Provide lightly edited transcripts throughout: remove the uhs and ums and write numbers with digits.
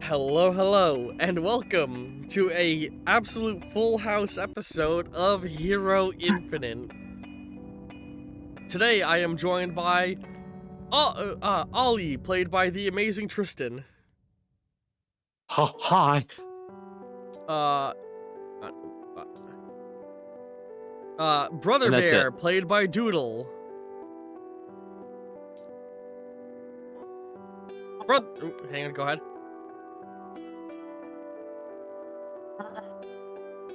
Hello, and welcome to a absolute full house episode of Hero Infinite. Today I am joined by Ollie, played by the amazing Tristan. Hi. Brother And that's Bear, it. played by Doodle. Hang on, go ahead.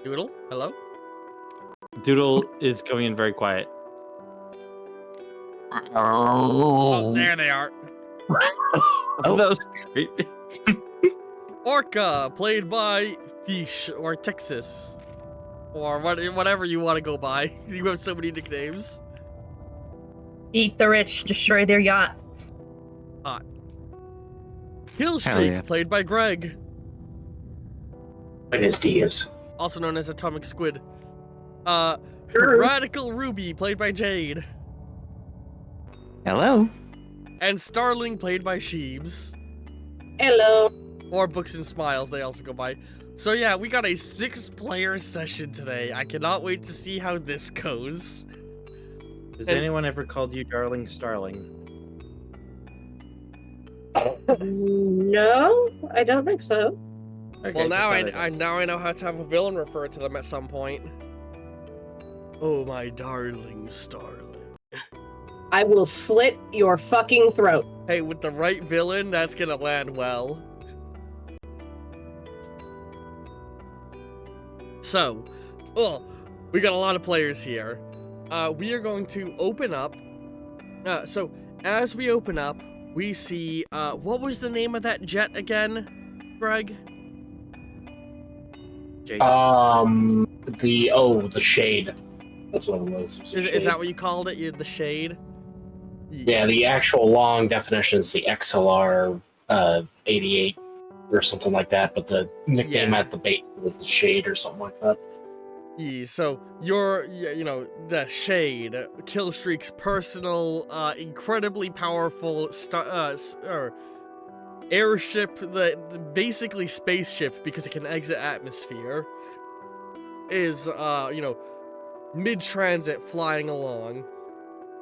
Doodle, hello? Doodle is going in very quiet. Oh, there they are. Oh, that was creepy. Orca, played by Fish or Texas. Or whatever you want to go by. You have so many nicknames. Eat the rich, destroy their yachts. Killstreak, yeah. played by Greg. Buenos dias. Also known as Atomic Squid. Radical Ruby, played by Jade. Hello. And Starling, played by Sheebs. Hello. Or Books and Smiles, they also go by. So yeah, we got a 6-player session today. I cannot wait to see how this goes. Has anyone ever called you Darling Starling? No, I don't think so. Okay, Well, now I I know how to have a villain refer to them at some point. Oh, my darling Starling. I will slit your fucking throat. Hey, with the right villain, that's gonna land well. So, we got a lot of players here. We are going to open up. So, as we open up, we see, what was the name of that jet again, Greg? Jake. The shade. That's what it was. Is that what you called it? The Shade? Yeah, the actual long definition is the XLR 88 or something like that, but the nickname at the base was the Shade or something like that. Yeah, so you're, the Shade, Killstreak's personal, incredibly powerful airship, basically spaceship because it can exit atmosphere, is, mid-transit flying along.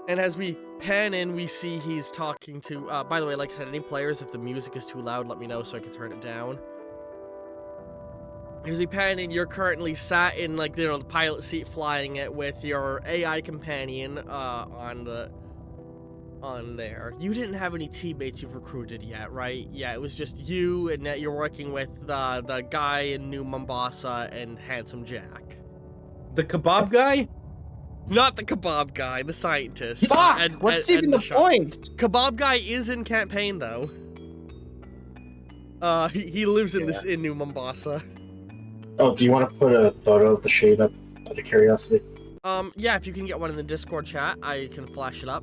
And as we pan in, we see he's talking to, by the way, like I said, any players, if the music is too loud, let me know so I can turn it down. As we pan in, you're currently sat in, the pilot seat flying it with your AI companion, on there. You didn't have any teammates you've recruited yet, right? Yeah, it was just you, and that you're working with the guy in New Mombasa and Handsome Jack. The kebab guy? Not the kebab guy, the scientist. Fuck! What's even the point? Kebab guy is in campaign though. He lives in New Mombasa. Oh, do you want to put a photo of the Shade up out of curiosity? Yeah, if you can get one in the Discord chat, I can flash it up.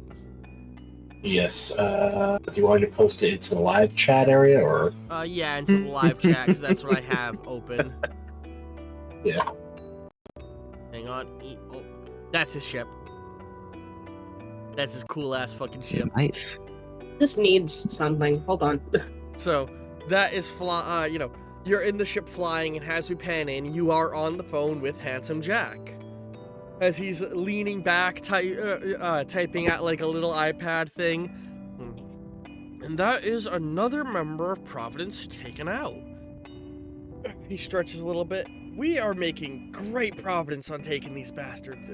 Yes. Do you want me to post it into the live chat area or? Yeah, into the live chat, because that's what I have open. Yeah. Hang on. Oh, that's his ship. That's his cool-ass fucking ship. Nice. This needs something. Hold on. So, that is you're in the ship flying, and as we pan in, you are on the phone with Handsome Jack. As he's leaning back, typing at, a little iPad thing. And that is another member of Providence taken out. He stretches a little bit. We are making great Providence on taking these bastards,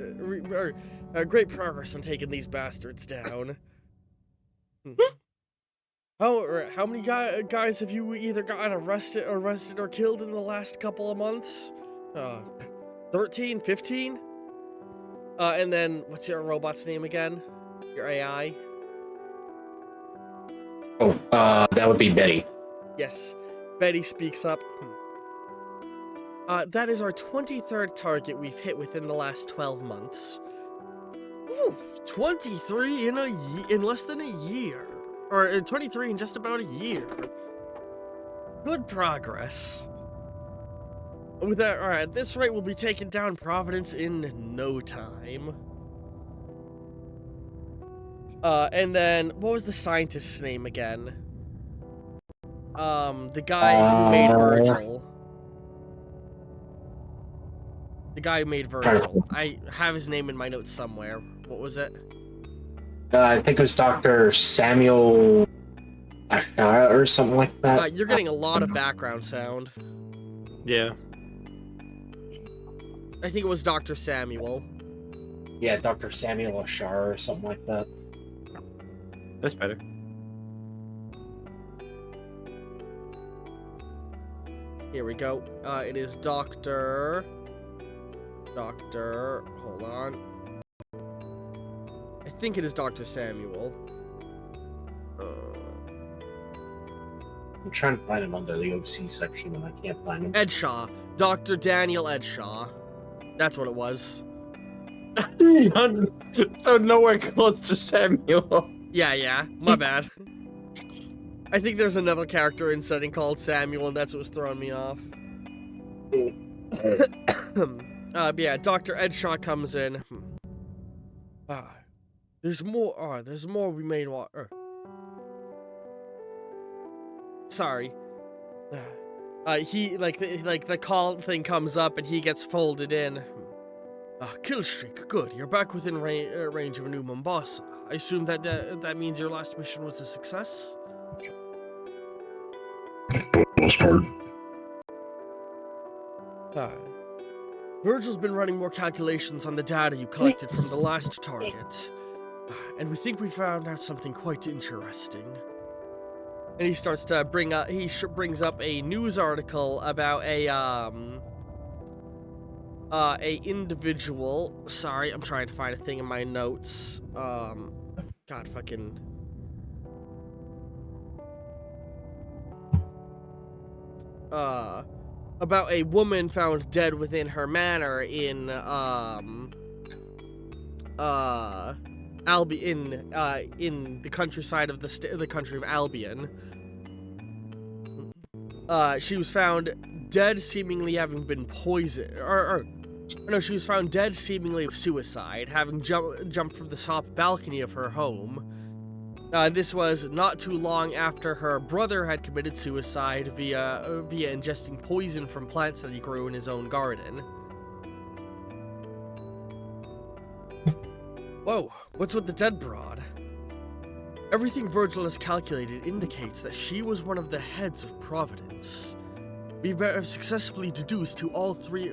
great progress on taking these bastards down. How many guys have you either gotten arrested or killed in the last couple of months? 13, 15? And then, what's your robot's name again? Your AI? Oh, that would be Betty. Yes. Betty speaks up. That is our 23rd target we've hit within the last 12 months. Ooh, 23 in less than a year. Or 23 in just about a year. Good progress. With that, alright, at this rate, we'll be taking down Providence in no time. And then, what was the scientist's name again? The guy who made Virgil. The guy who made Virgil. I have his name in my notes somewhere. What was it? I think it was Dr. Samuel or something like that. You're getting a lot of background sound. Yeah. I think it was Dr. Samuel. Yeah, Dr. Samuel Ashar or something like that. That's better. Here we go. It is Dr. Hold on. I think it is Dr. Samuel. I'm trying to find him under the OC section and I can't find him. Edshaw. Dr. Daniel Edshaw. That's what it was. So nowhere close to Samuel. Yeah. My bad. I think there's another character in setting called Samuel, and that's what was throwing me off. But yeah, Dr. Edshaw comes in. There's more. There's more we made. Sorry. He like the call thing comes up and he gets folded in. Kill streak, good. You're back within range of New Mombasa. I assume that that means your last mission was a success. Most part. Virgil's been running more calculations on the data you collected from the last target, and we think we found out something quite interesting. And he starts to bring up. He brings up a news article about a individual. Sorry, I'm trying to find a thing in my notes. God fucking. About a woman found dead within her manor in in the countryside of the country of Albion. She was found dead, seemingly having been poisoned, no, she was found dead, seemingly of suicide, having jumped from the top balcony of her home. This was not too long after her brother had committed suicide via ingesting poison from plants that he grew in his own garden. Whoa, what's with the dead broad? Everything Virgil has calculated indicates that she was one of the heads of Providence. We have successfully deduced to all three.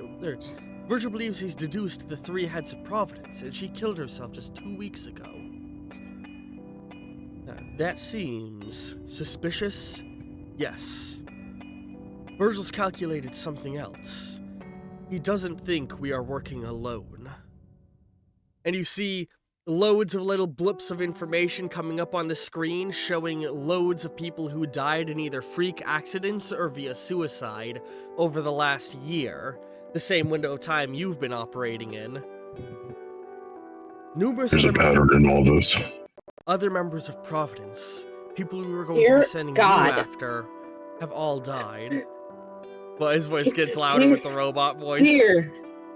Virgil believes he's deduced the three heads of Providence, and she killed herself just 2 weeks ago. That seems suspicious? Yes. Virgil's calculated something else. He doesn't think we are working alone. And you see loads of little blips of information coming up on the screen showing loads of people who died in either freak accidents or via suicide over the last year, the same window of time you've been operating in. There's a pattern in all this. Other members of Providence, people we were going to be sending you after, have all died. But his voice gets louder with the robot voice. Dear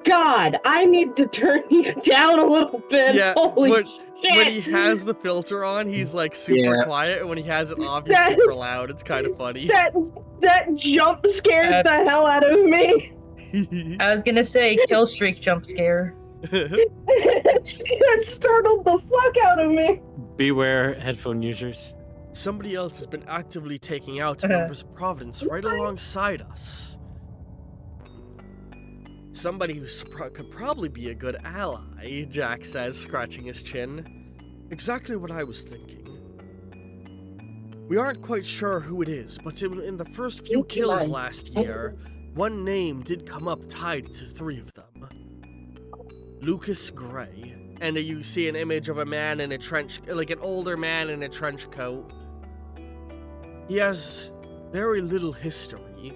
God, I need to turn you down a little bit. Yeah, Holy shit. When he has the filter on, he's like super quiet, and when he has it off, he's super loud. It's kind of funny. That jump scared the hell out of me. I was gonna say kill streak jump scare. It startled the fuck out of me. Beware, headphone users. Somebody else has been actively taking out members of Providence right alongside us. Somebody who could probably be a good ally, Jack says, scratching his chin. Exactly what I was thinking. We aren't quite sure who it is, but in the first few kills last year, one name did come up tied to three of them. Lucas Gray. And you see an image of a man in a trench, like an older man in a trench coat. He has very little history.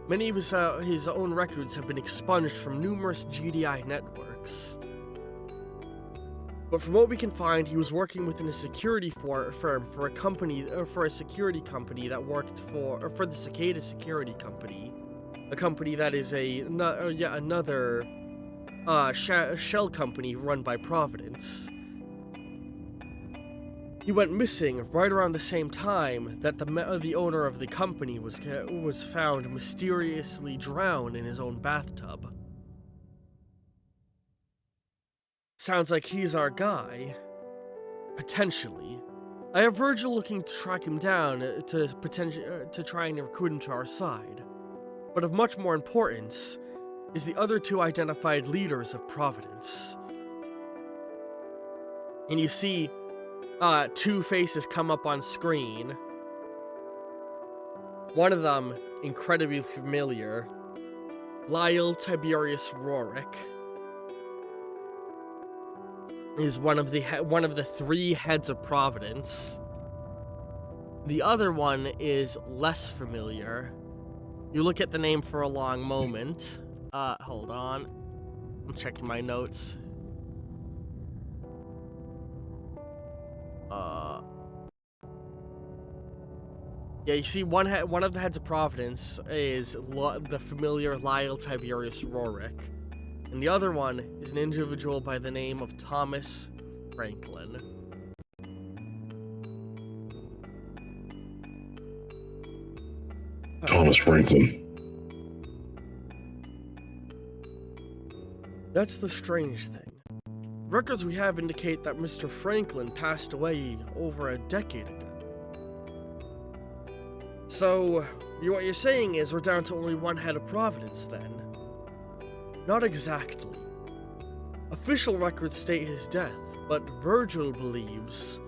Many of his own records have been expunged from numerous GDI networks. But from what we can find, he was working within a security firm for a security company that worked for the Cicada Security Company, a company that is another shell company run by Providence. He went missing right around the same time that the owner of the company was found mysteriously drowned in his own bathtub. Sounds like he's our guy. Potentially. I have Virgil looking to track him down to try and recruit him to our side. But of much more importance is the other two identified leaders of Providence. And you see two faces come up on screen. One of them, incredibly familiar, Lyle Tiberius Rorick, is one of the three heads of Providence. The other one is less familiar. You look at the name for a long moment. Hold on. I'm checking my notes. Yeah, you see, one of the heads of Providence is the familiar Lyle Tiberius Rorick, and the other one is an individual by the name of Thomas Franklin. Thomas Franklin. That's the strange thing. Records we have indicate that Mr. Franklin passed away over a decade ago. So, what you're saying is we're down to only one head of Providence, then? Not exactly. Official records state his death, but Virgil believes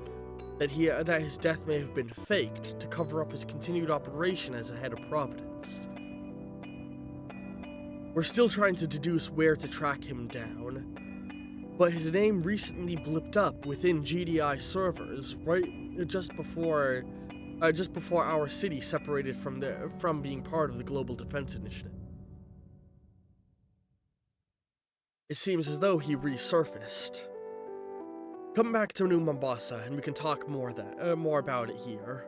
that his death may have been faked to cover up his continued operation as a head of Providence. We're still trying to deduce where to track him down, but his name recently blipped up within GDI servers just before our city separated from being part of the Global Defense Initiative. It seems as though he resurfaced. Come back to New Mombasa and we can talk more about it here.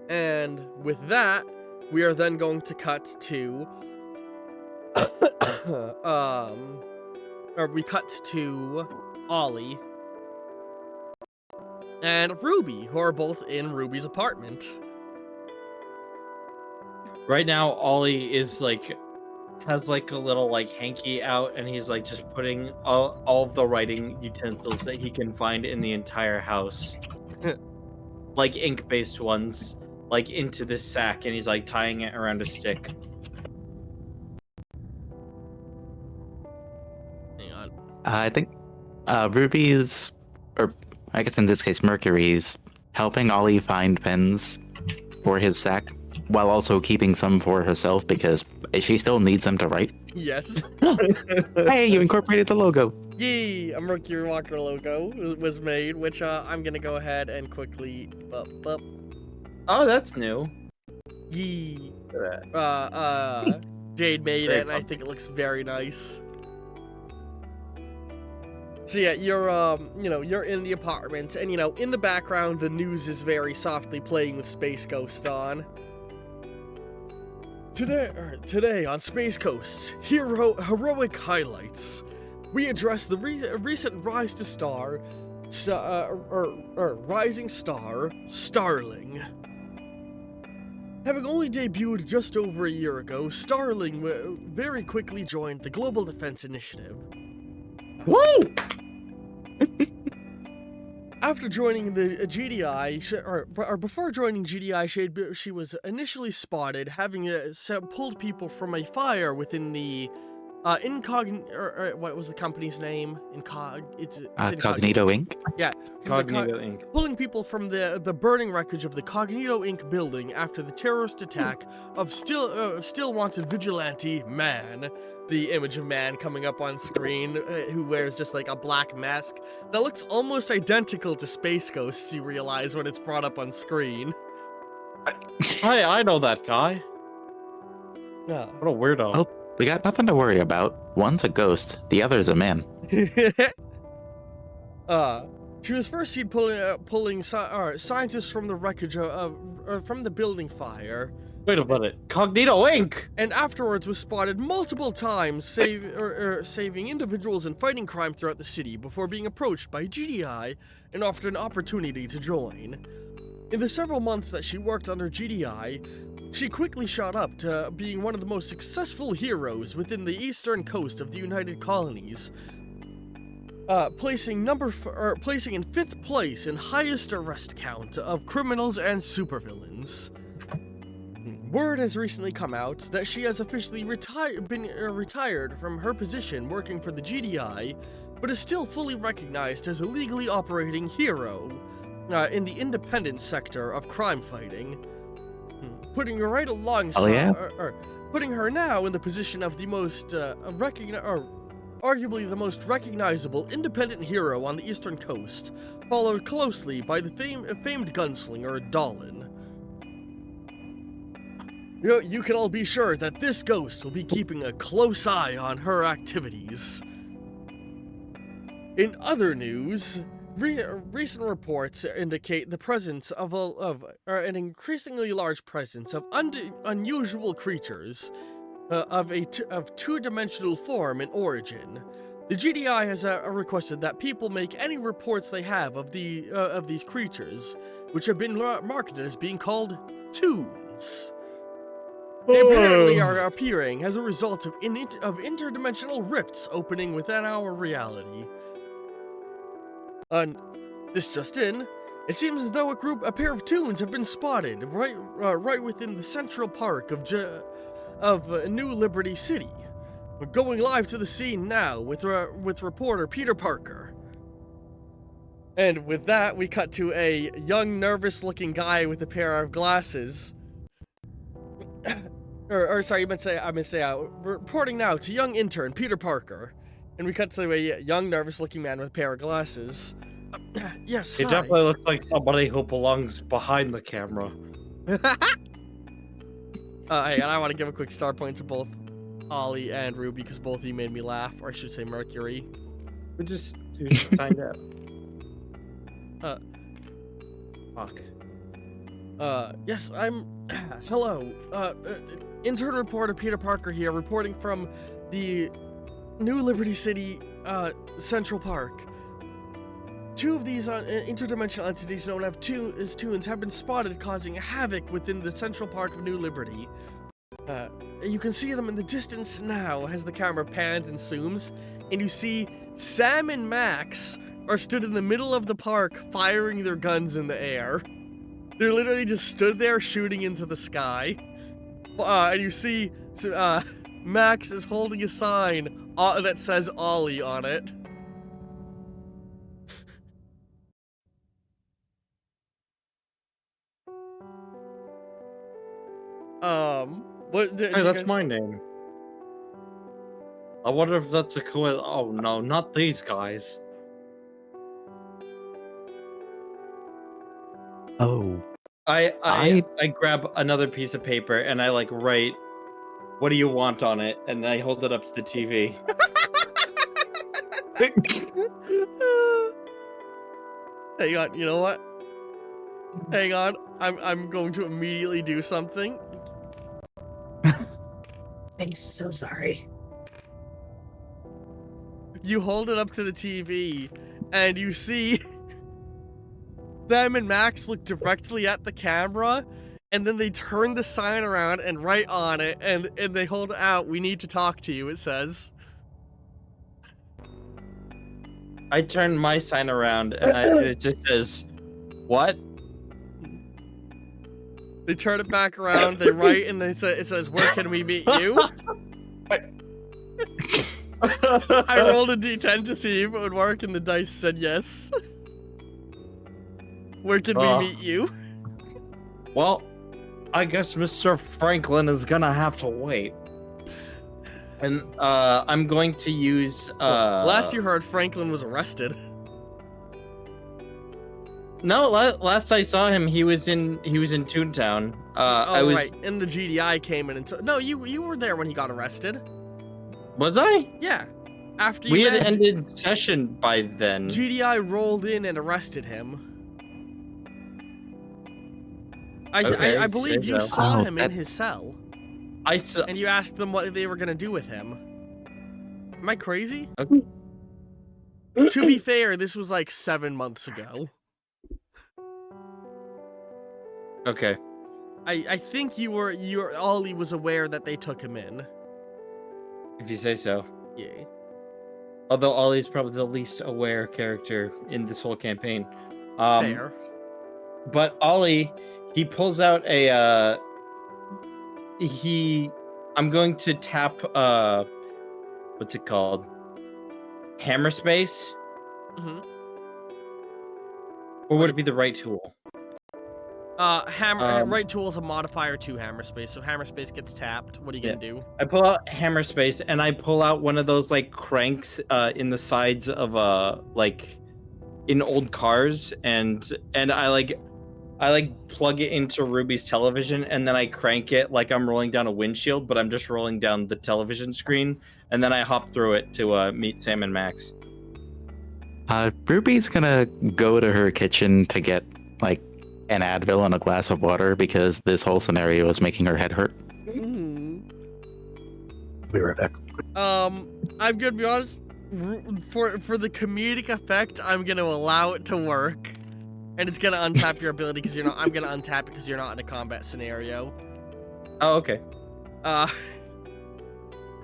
And with that, we are then going to cut to we cut to Ollie and Ruby, who are both in Ruby's apartment. Right now, Ollie is has a little hanky out, and he's just putting all of the writing utensils that he can find in the entire house, ink-based ones, into this sack, and he's tying it around a stick. Hang on. I think Ruby's, or I guess in this case Mercury's, helping Ollie find pens for his sack, while also keeping some for herself because she still needs them to write. Yes. Hey, you incorporated the logo. Yee! A Mercury Walker logo was made, which I'm gonna go ahead and quickly Oh, that's new. Yee! Look at that. Jade made Very it, and I fun. think it looks very nice. So yeah, you're in the apartment, and in the background, the news is very softly playing with Space Ghost on. Today on Space Coast's heroic highlights, we address the recent rise to rising star, Starling. Having only debuted just over a year ago, Starling very quickly joined the Global Defense Initiative. Woo! After joining the GDI, or before joining GDI, she was initially spotted having pulled people from a fire within the what was the company's name? It's Cognito Inc. Yeah, Cognito Inc. pulling people from the burning wreckage of the Cognito Inc. building after the terrorist attack of still wanted vigilante Man. The image of Man coming up on screen, who wears just a black mask that looks almost identical to Space Ghosts, you realize when it's brought up on screen. Hi, I know that guy. Yeah. What a weirdo. Oh, we got nothing to worry about. One's a ghost, the other's a man. She was first seen pulling scientists from the wreckage from the building fire. Wait a minute. Cognito Inc. And afterwards was spotted multiple times saving individuals and fighting crime throughout the city before being approached by GDI and offered an opportunity to join. In the several months that she worked under GDI, she quickly shot up to being one of the most successful heroes within the eastern coast of the United Colonies, placing in 5th place in highest arrest count of criminals and supervillains. Word has recently come out that she has officially retired from her position working for the GDI, but is still fully recognized as a legally operating hero in the independent sector of crime fighting, putting her right alongside, putting her now in the position of the most arguably the most recognizable independent hero on the eastern coast, followed closely by the famed gunslinger Dolan. You can all be sure that this ghost will be keeping a close eye on her activities. In other news, recent reports indicate the presence of an increasingly large presence of unusual creatures of two-dimensional form and origin. The GDI has requested that people make any reports they have of these creatures, which have been marketed as being called Toons. They apparently are appearing as a result of interdimensional rifts opening within our reality. This just in, it seems as though a pair of Toons have been spotted right within the central park of New Liberty City. We're going live to the scene now with reporter Peter Parker. And with that, we cut to a young, nervous-looking guy with a pair of glasses. Reporting now to young intern Peter Parker. And we cut to a young, nervous-looking man with a pair of glasses. Yes, He hi. definitely looks like somebody who belongs behind the camera. Hey, and I want to give a quick star point to both Ollie and Ruby because both of you made me laugh, or I should say Mercury. We just find out. Fuck. Yes, I'm... Hello. Intern reporter Peter Parker here, reporting from the New Liberty City, Central Park. Two of these interdimensional entities known as Toons have been spotted causing havoc within the Central Park of New Liberty. You can see them in the distance now as the camera pans and zooms, and you see Sam and Max are stood in the middle of the park firing their guns in the air. They're literally just stood there shooting into the sky. And you see Max is holding a sign that says Ollie on it. Hey, that's my name. I wonder if that's a cool. Oh no, not these guys. Oh. I grab another piece of paper and I like write, "What do you want?" on it, and then I hold it up to the TV. Hang on, you know what? Hang on, I'm going to immediately do something. I'm so sorry. You hold it up to the TV, and you see them and Max look directly at the camera, and then they turn the sign around and write on it, and they hold it out. "We need to talk to you," it says. I turn my sign around and it just says, "What?" They turn it back around, they write, and it says, "Where can we meet you?" I rolled a d10 to see if it would work, and the dice said yes. "Where can we meet you?" Well, I guess Mr. Franklin is gonna have to wait. And I'm going to use Last you heard, Franklin was arrested. No, last I saw him, he was in Toontown. Right, and the GDI came in and no, you were there when he got arrested. Was I? Yeah. After We you had met, ended session by then. GDI rolled in and arrested him. Okay, I believe say you so. saw Oh, him in that- his cell, I saw. and you asked them what they were gonna do with him. Am I crazy? Okay. To be fair, this was like 7 months ago. Okay. I think Ollie was aware that they took him in. If you say so. Yeah. Although Ollie's probably the least aware character in this whole campaign. Fair. But Ollie, he pulls out a I'm going to tap what's it called? Hammer space? Mm-hmm. Or would it be the right tool? Right tool is a modifier to hammer space, so hammer space gets tapped. What are you gonna do? I pull out hammer space and I pull out one of those like cranks in the sides of like in old cars and I plug it into Ruby's television and then I crank it like I'm rolling down a windshield, but I'm just rolling down the television screen and then I hop through it to meet Sam and Max. Ruby's gonna go to her kitchen to get like an Advil and a glass of water because this whole scenario is making her head hurt. Mm. Be right back. I'm gonna be honest. For the comedic effect, I'm gonna allow it to work, and it's gonna untap your ability because you're not. I'm gonna untap it because you're not in a combat scenario. Oh, okay. Uh.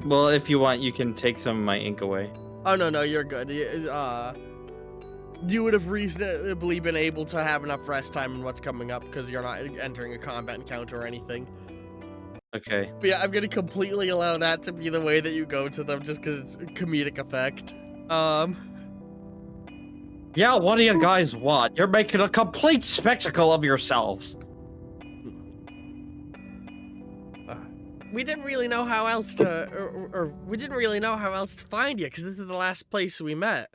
Well, if you want, you can take some of my ink away. Oh no, you're good. You would have reasonably been able to have enough rest time in what's coming up because you're not entering a combat encounter or anything. Okay. But yeah, I'm gonna completely allow that to be the way that you go to them just because it's comedic effect. Yeah, what do you guys want? You're making a complete spectacle of yourselves. We didn't really know how else to, or we didn't really know how else to find you because this is the last place we met.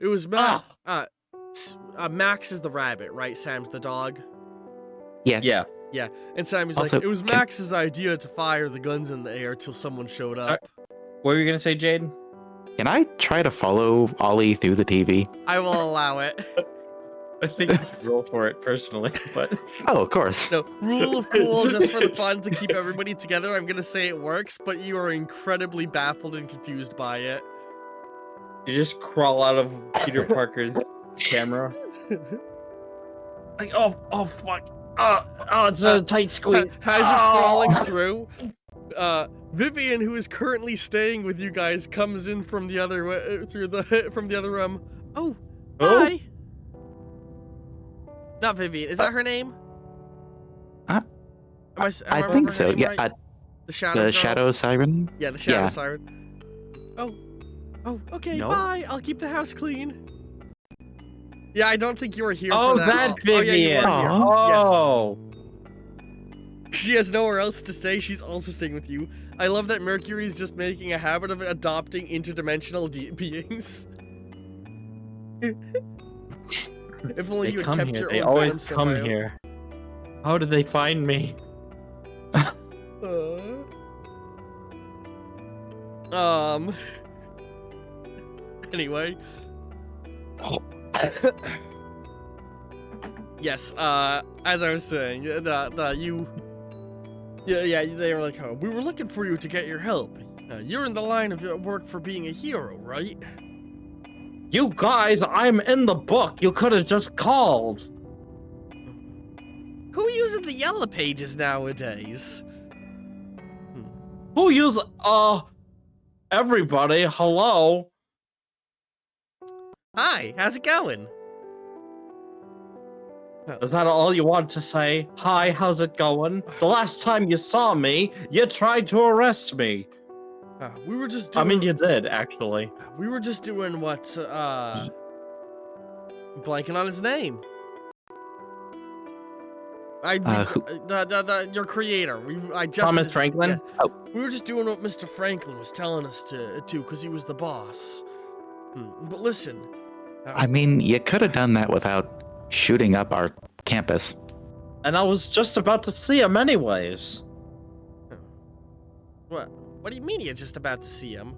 It was Max. Max is the rabbit, right? Sam's the dog. Yeah. Yeah, and Sam was Also, like, it was Max's idea to fire the guns in the air till someone showed up. What were you gonna say, Jade? Can I try to follow Ollie through the TV? I will allow it. I think you should roll for it personally, but Oh, of course. No, rule of cool, just for the fun to keep everybody together. I'm gonna say it works, but you are incredibly baffled and confused by it. you just crawl out of Peter Parker's camera. Like, oh, fuck. Oh, it's a tight squeeze. As you're crawling through, Vivian, who is currently staying with you guys, comes in from the other from the other room. Oh, hi. Not Vivian. Is that her name? I remembering think her so. name Yeah, right? The Shadow the Girl? Shadow Siren. Yeah, the Shadow Yeah. Siren. Oh, okay, No. bye. I'll keep the house clean. Yeah, I don't think you were here Oh, for that. that Oh, yeah, you Vivian. were here. Oh. She has nowhere else to stay. She's also staying with you. I love that Mercury's just making a habit of adopting interdimensional beings. If only They you had come kept here. your They own always Venom come symbiote. here. How did they find me? Anyway. Yes, as I was saying, they were like, oh, we were looking for you to get your help. You're in the line of work for being a hero, right? You guys, I'm in the book. You could have just called. Who uses the yellow pages nowadays? Who use, everybody, hello? Hi, how's it going? Is that all you want to say? Hi, how's it going? The last time you saw me, you tried to arrest me. We were just doing... I mean, you did, actually. We were just doing what, blanking on his name. Your creator. Thomas Franklin? Yeah. Oh. We were just doing what Mr. Franklin was telling us to because he was the boss. But listen. I mean, you could have done that without shooting up our campus. And I was just about to see him anyways. What do you mean you're just about to see him?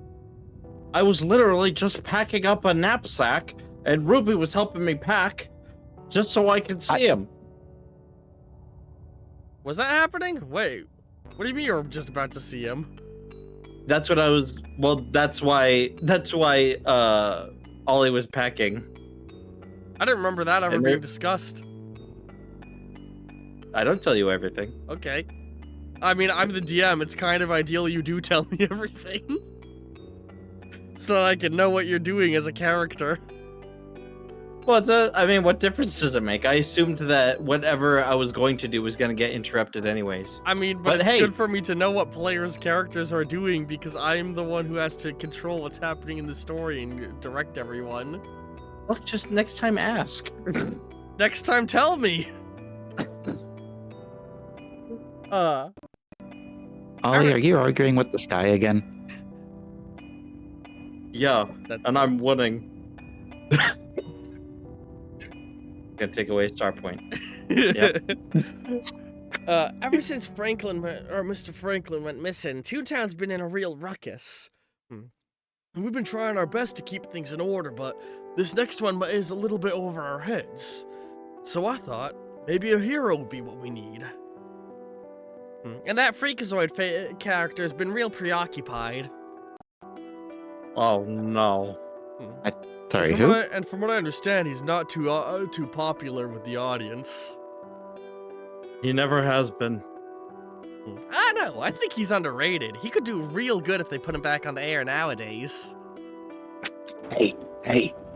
I was literally just packing up a knapsack, and Ruby was helping me pack, just so I could see him. Was that happening? Wait, what do you mean you're just about to see him? That's what I was. Well, that's why. Ollie was packing. I didn't remember that ever And being there- discussed. I don't tell you everything. Okay. I mean, I'm the DM. It's kind of ideal you do tell me everything. So that I can know what you're doing as a character. Well, I mean, what difference does it make? I assumed that whatever I was going to do was going to get interrupted anyways. I mean, But it's hey- good for me to know what players' characters are doing because I'm the one who has to control what's happening in the story and direct everyone. Look, just next time ask. Next time, tell me! Ollie, are you arguing with the sky again? Yeah, That- and I'm winning. Gonna take away star point. Yep. Ever since Mr. Franklin went missing, Toontown's been in a real ruckus. And we've been trying our best to keep things in order, but this next one is a little bit over our heads. So I thought, maybe a hero would be what we need. And that Freakazoid character has been real preoccupied. Oh no. Sorry, who? And from what I understand, he's not too popular with the audience. He never has been. I know, I think he's underrated. He could do real good if they put him back on the air nowadays. Hey,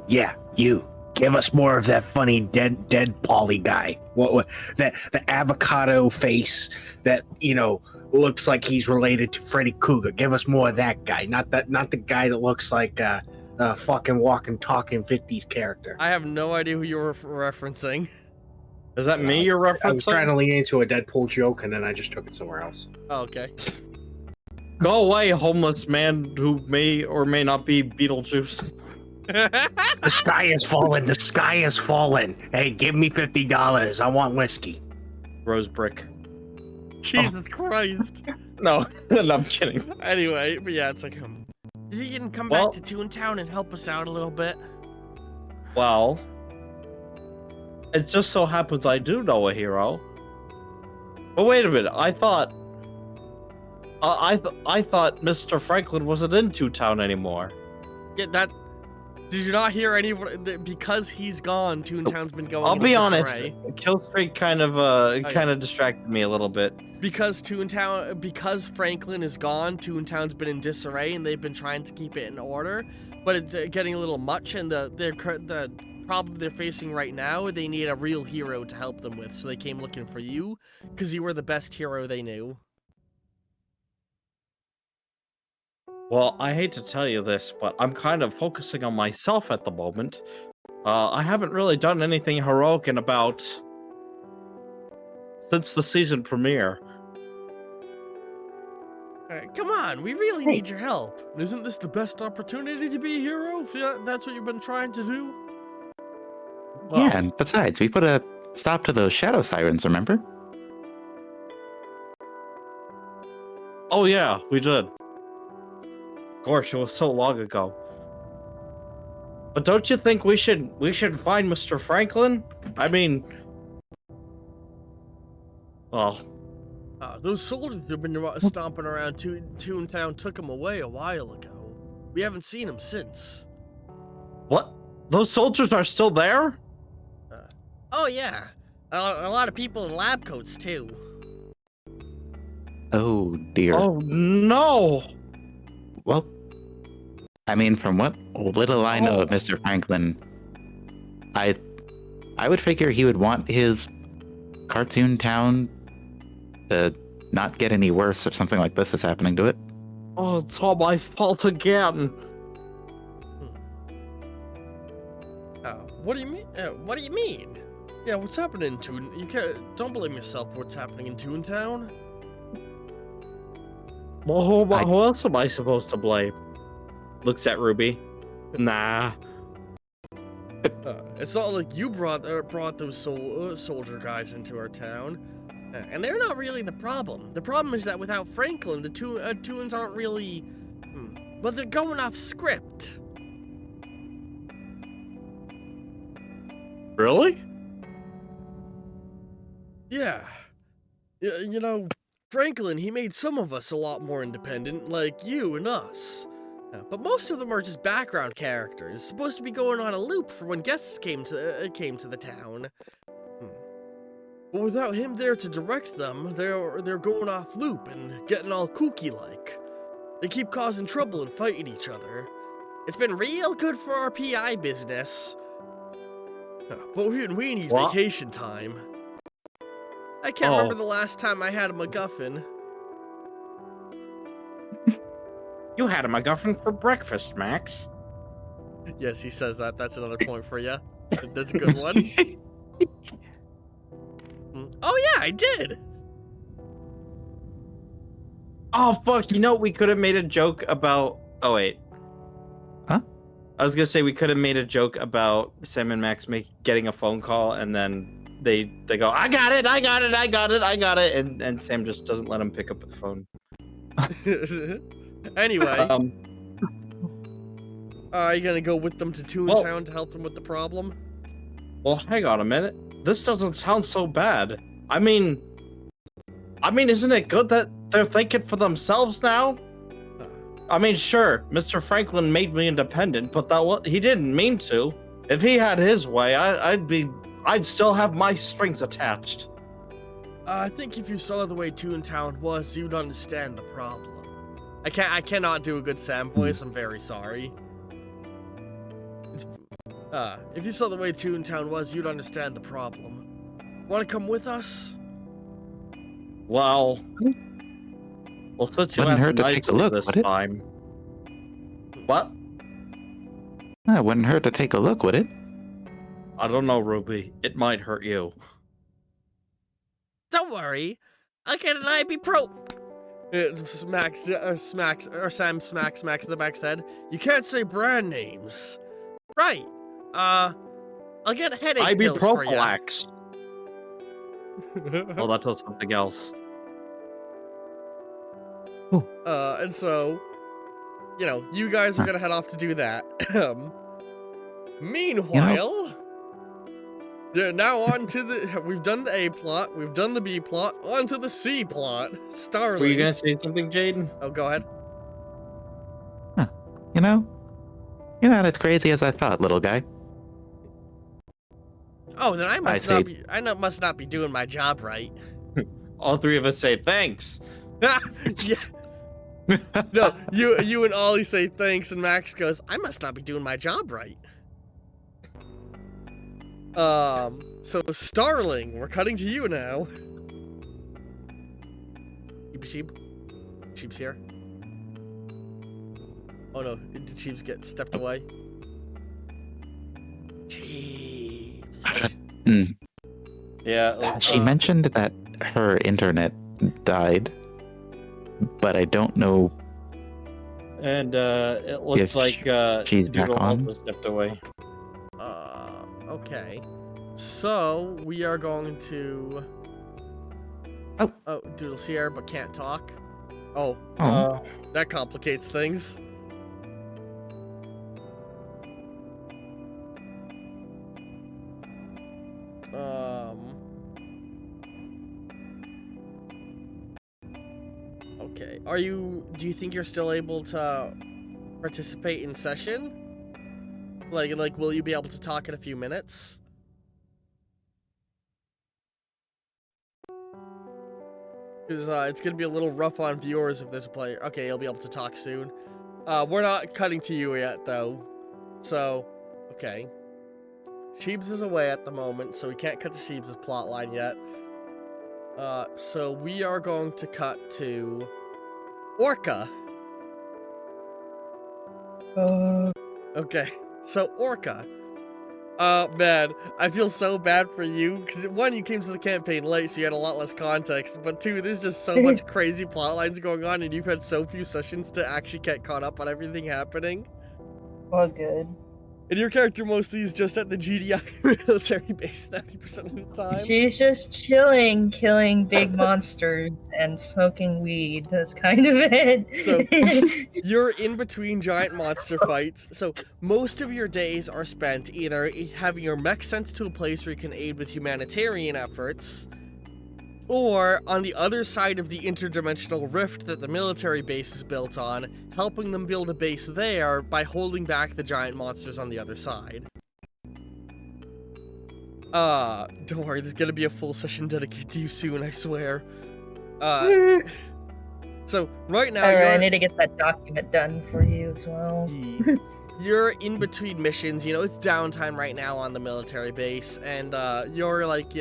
yeah, you. Give us more of that funny dead Polly guy. What that the avocado face that, looks like he's related to Freddy Krueger. Give us more of that guy, not the guy that looks like a fucking walking talking 50s character. I have no idea who you're referencing. Is that me you're referencing? I was trying to lean into a Deadpool joke, and then I just took it somewhere else. Oh, okay. Go away, homeless man who may or may not be Beetlejuice. The sky is falling. The sky is falling. Hey, give me $50. I want whiskey. Rose brick. Jesus Christ. No, I'm kidding. Anyway, but yeah, it's like, is he gonna come Well- back to Toontown and help us out a little bit? Well, it just so happens I do know a hero. But wait a minute, I thought Mr. Franklin wasn't in Toontown anymore. Yeah, that. Did you not hear any? Because he's gone, Toontown's been going. I'll into be honest, disarray. Killstreak kind of distracted me a little bit. Because Franklin is gone, Toontown's been in disarray, and they've been trying to keep it in order. But it's getting a little much, and the problem they're facing right now, they need a real hero to help them with. So they came looking for you, because you were the best hero they knew. Well, I hate to tell you this, but I'm kind of focusing on myself at the moment. I haven't really done anything heroic in about since the season premiere. Alright, come on, we really need your help. Isn't this the best opportunity to be a hero if that's what you've been trying to do? Well, Yeah, and besides, we put a stop to those shadow sirens, remember? Oh yeah, we did. Gosh, it was so long ago. But don't you think we should find Mr. Franklin? I mean, well, Those soldiers have been stomping around Toontown took him away a while ago. We haven't seen him since. what? Those soldiers are still there? Oh yeah, a lot of people in lab coats too. Oh dear. Oh no! Well, I mean, from what little I know of Mr. Franklin, I would figure he would want his cartoon town to not get any worse if something like this is happening to it. Oh, it's all my fault again. What do you mean? What do you mean? Yeah, what's happening in Toon? Don't blame yourself for what's happening in Toontown. Well, who else am I supposed to blame? Looks at Ruby. Nah. It's not like you brought those soldier guys into our town, and they're not really the problem. The problem is that without Franklin, the Toons aren't really. but they're going off script. Really? Yeah. You know, Franklin, he made some of us a lot more independent, like you and us. But most of them are just background characters, supposed to be going on a loop for when guests came to the town. But without him there to direct them, they're going off loop and getting all kooky-like. They keep causing trouble and fighting each other. It's been real good for our PI business. But we need What? vacation time. I can't remember the last time I had a MacGuffin. You had a MacGuffin for breakfast, Max. Yes, he says that. That's another point for you. That's a good one. Oh yeah, I did. Oh, fuck. You know, we could have made a joke about... Oh, wait. Huh? I was going to say we could have made a joke about Sam and Max getting a phone call, and then they go, I got it. And Sam just doesn't let him pick up the phone. Anyway. Are you going to go with them to Toontown to help them with the problem? Well, hang on a minute. This doesn't sound so bad. I mean, isn't it good that they're thinking for themselves now? I mean, sure, Mr. Franklin made me independent, but he didn't mean to. If he had his way, I'd still have my strings attached. I think if you saw the way Toontown was, you'd understand the problem. I cannot do a good Sam voice. I'm very sorry. If you saw the way Toontown was, you'd understand the problem. Want to come with us? Well, since you Wouldn't hurt have to nice take a look, this would it? time. What? It wouldn't hurt to take a look, would it? I don't know, Ruby. It might hurt you. Don't worry. I'll get an IB Pro. Sam smacks Max in the back said, you can't say brand names. Right. I'll get headache pills for you. Ibuprofen. Oh, that does something else. And so, you know, you guys are gonna head off to do that. Meanwhile, now on to we've done the A plot, we've done the B plot, on to the C plot. Starling. Were you gonna say something, Jaden? Oh, go ahead. You know? You're not as crazy as I thought, little guy. Oh, then I must not be doing my job right. All three of us say thanks. Yeah. No, you and Ollie say thanks, and Max goes, I must not be doing my job right. So Starling, we're cutting to you now. Sheep's here. Oh no, did Sheeps get stepped away? Sheeps. Yeah. She mentioned that her internet died, but I don't know. And it looks if like she's back Doodle on. also stepped away. Okay. So we are going to. Oh, Doodle's here but can't talk. Oh. That complicates things. Okay. Do you think you're still able to participate in session? Like, will you be able to talk in a few minutes? Because it's gonna be a little rough on viewers if there's a player. Okay, you'll be able to talk soon. We're not cutting to you yet, though. So, okay. Sheebs is away at the moment, so we can't cut to Sheebs' plotline yet. So we are going to cut to Orca. Okay, so Orca. Man, I feel so bad for you, because one, you came to the campaign late, so you had a lot less context, but two, there's just so much crazy plot lines going on, and you've had so few sessions to actually get caught up on everything happening. All good. And your character mostly is just at the GDI military base 90% of the time. She's just chilling, killing big monsters and smoking weed. That's kind of it. So you're in between giant monster fights. So most of your days are spent either having your mech sent to a place where you can aid with humanitarian efforts, or on the other side of the interdimensional rift that the military base is built on, helping them build a base there by holding back the giant monsters on the other side. Don't worry, there's gonna be a full session dedicated to you soon, I swear. So, right now Alright, I need to get that document done for you as well. you're in between missions, it's downtime right now on the military base, and, you're like,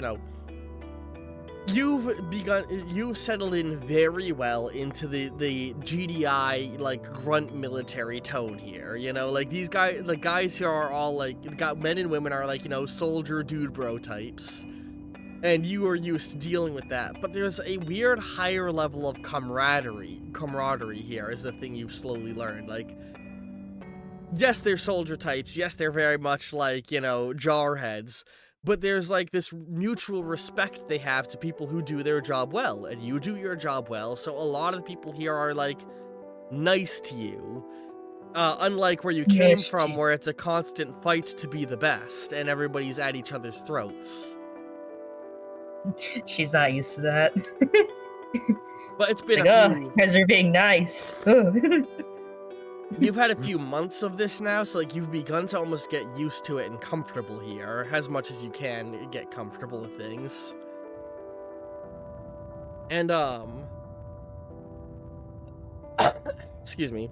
you've settled in very well into the GDI, like, grunt military tone here, like, these guys, the guys here are all, like, men and women are, like, soldier dude bro types, and you are used to dealing with that, but there's a weird higher level of camaraderie here is the thing you've slowly learned, like, yes, they're soldier types, yes, they're very much, like, jarheads, but there's, like, this mutual respect they have to people who do their job well, and you do your job well, so a lot of the people here are, like, nice to you. Unlike where you came from, where it's a constant fight to be the best, and everybody's at each other's throats. She's not used to that. But it's been like, a few... you guys are being nice. You've had a few months of this now, so, like, you've begun to almost get used to it and comfortable here, as much as you can get comfortable with things. And, excuse me.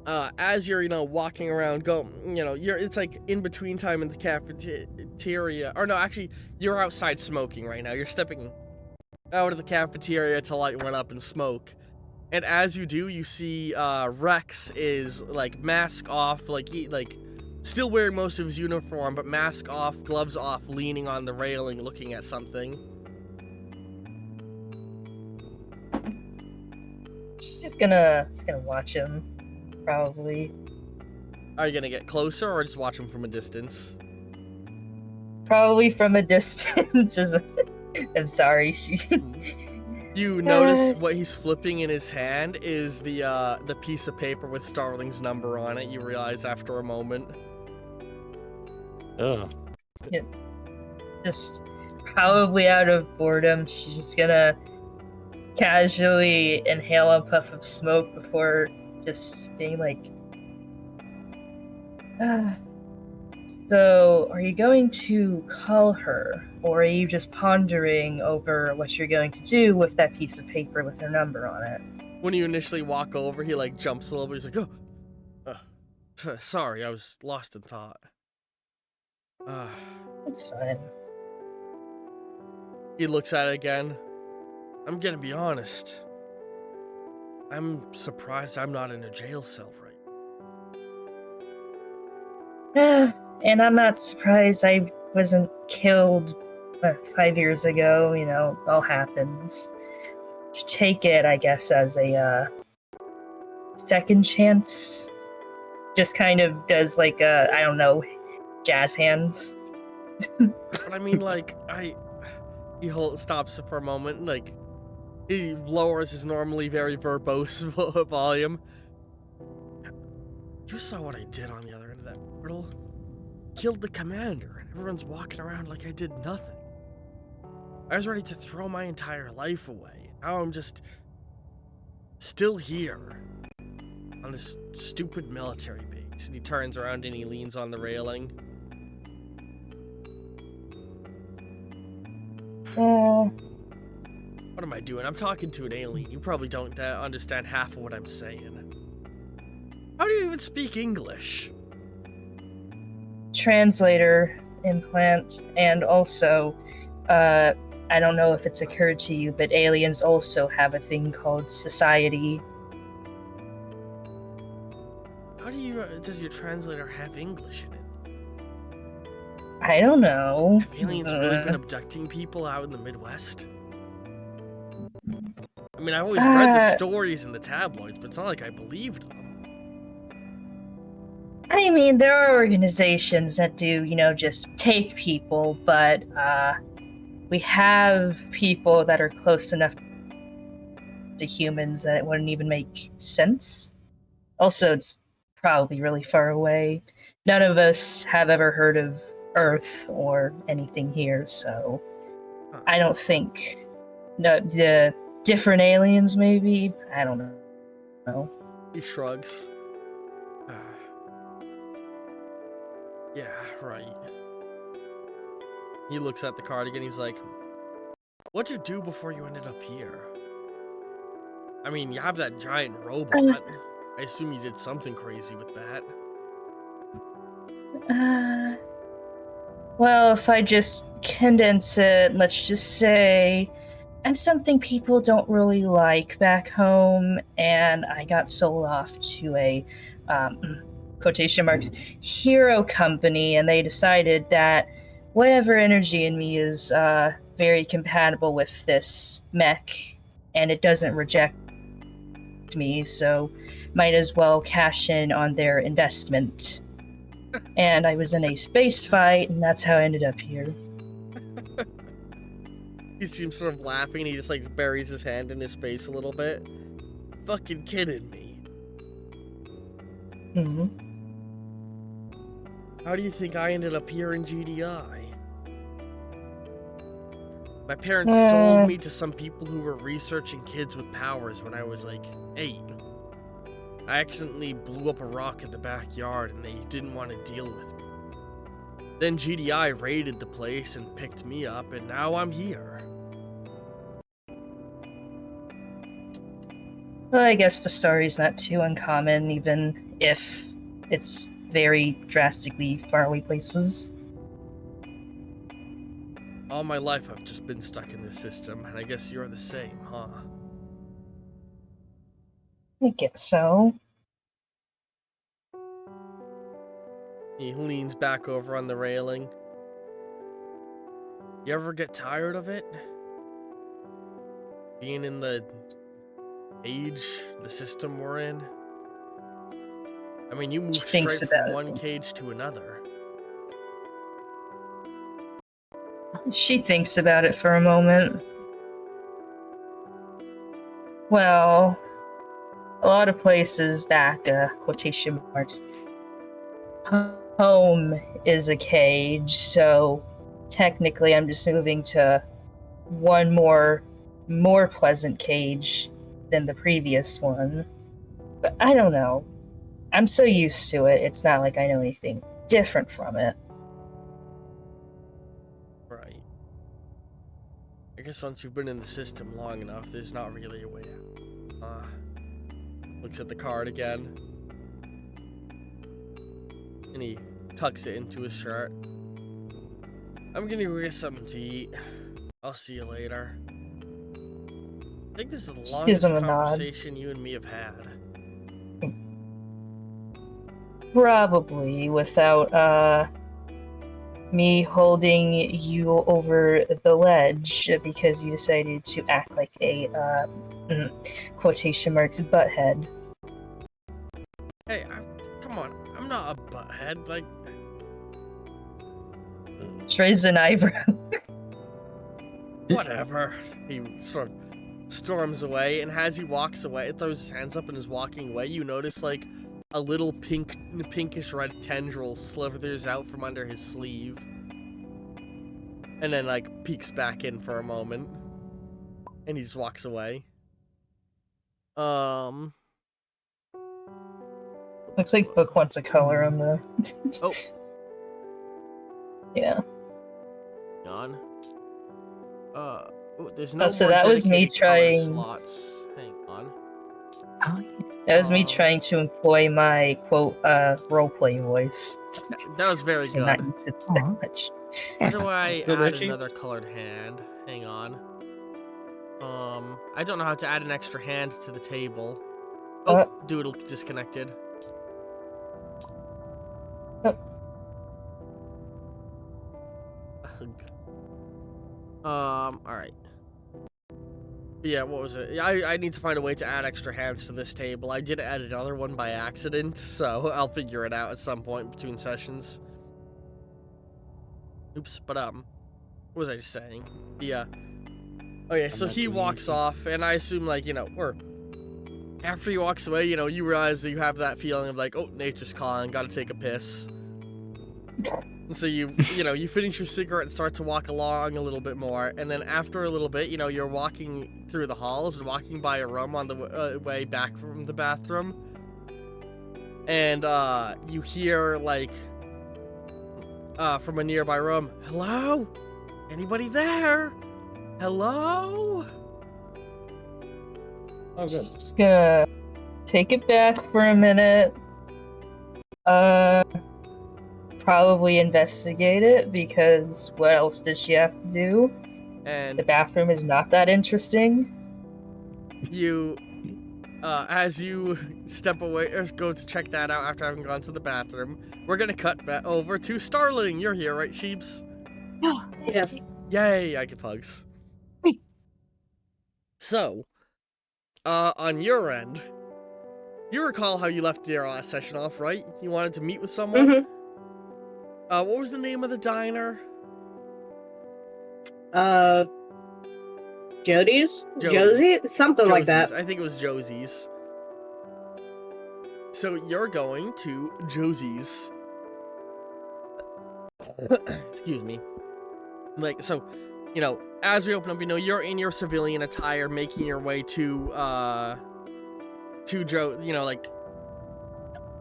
As you're, walking around, it's, like, in between time in the cafeteria, or no, actually, you're outside smoking right now. You're stepping out of the cafeteria to light one up and smoke. And as you do, you see Rex is, like, mask off, like, still wearing most of his uniform, but mask off, gloves off, leaning on the railing, looking at something. She's just gonna watch him, probably. Are you gonna get closer, or just watch him from a distance? Probably from a distance. I'm sorry, You notice what he's flipping in his hand is the piece of paper with Starling's number on it. You realize after a moment. Oh. Yeah. Just probably out of boredom, she's just gonna casually inhale a puff of smoke before just being like, So, are you going to call her, or are you just pondering over what you're going to do with that piece of paper with her number on it? When you initially walk over, he, like, jumps a little bit. He's like, sorry, I was lost in thought. It's fine. He looks at it again. I'm gonna be honest. I'm surprised I'm not in a jail cell right. And I'm not surprised I wasn't killed 5 years ago, all happens. Just take it, I guess, as a second chance. Just kind of does, like, I don't know, jazz hands. But I mean, like, he stops for a moment, like, he lowers his normally very verbose volume. You saw what I did on the other end of that portal? Killed the commander, and everyone's walking around like I did nothing. I was ready to throw my entire life away. Now I'm just still here on this stupid military base. And he turns around and he leans on the railing. What am I doing? I'm talking to an alien. You probably don't understand half of what I'm saying. How do you even speak English? Translator implant, and also, I don't know if it's occurred to you, but aliens also have a thing called society. How does your translator have English in it? I don't know. Have aliens really been abducting people out in the Midwest? I mean, I've always read the stories in the tabloids, but it's not like I believed them. I mean, there are organizations that do, just take people, but we have people that are close enough to humans that it wouldn't even make sense. Also, it's probably really far away. None of us have ever heard of Earth or anything here, so I don't think the different aliens, maybe. I don't know. He shrugs. Yeah, right. He looks at the card again. He's like, "What'd you do before you ended up here? I mean, you have that giant robot. I assume you did something crazy with that." Well, if I just condense it, let's just say I'm something people don't really like back home, and I got sold off to a quotation marks hero company, and they decided that whatever energy in me is very compatible with this mech, and it doesn't reject me, so might as well cash in on their investment. And I was in a space fight, and that's how I ended up here. He seems sort of laughing. He just like buries his hand in his face a little bit. Fucking kidding me. Hmm. How do you think I ended up here in GDI? My parents sold me to some people who were researching kids with powers when I was like 8. I accidentally blew up a rock in the backyard and they didn't want to deal with me. Then GDI raided the place and picked me up, and now I'm here. Well, I guess the story's not too uncommon, even if it's very drastically faraway places. All my life I've just been stuck in this system, and I guess you're the same, huh? I guess so. He leans back over on the railing. You ever get tired of it? Being in the cage, the system we're in? I mean, you move straight from one cage to another. She thinks about it for a moment. Well, a lot of places back, quotation marks, home is a cage, so technically I'm just moving to one more pleasant cage than the previous one. But I don't know. I'm so used to it, it's not like I know anything different from it. Right. I guess once you've been in the system long enough, there's not really a way out. Looks at the card again. And he tucks it into his shirt. I'm gonna go get something to eat. I'll see you later. I think this is the longest conversation you and me have had. Probably, without me holding you over the ledge because you decided to act like a quotation marks butthead. Hey, come on, I'm not a butthead, like... Just raise an eyebrow. Whatever. He sort of storms away, and as he walks away, throws his hands up and is walking away, you notice, like, a little pinkish red tendril slithers out from under his sleeve. And then, like, peeks back in for a moment. And he just walks away. Looks like Book wants a color on the... Oh. Yeah. On. There's no so more that was me trying... slots. Hang on. Oh, That was me trying to employ my, quote, roleplay voice. That was very good. Not use it that much. How do I So add Richie? another colored hand? Hang on. I don't know how to add an extra hand to the table. Oh, Doodle disconnected. Alright. Yeah, what was it? I need to find a way to add extra hands to this table. I did add another one by accident, so I'll figure it out at some point between sessions. Oops, but what was I just saying? Yeah. Oh yeah, so he walks off, and I assume, like, you know, or after he walks away, you know, you realize that you have that feeling of like, oh, nature's calling, gotta take a piss. And so you know, you finish your cigarette and start to walk along a little bit more, and then after a little bit, you know, you're walking through the halls and walking by a room on the way back from the bathroom, and you hear, like, from a nearby room, hello? Anybody there? Hello? Oh, good. Just gonna take it back for a minute. Probably investigate it, because what else does she have to do? And The bathroom is not that interesting. you, as you step away or go to check that out after having gone to the bathroom, we're gonna cut back over to Starling. You're here, right, Sheeps? Yes. Yay, I get pugs. So, on your end, you recall how you left your last session off, right? You wanted to meet with someone? Mm-hmm. What was the name of the diner? Jody's? Jody's. Josie? Something like that. I think it was Josie's. So you're going to Josie's. Excuse me. Like, so, you know, as we open up, you know, you're in your civilian attire, making your way to Joe, you know, like,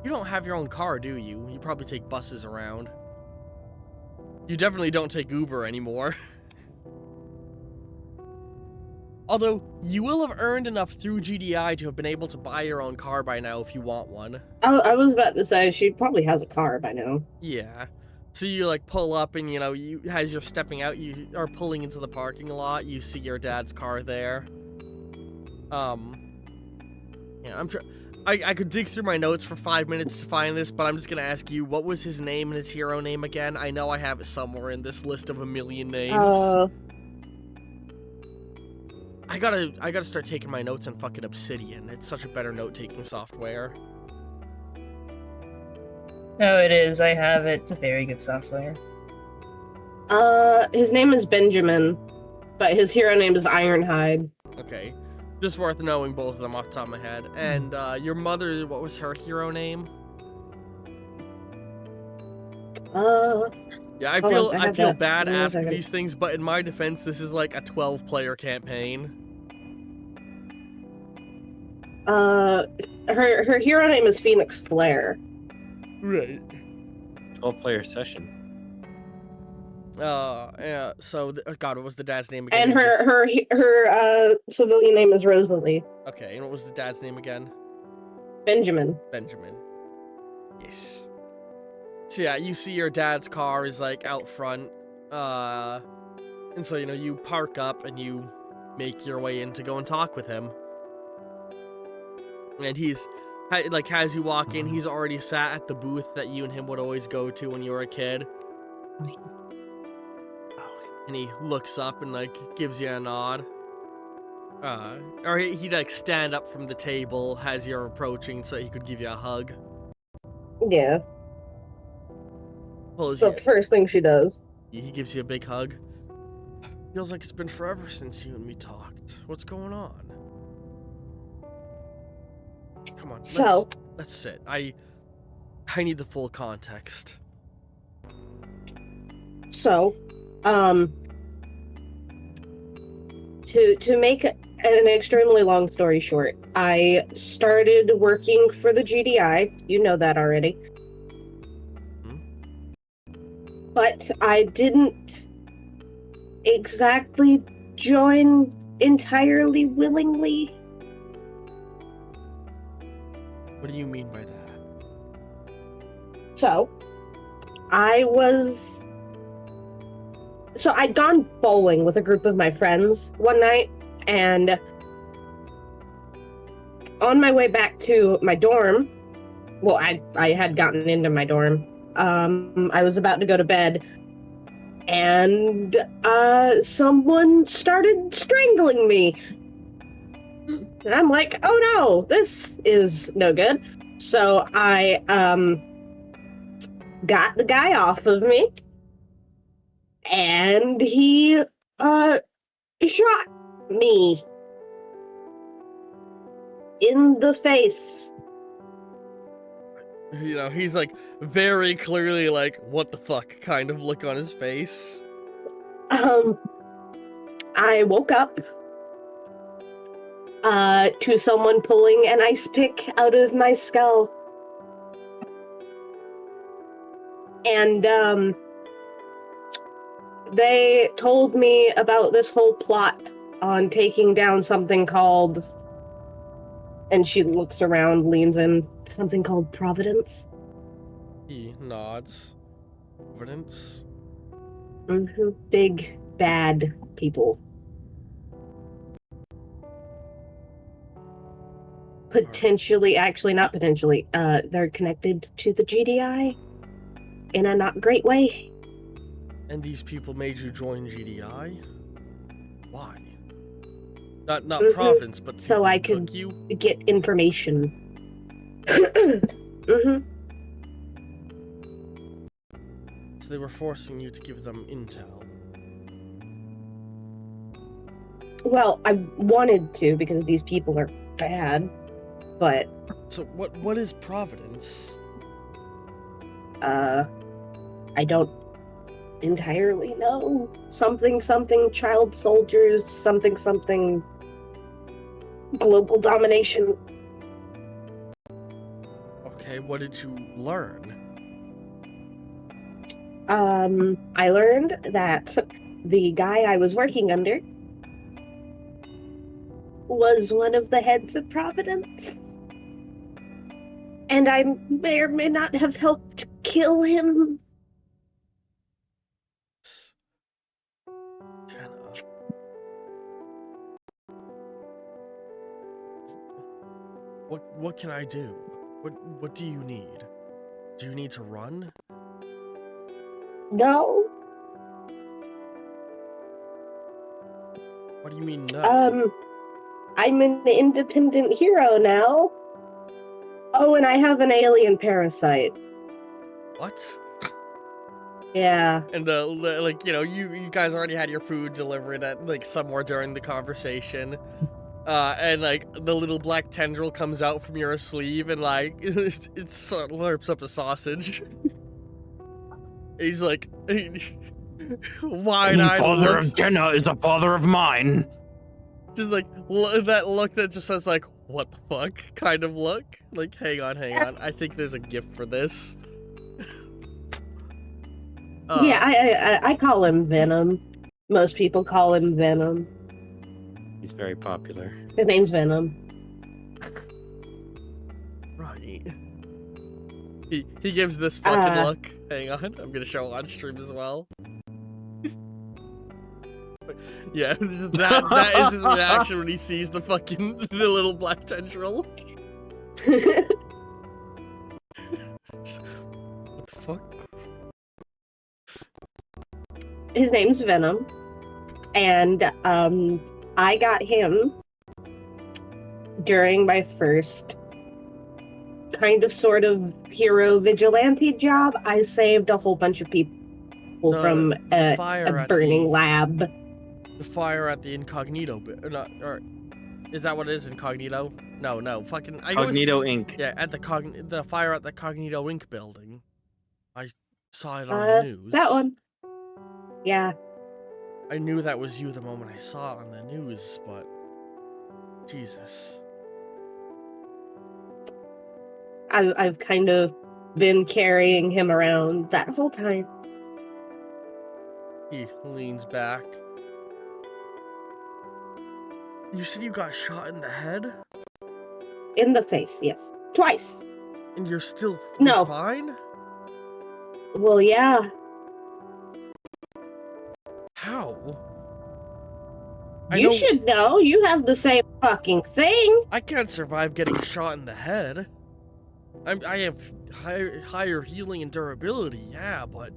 you don't have your own car, do you? You probably take buses around. You definitely don't take Uber anymore. Although, you will have earned enough through GDI to have been able to buy your own car by now if you want one. I was about to say, she probably has a car by now. Yeah. So you, like, pull up and, you know, as you're stepping out, you are pulling into the parking lot, you see your dad's car there. Yeah, I could dig through my notes for 5 minutes to find this, but I'm just gonna ask you, what was his name and his hero name again? I know I have it somewhere in this list of a million names. I gotta start taking my notes on fucking Obsidian. It's such a better note-taking software. No, it is. I have it. It's a very good software. His name is Benjamin, but his hero name is Ironhide. Okay. Just worth knowing both of them off the top of my head. And, your mother, what was her hero name? Yeah, I feel bad asking these things, but in my defense, this is like a 12-player campaign. Her hero name is Phoenix Flare. Right. 12-player session. Yeah, so, God, what was the dad's name again? And her civilian name is Rosalie. Okay, and what was the dad's name again? Benjamin. Benjamin. Yes. So yeah, you see your dad's car is, like, out front, and so, you know, you park up and you make your way in to go and talk with him. And he's, like, as you walk in, he's already sat at the booth that you and him would always go to when you were a kid. And he looks up and, like, gives you a nod. Or he'd, like, stand up from the table as you're approaching so he could give you a hug. Yeah. It's the first thing she does. He gives you a big hug. Feels like it's been forever since you and me talked. What's going on? Come on, let's sit. I need the full context. So, to make an extremely long story short, I started working for the GDI. You know that already. But I didn't exactly join entirely willingly. What do you mean by that? So, I'd gone bowling with a group of my friends one night, and on my way back to my dorm, well, I had gotten into my dorm, I was about to go to bed, and someone started strangling me. And I'm like, oh no, this is no good. So I got the guy off of me, and he shot me in the face. You know, he's like very clearly like, what the fuck kind of look on his face. I woke up to someone pulling an ice pick out of my skull. And they told me about this whole plot on taking down something called, and she looks around, leans in, something called Providence. He nods. Evidence. Mm-hmm. Big, bad people. Potentially, actually not potentially, they're connected to the GDI in a not great way. And these people made you join GDI? Why? Not Mhm. Providence, but So people I took could- you? Get information. Mm-hmm. So they were forcing you to give them intel. Well, I wanted to because these people are bad, but So what is Providence? I don't entirely know. Something child soldiers, something global domination. Okay, what did you learn? I learned that the guy I was working under was one of the heads of Providence. And I may or may not have helped kill him. Jenna. What can I do? What do you need? Do you need to run? No. What do you mean no? I'm an independent hero now. Oh, and I have an alien parasite. What? Yeah. And like, you know, you guys already had your food delivered at like somewhere during the conversation. And like the little black tendril comes out from your sleeve and like it slurps up a sausage. He's like wide-eyed Father looks, of Jenna is the father of mine. just like that look that just says like, what the fuck kind of look. Like, hang on, I think there's a gift for this. Yeah, I call him Venom. Most people call him Venom. He's very popular. His name's Venom. Right. He gives this fucking look. Hang on, I'm gonna show on stream as well. Yeah, that is his reaction when he sees the fucking the little black tendril. Just, what the fuck? His name's Venom. And I got him during my first kind of sort of hero vigilante job. I saved a whole bunch of people from a burning lab. The fire at the Incognito, or is that what it is, Incognito? No, fucking Cognito Inc. Yeah, at the fire at the Cognito Inc. building. I saw it on the news. That one. Yeah. I knew that was you the moment I saw it on the news, but Jesus. I've kind of been carrying him around that whole time. He leans back. You said you got shot in the head? In the face, yes. Twice. And you're still No. fine? Well, yeah. How? You should know. You have the same fucking thing. I can't survive getting shot in the head. I have higher healing and durability, yeah, but...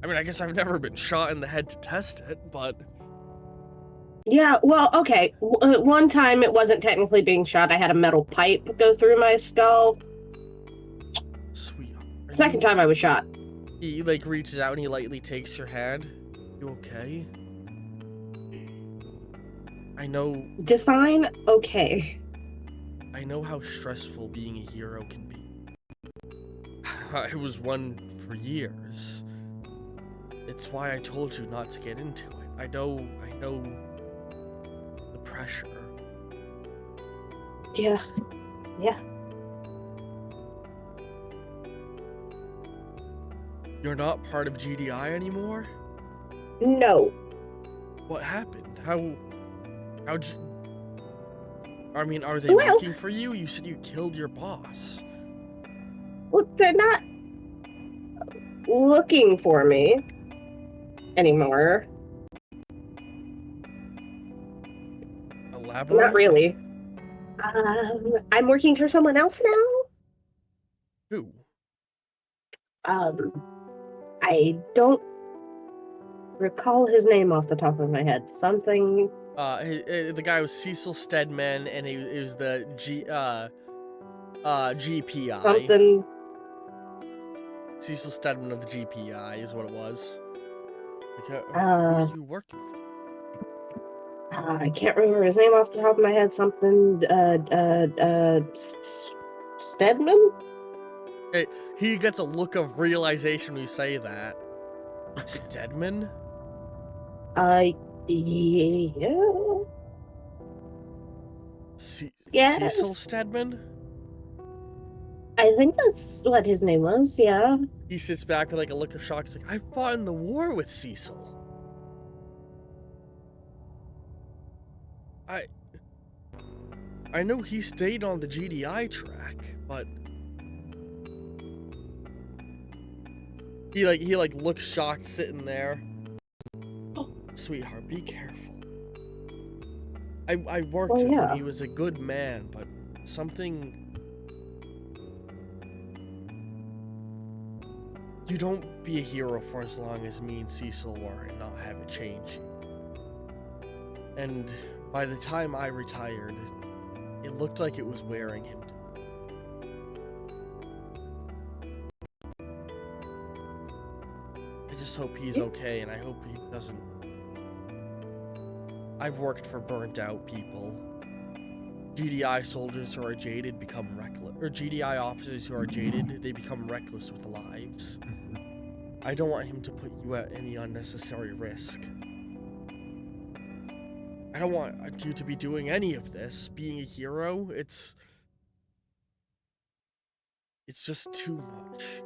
I mean, I guess I've never been shot in the head to test it, but... Yeah, well, okay. One time it wasn't technically being shot. I had a metal pipe go through my skull. Sweetheart. Second time I was shot. He like reaches out and he lightly takes your hand. You okay? I know. Define okay. I know how stressful being a hero can be. I was one for years. It's why I told you not to get into it. I know the pressure. Yeah. Yeah. You're not part of GDI anymore? No. What happened? How'd you... I mean, are they Well- looking for you? You said you killed your boss. Well, they're not looking for me anymore. Elaborate? Not really. I'm working for someone else now. Who? I don't recall his name off the top of my head. Something. The guy was Cecil Stedman, and he was the GPI. Something. Cecil Stedman of the GPI is what it was. Like, who Uh, are you working for? I can't remember his name off the top of my head. Something. Stedman? He gets a look of realization when you say that. Stedman? Yeah. Yes. Cecil Stedman? I think that's what his name was. Yeah. He sits back with like a look of shock. He's like, I fought in the war with Cecil. I know he stayed on the GDI track, but he looks shocked sitting there. Sweetheart, be careful. I worked with him. He was a good man, but something. You don't be a hero for as long as me and Cecil were and not have it change you. And by the time I retired, it looked like it was wearing him down. I just hope he's okay, and I hope he doesn't. I've worked for burnt out people. GDI soldiers who are jaded become reckless, or GDI officers who are jaded, they become reckless with lives. I don't want him to put you at any unnecessary risk. I don't want you to be doing any of this. Being a hero, it's just too much.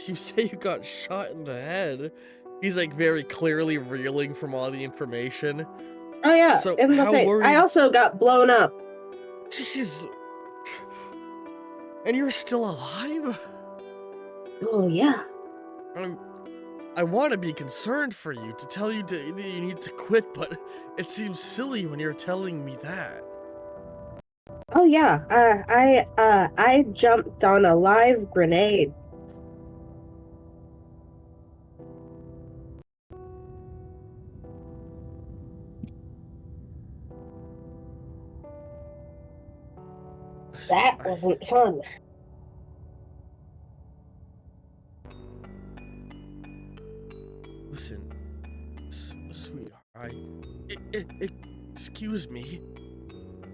You say you got shot in the head. He's like very clearly reeling from all the information. Oh yeah, So in the how face. worried- I also got blown up. Jeez. And you're still alive? Oh yeah. I want to be concerned for you, to tell you that you need to quit, but it seems silly when you're telling me that. Oh yeah. I jumped on a live grenade. That wasn't fun. Listen, sweetheart, excuse me.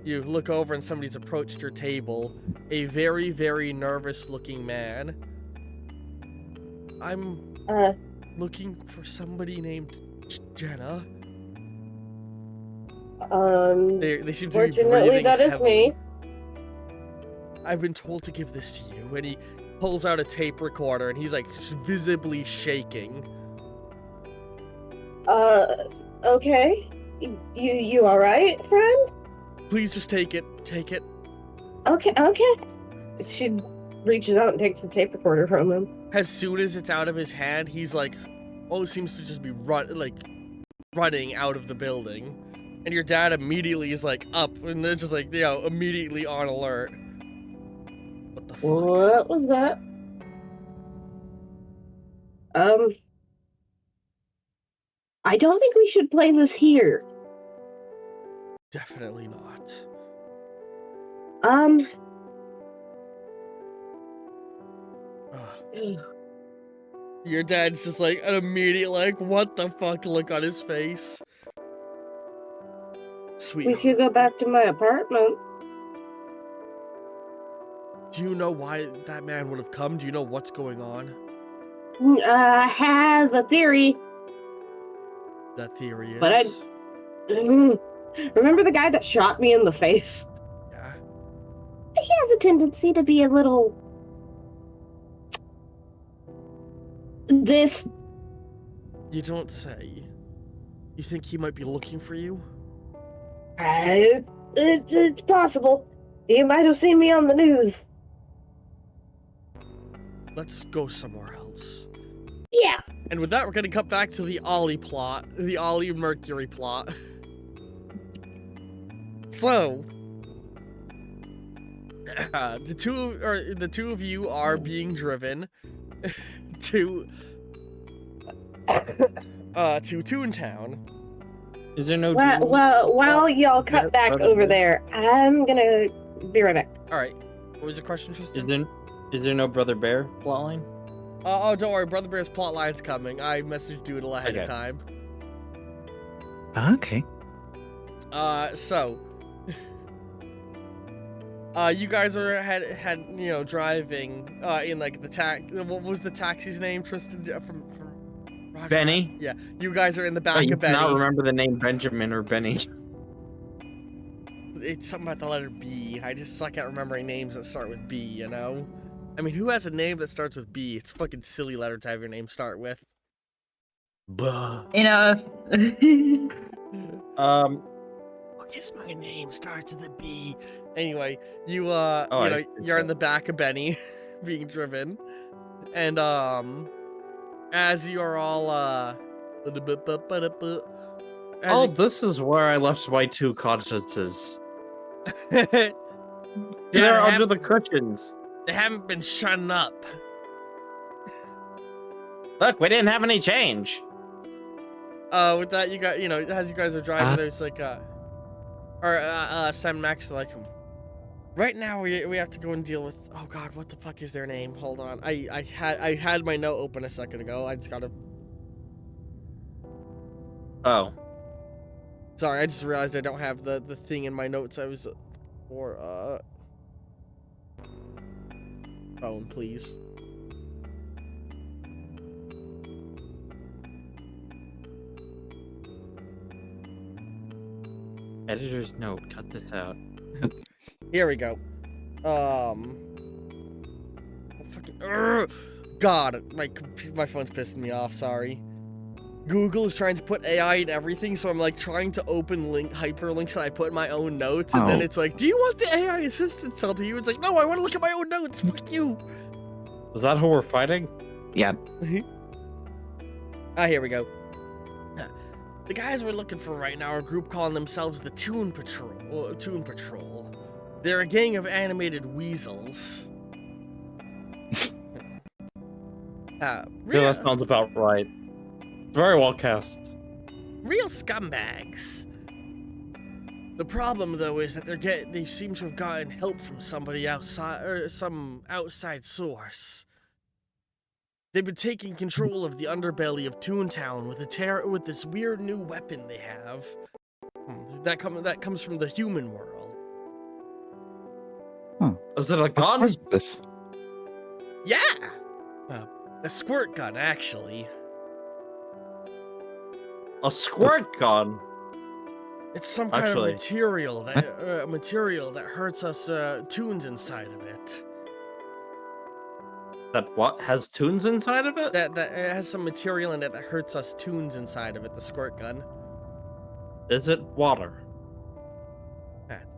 You look over and somebody's approached your table. A very, very nervous-looking man. I'm looking for somebody named Jenna. They seem to be breathing that is heavily. me. I've been told to give this to you, and he pulls out a tape recorder, and he's like visibly shaking. Okay. You all right, friend? Please just take it. Take it. Okay. She reaches out and takes the tape recorder from him. As soon as it's out of his hand, he's like, seems to just be running out of the building. And your dad immediately is like up, and they're just like, immediately on alert. What the fuck? What was that? I don't think we should play this here. Definitely not. Ugh. Your dad's just like an immediate like, what the fuck look on his face. Sweet. We could go back to my apartment. Do you know why that man would have come? Do you know what's going on? I have a theory. That theory is. But remember the guy that shot me in the face? Yeah. He has a tendency to be a little. This. You don't say. You think he might be looking for you? It's possible. He might have seen me on the news. Let's go somewhere else. Yeah. And with that, we're gonna cut back to the Ollie plot, the Ollie Mercury plot. So, the two of you are being driven to Toontown. Is there no? Well, while y'all cut back over there, I'm gonna be right back. All right. What was your question, Tristan? Is there no Brother Bear plotline? Oh, don't worry. Brother Bear's plotline's coming. I messaged Doodle ahead of time. Okay. So, you guys are had driving in like the what was the taxi's name, Tristan? From Roger? Benny. Yeah, you guys are in the back You of Benny. cannot remember the name Benjamin or Benny. It's something about the letter B. I just suck at remembering names that start with B. You know. I mean, who has a name that starts with B? It's a fucking silly letter to have your name start with. Enough. I guess my name starts with a B. Anyway, you're in the back of Benny, being driven, and as you are all this is where I left my two consciences. Yeah, They're under the cushions. They haven't been shutting up. Look, we didn't have any change. With that, you got, as you guys are driving, there's like, Sam Max, like, right now we have to go and deal with, oh god, what the fuck is their name? Hold on. I had my note open a second ago. I just gotta. Oh. Sorry, I just realized I don't have the thing in my notes. I was, phone, please. Editor's note. Cut this out. Here we go. God, my phone's pissing me off. Sorry. Google is trying to put AI in everything, so I'm like trying to open hyperlinks that I put in my own notes, and then it's like, do you want the AI assistant to help you? It's like, no, I want to look at my own notes. Fuck you. Is that how we're fighting? Yeah. Here we go. The guys we're looking for right now are a group calling themselves the Toon Patrol. They're a gang of animated weasels. Yeah, that sounds about right. Very well cast. Real scumbags. The problem, though, is that they seem to have gotten help from somebody outside, or some outside source. They've been taking control of the underbelly of Toontown with this weird new weapon they have. That comes from the human world. Is it a gun? What is this? Yeah, a squirt gun, actually. A squirt gun? It's some kind of material that hurts us Toons inside of it. That what? Has Toons inside of it? That it has some material in it that hurts us Toons inside of it, the squirt gun. Is it water?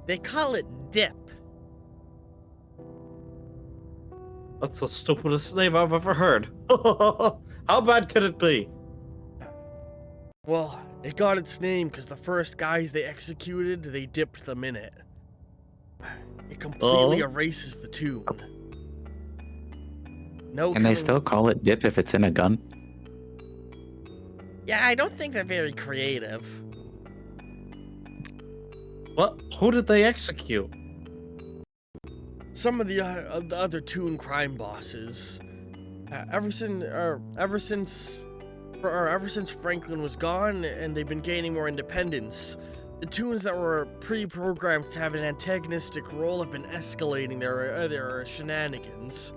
They call it dip. That's the stupidest name I've ever heard. How bad could it be? Well, it got its name because the first guys they executed, they dipped them in it. It completely erases the Toon. Can they still call it dip if it's in a gun? Yeah, I don't think they're very creative. What? Who did they execute? Some of the other Toon crime bosses. Ever since Franklin was gone, and they've been gaining more independence, the Toons that were pre-programmed to have an antagonistic role have been escalating their shenanigans.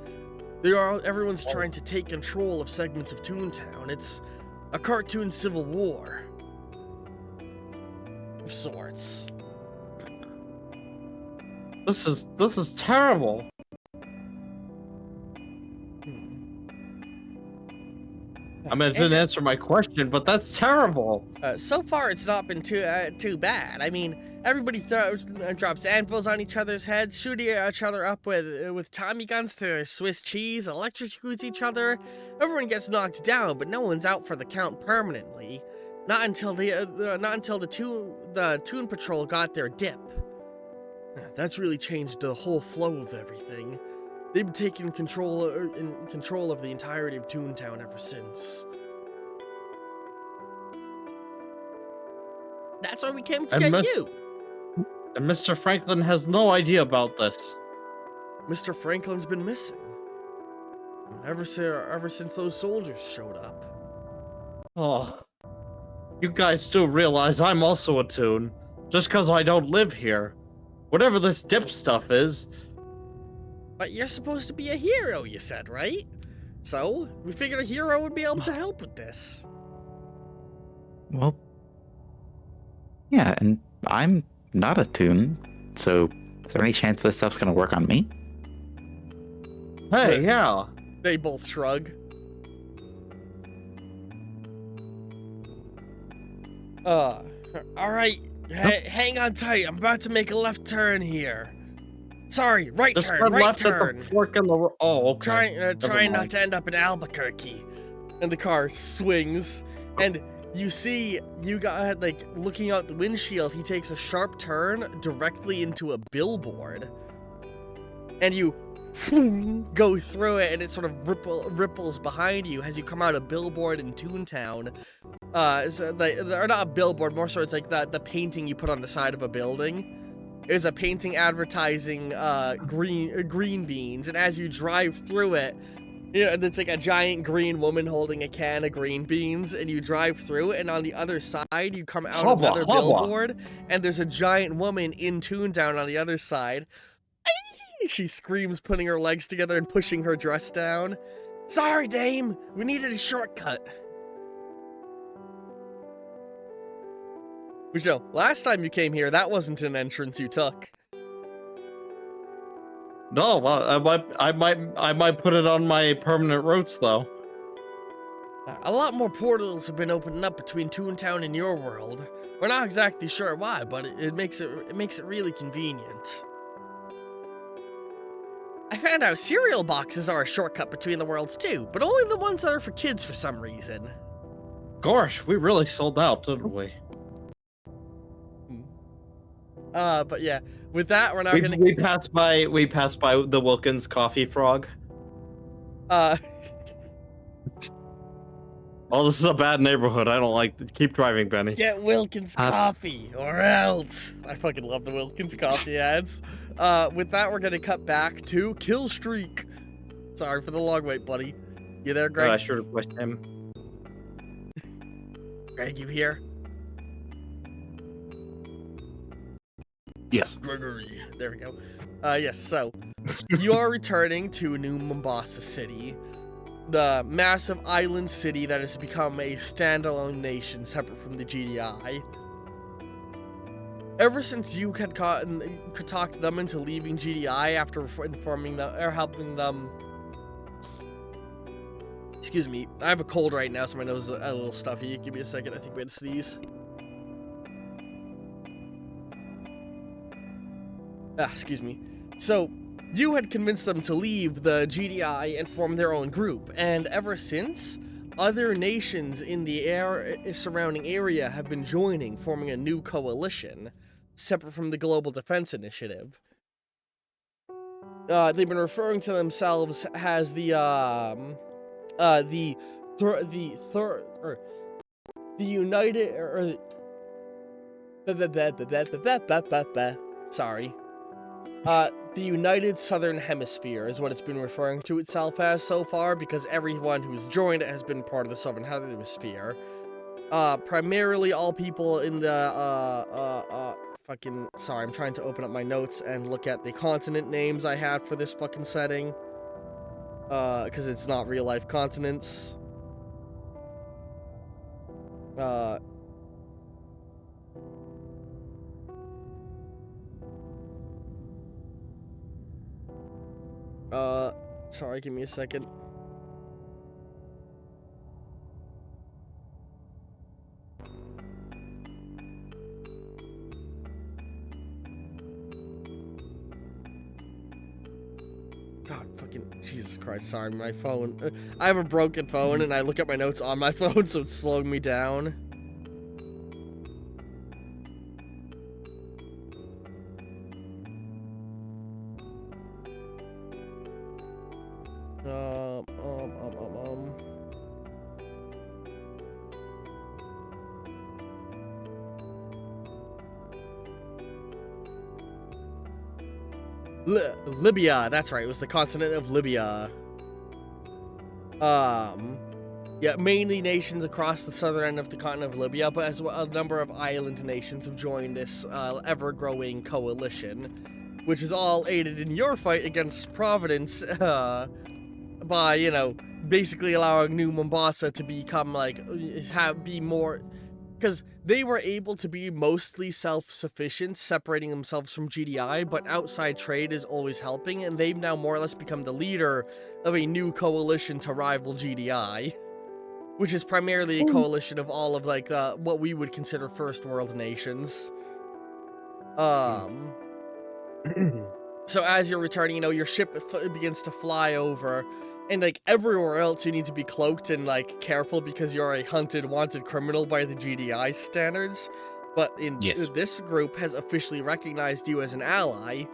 Everyone's trying to take control of segments of Toontown. It's a cartoon civil war of sorts. This is terrible. I mean, it didn't answer my question, but that's terrible. So far, it's not been too bad. I mean, everybody drops anvils on each other's heads, shooting each other up with Tommy guns to their Swiss cheese, electrocutes each other. Everyone gets knocked down, but no one's out for the count permanently. Not until the Toon Patrol got their dip. That's really changed the whole flow of everything. They've been taking control of the entirety of Toontown ever since. That's why we came to get you. And Mr. Franklin has no idea about this. Mr. Franklin's been missing ever since those soldiers showed up. Oh, you guys do realize I'm also a Toon, just because I don't live here. Whatever this dip stuff is. But you're supposed to be a hero, you said, right? So, we figured a hero would be able to help with this. Well, yeah, and I'm not a Toon, so is there any chance this stuff's gonna work on me? Hey, yeah. They both shrug. Alright, hang on tight, I'm about to make a left turn here. Sorry, right Just turn, right left turn. At the fork in the oh, okay. Trying not to end up in Albuquerque. And the car swings, and you see, like, looking out the windshield, he takes a sharp turn directly into a billboard. And you go through it, and it sort of ripples behind you as you come out a billboard in Toontown. Or not a billboard, more so it's like the painting you put on the side of a building. Is a painting advertising green beans, and as you drive through it, it's like a giant green woman holding a can of green beans, and you drive through it, and on the other side, you come out another billboard, and there's a giant woman in Toontown on the other side. She screams, putting her legs together and pushing her dress down. Sorry, dame, we needed a shortcut. Which, no, last time you came here, that wasn't an entrance you took. No, well, I might put it on my permanent routes though. A lot more portals have been opening up between Toontown and your world. We're not exactly sure why, but it makes it really convenient. I found out cereal boxes are a shortcut between the worlds too, but only the ones that are for kids for some reason. Gosh, we really sold out, didn't we? But yeah, with that, we're now gonna... We passed by the Wilkins coffee frog. Oh, this is a bad neighborhood. I don't like it. Keep driving, Benny. Get Wilkins coffee, or else. I fucking love the Wilkins coffee ads. With that, we're gonna cut back to Kill Streak. Sorry for the long wait, buddy. You there, Greg? I should have pushed him. Greg, you here? Yes. Gregory. There we go. Yes, so you are returning to New Mombasa City, the massive island city that has become a standalone nation separate from the GDI. Ever since you could talk them into leaving GDI after informing them or helping them. Excuse me, I have a cold right now, so my nose is a little stuffy. Give me a second, I think we had to sneeze. Excuse me. So, you had convinced them to leave the GDI and form their own group, and ever since, other nations in the surrounding area have been joining, forming a new coalition, separate from the Global Defense Initiative. They've been referring to themselves as the United sorry. The United Southern Hemisphere is what it's been referring to itself as so far, because everyone who's joined it has been part of the Southern Hemisphere. Primarily all people in the, sorry, I'm trying to open up my notes and look at the continent names I had for this fucking setting. Because it's not real-life continents. Sorry, give me a second. God, fucking Jesus Christ, sorry, my phone. I have a broken phone and I look at my notes on my phone, so it's slowing me down. Libya, that's right, it was the continent of Libya. Yeah, mainly nations across the southern end of the continent of Libya, but as well, a number of island nations have joined this ever-growing coalition, which is all aided in your fight against Providence, by, you know, basically allowing New Mombasa to become, like, be more... Because they were able to be mostly self-sufficient, separating themselves from GDI, but outside trade is always helping, and they've now more or less become the leader of a new coalition to rival GDI, which is primarily a coalition of all of, like, what we would consider first world nations. So as you're returning, you know, your ship begins to fly over, and, like, everywhere else you need to be cloaked and, like, careful because you're a hunted, wanted criminal by the GDI standards. But in this group has officially recognized you as an ally.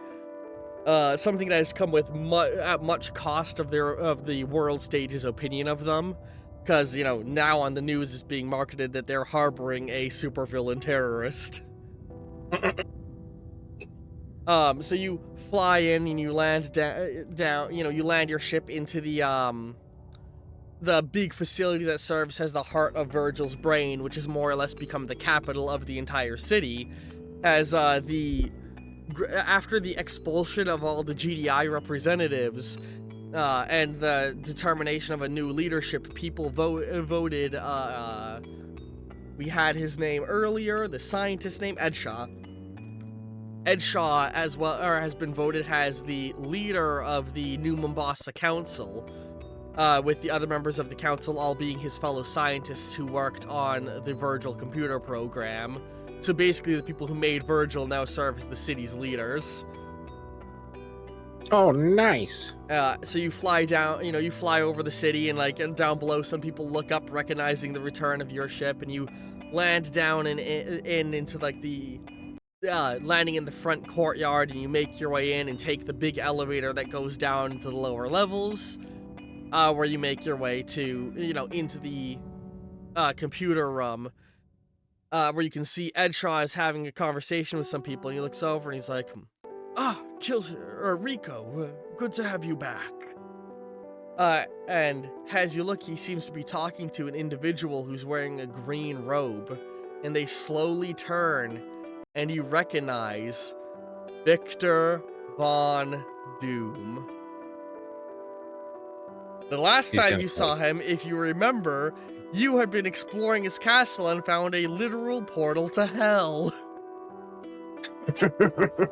Something that has come with at much cost of the world stage's opinion of them. Because, you know, now on the news is being marketed that they're harboring a supervillain terrorist. So you fly in and you land down, you know, you land your ship into the big facility that serves as the heart of Virgil's brain, which has more or less become the capital of the entire city, as after the expulsion of all the GDI representatives, and the determination of a new leadership, people voted, we had his name earlier, the scientist name, Ed Shaw, as well, or has been voted as the leader of the New Mombasa Council, with the other members of the council all being his fellow scientists who worked on the Virgil computer program. So basically the people who made Virgil now serve as the city's leaders. Oh, nice. So you fly down, you know, you fly over the city, and, like, down below some people look up recognizing the return of your ship, and you land down and into, like, the landing in the front courtyard, and you make your way in and take the big elevator that goes down into the lower levels, where you make your way to, you know, into the computer room, where you can see Ed Shaw is having a conversation with some people, and he looks over and he's like, Rico, good to have you back. And as you look, he seems to be talking to an individual who's wearing a green robe, and they slowly turn, and you recognize Victor Von Doom. The last time you saw him, if you remember, you had been exploring his castle and found a literal portal to hell.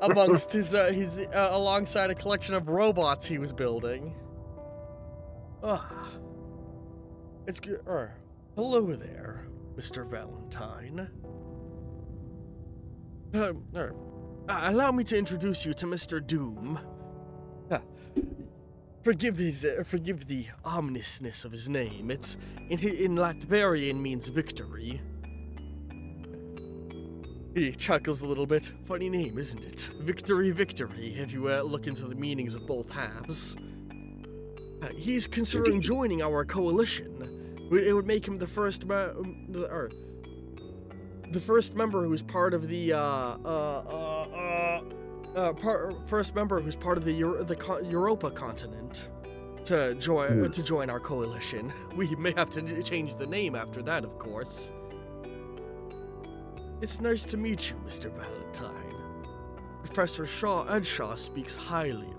Amongst his alongside a collection of robots he was building. It's good. Hello there, Mr. Valentine. Allow me to introduce you to Mr. Doom. Forgive the ominousness of his name. It's in Latvian means victory. He chuckles a little bit. Funny name, isn't it? Victory, victory, if you look into the meanings of both halves. He's considering joining our coalition. It would make him the first the first member who's part of the first member who's part of the Europa continent to join our coalition. We may have to change the name after that, of course. It's nice to meet you, Mr. Valentine. Professor Edshaw speaks highly of you.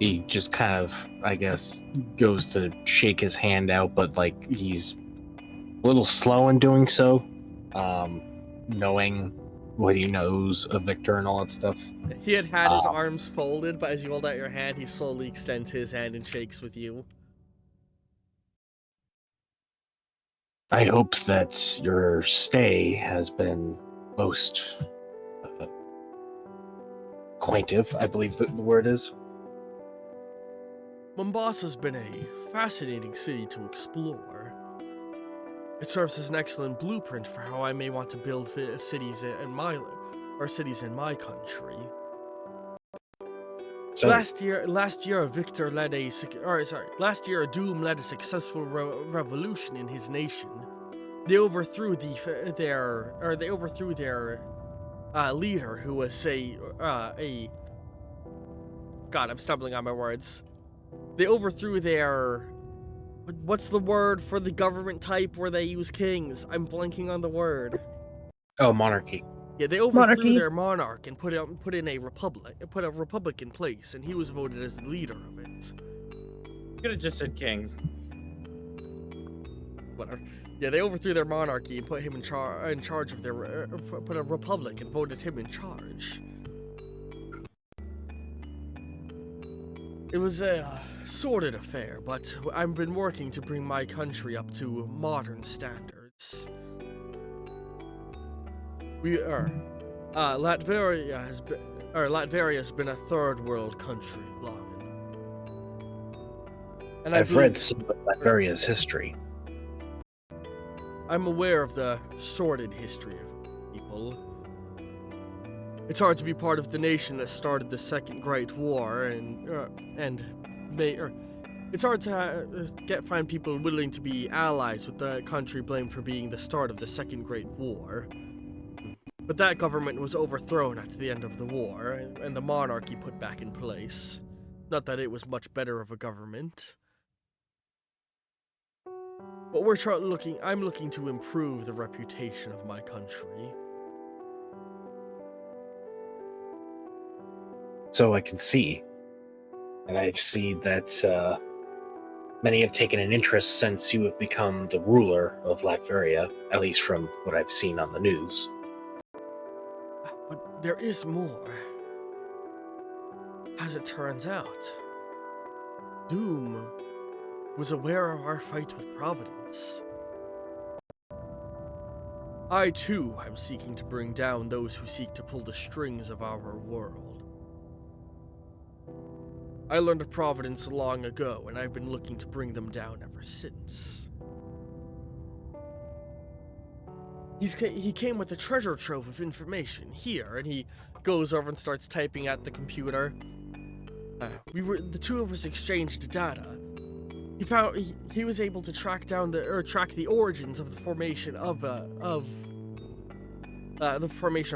He just kind of, I guess, goes to shake his hand out, but like he's a little slow in doing so, knowing what he knows of Victor and all that stuff. He had his arms folded, but as you hold out your hand, he slowly extends his hand and shakes with you. I hope that your stay has been most acquaintive, I believe that the word is. Mombasa's been a fascinating city to explore. It serves as an excellent blueprint for how I may want to build cities in my country. So, Last year, Victor led a last year Doom led a successful revolution in his nation. They overthrew their leader, who was a. God, I'm stumbling on my words. They overthrew their. What's the word for the government type where they use kings? I'm blanking on the word. oh, monarchy. Yeah, they overthrew Monarchy. their monarch and put in a republic in place, and he was voted as the leader of it. Could have just said king. Whatever. Yeah, they overthrew their monarchy and put him in charge of their put a republic and voted him in charge. It was a sordid affair, but I've been working to bring my country up to modern standards. Latveria has been a third world country long enough. And I've read some of Latveria's history. I'm aware of the sordid history of people. It's hard to be part of the nation that started the Second Great War, it's hard to find people willing to be allies with the country blamed for being the start of the Second Great War. But that government was overthrown at the end of the war, and the monarchy put back in place. Not that it was much better of a government. But I'm looking to improve the reputation of my country. So I can see. And I see that many have taken an interest since you have become the ruler of Latveria, at least from what I've seen on the news. But there is more. As it turns out, Doom was aware of our fight with Providence. I too am seeking to bring down those who seek to pull the strings of our world. I learned of Providence long ago, and I've been looking to bring them down ever since. He came with a treasure trove of information here, and he goes over and starts typing at the computer. The two of us exchanged data. He was able to track the origins of the formation of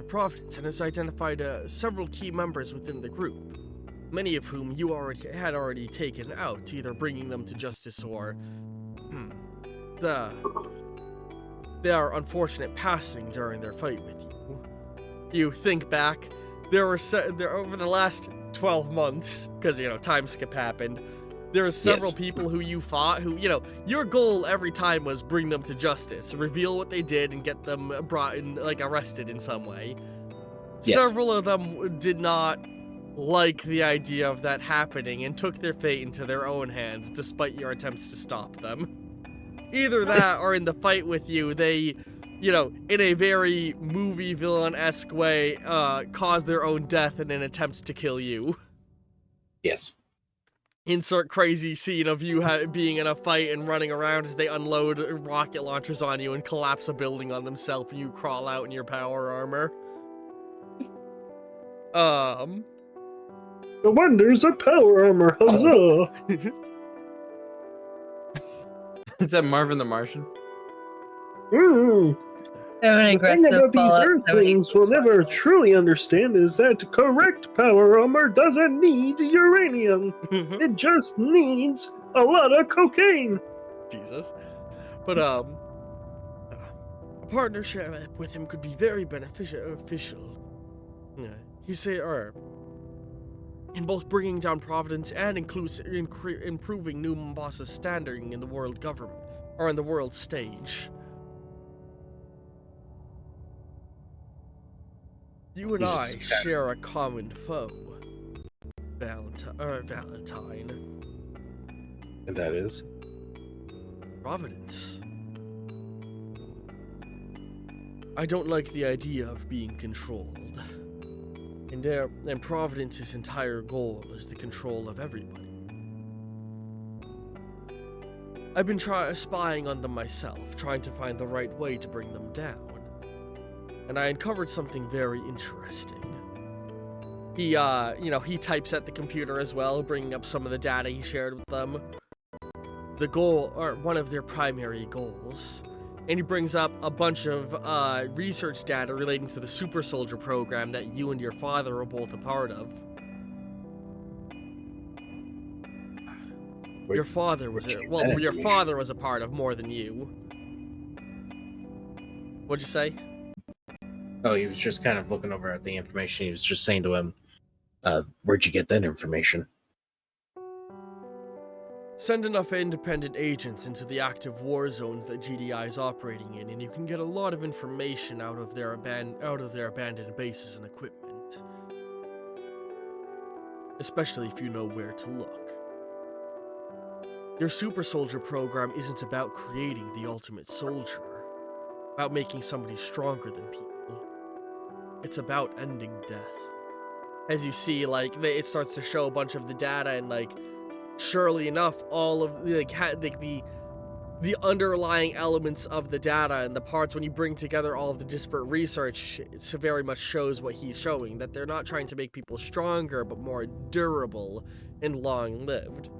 Providence, and has identified several key members within the group, many of whom you had already taken out, either bringing them to justice or their unfortunate passing during their fight with you. You think back, there over the last 12 months, because time skip happened. There were several people who you fought who, your goal every time was bring them to justice, reveal what they did, and get them brought in, arrested in some way. Yes. Several of them did not like the idea of that happening and took their fate into their own hands, despite your attempts to stop them. Either that, or in the fight with you, they, in a very movie villain-esque way, caused their own death in an attempt to kill you. Yes. Insert crazy scene of you being in a fight and running around as they unload rocket launchers on you and collapse a building on themselves, and you crawl out in your power armor. The wonders of power armor, huzzah! Is that Marvin the Martian? Mm. An The thing aggressive about these Fallout Earthlings 76 will never reference. truly understand is that correct power armor doesn't need uranium. It just needs a lot of cocaine. Jesus. But a partnership with him could be very beneficial. He said, in both bringing down Providence and improving New Mombasa's standing in the world government, or in the world stage. You and I share a common foe, Valentine. And that is? Providence. I don't like the idea of being controlled. And Providence's entire goal is the control of everybody. I've been spying on them myself, trying to find the right way to bring them down. And I uncovered something very interesting. He types at the computer as well, bringing up some of the data he shared with them. The goal, or one of their primary goals. And he brings up a bunch of research data relating to the Super Soldier program that you and your father are both a part of. Your father was your father was a part of more than you. What'd you say? Oh, he was just kind of looking over at the information. He was just saying to him, where'd you get that information? Send enough independent agents into the active war zones that GDI is operating in, and you can get a lot of information out of their abandoned bases and equipment. Especially if you know where to look. Your Super Soldier program isn't about creating the ultimate soldier, about making somebody stronger than people. It's about ending death. As you see, it starts to show a bunch of the data, and surely enough, all of the underlying elements of the data and the parts, when you bring together all of the disparate research, it very much shows what he's showing, that they're not trying to make people stronger, but more durable and long-lived.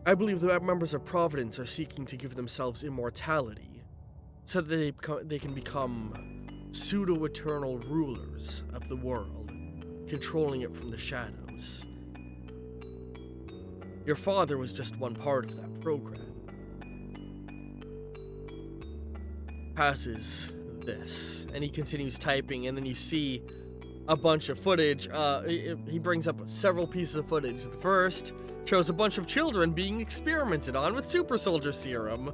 I believe the members of Providence are seeking to give themselves immortality, so that they can become pseudo-eternal rulers of the world, controlling it from the shadows. Your father was just one part of that program. Passes this, and he continues typing, and then you see a bunch of footage. He brings up several pieces of footage. The first shows a bunch of children being experimented on with Super Soldier Serum.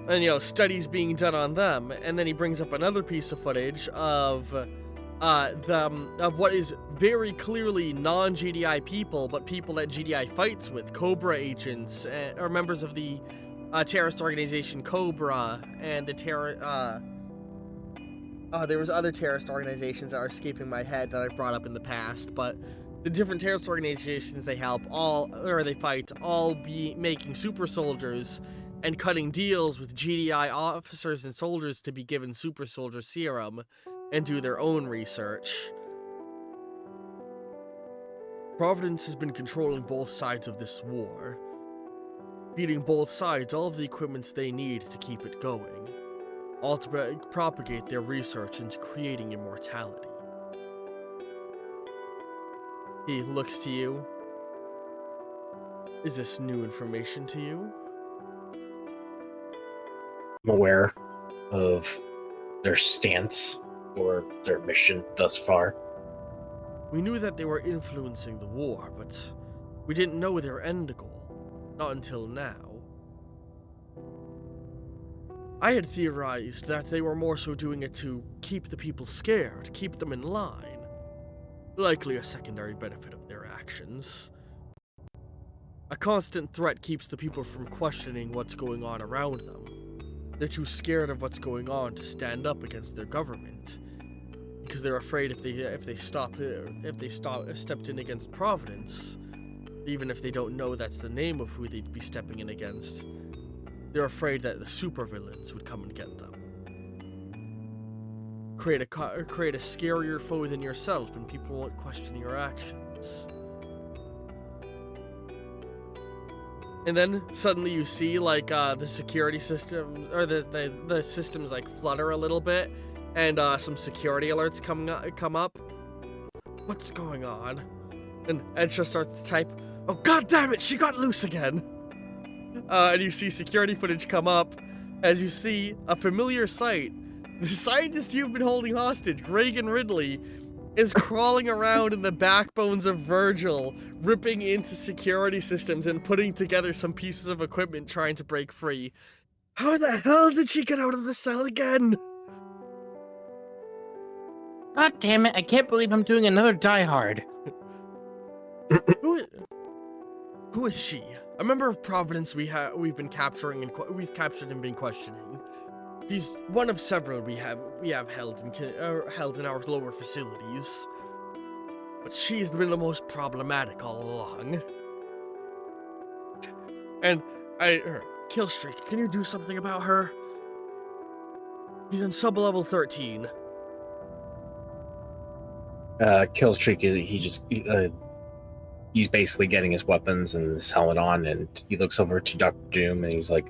And studies being done on them. And then he brings up another piece of footage of what is very clearly non-GDI people, but people that GDI fights with, Cobra agents, or members of the terrorist organization Cobra, and the there was other terrorist organizations that are escaping my head that I've brought up in the past, but the different terrorist organizations they fight, all be making super soldiers and cutting deals with GDI officers and soldiers to be given super soldier serum and do their own research. Providence has been controlling both sides of this war, feeding both sides all of the equipment they need to keep it going, all to propagate their research into creating immortality. He looks to you. Is this new information to you? I'm aware of their stance or their mission thus far. We knew that they were influencing the war, but we didn't know their end goal. Not until now. I had theorized that they were more so doing it to keep the people scared, keep them in line. Likely a secondary benefit of their actions. A constant threat keeps the people from questioning what's going on around them. They're too scared of what's going on to stand up against their government, because they're afraid if they stepped in against Providence, even if they don't know that's the name of who they'd be stepping in against, they're afraid that the supervillains would come and get them. Create a scarier foe than yourself, and people won't question your actions. And then suddenly you see like the security system or the systems like flutter a little bit, and some security alerts come up. What's going on? And Edra starts to type, "Oh god damn it, she got loose again!" And you see security footage come up as you see a familiar sight. The scientist you've been holding hostage, Reagan Ridley, is crawling around in the backbones of Virgil, ripping into security systems and putting together some pieces of equipment trying to break free. How the hell did she get out of the cell again? God damn it! I can't believe I'm doing another Die Hard. Who is she? A member of Providence we've been capturing and we've captured and been questioning. She's one of several we have held in our lower facilities. But she's been the most problematic all along. And Killstreak, can you do something about her? He's in sub-level 13. Killstreak, he's basically getting his weapons and his helmet on, and he looks over to Dr. Doom and he's like,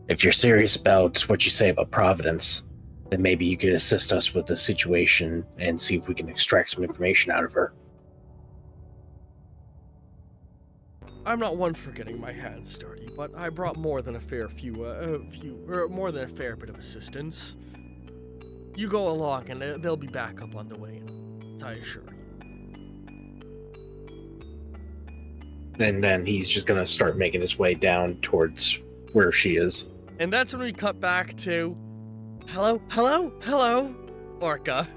"If you're serious about what you say about Providence, then maybe you could assist us with the situation and see if we can extract some information out of her." I'm not one for getting my hands dirty, but I brought more than a fair more than a fair bit of assistance. You go along, and they'll be back up on the way, I assure you. And then he's just gonna start making his way down towards where she is. And that's when we cut back to, hello, Orca,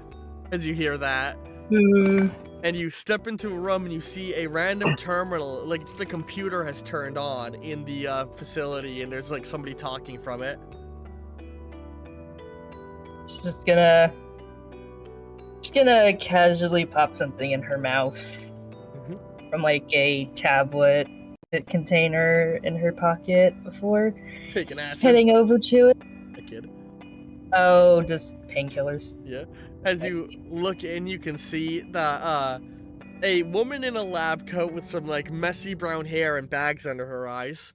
as you hear that. And you step into a room and you see a random terminal, like just a computer has turned on in the facility, and there's like somebody talking from it. Just gonna casually pop something in her mouth from like a tablet container in her pocket before Take an acid. heading over to it. A kid. Oh, just painkillers. Yeah. As you look in, you can see that a woman in a lab coat with some like messy brown hair and bags under her eyes.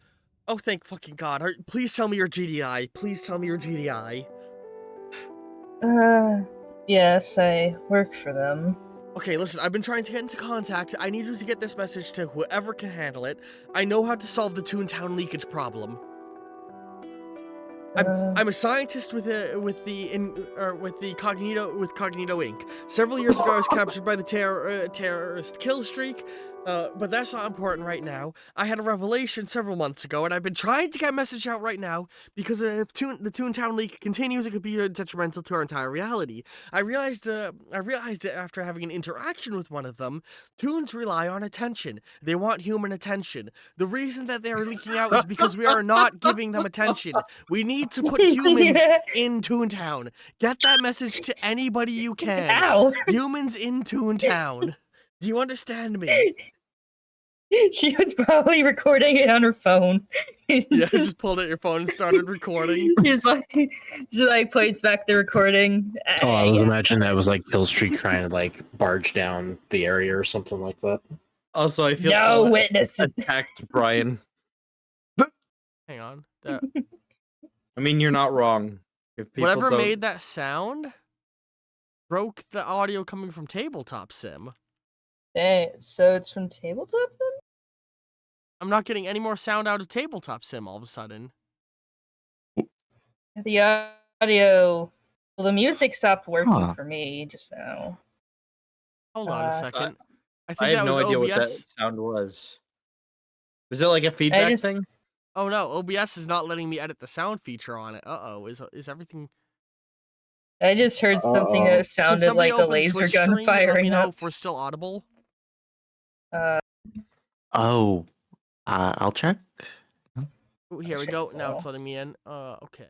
Oh, thank fucking God. Please tell me your GDI. Please tell me your GDI. Yes, I work for them. Okay, listen, I've been trying to get into contact. I need you to get this message to whoever can handle it. I know how to solve the Toontown leakage problem. I'm a scientist with Cognito Inc. Several years ago, I was captured by the terrorist Killstreak, but that's not important right now. I had a revelation several months ago, and I've been trying to get a message out right now because if the Toontown leak continues, it could be detrimental to our entire reality. I realized it after having an interaction with one of them. Toons rely on attention. They want human attention. The reason that they are leaking out is because we are not giving them attention. We need to put humans in Toontown. Get that message to anybody you can. Ow! Humans in Toontown. Do you understand me? She was probably recording it on her phone. Yeah, just pulled out your phone and started recording. She plays back the recording. Oh, I was imagining that was like Killstreak trying to like barge down the area or something like that. Also, I feel No witnesses attacked Brian. Hang on. I mean, you're not wrong. If people Whatever don't... made that sound broke the audio coming from Tabletop Sim. Hey, so it's from Tabletop then? I'm not getting any more sound out of Tabletop Sim all of a sudden. The audio... Well, the music stopped working Huh. for me just now. Hold on a second. I think I that have was no idea OBS. what that sound was. Was it like a feedback thing? Oh no, OBS is not letting me edit the sound feature on it. Uh-oh, is everything... I just heard something that Could sounded somebody like a open laser Twitch gun stream and let me firing know up. if we're still audible? I'll check. Ooh, here we Check go. this Now out. it's letting me in. Okay.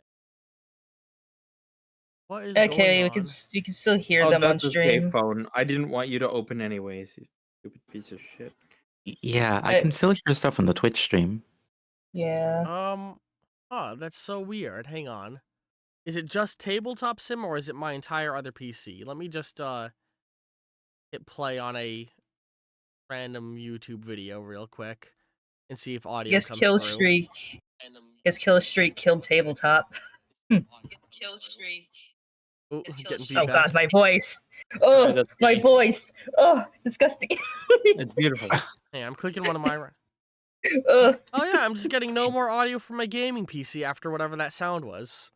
What is Okay, going we can on? still hear Oh, them on that's his gay stream. phone. I didn't want you to open anyways, you stupid piece of shit. Yeah, I can still hear stuff on the Twitch stream. Yeah. That's so weird. Hang on. Is it just Tabletop Sim or is it my entire other PC? Let me just hit play on a random YouTube video real quick. and see if audio Guess comes kill through. streak. Guess kill streak killed tabletop. Kill streak. Ooh, getting Oh feedback. god, my voice. Oh, that's my great. voice. Oh, disgusting. It's beautiful. Hey, I'm clicking one of my. Oh, Oh yeah, I'm just getting no more audio from my gaming PC after whatever that sound was.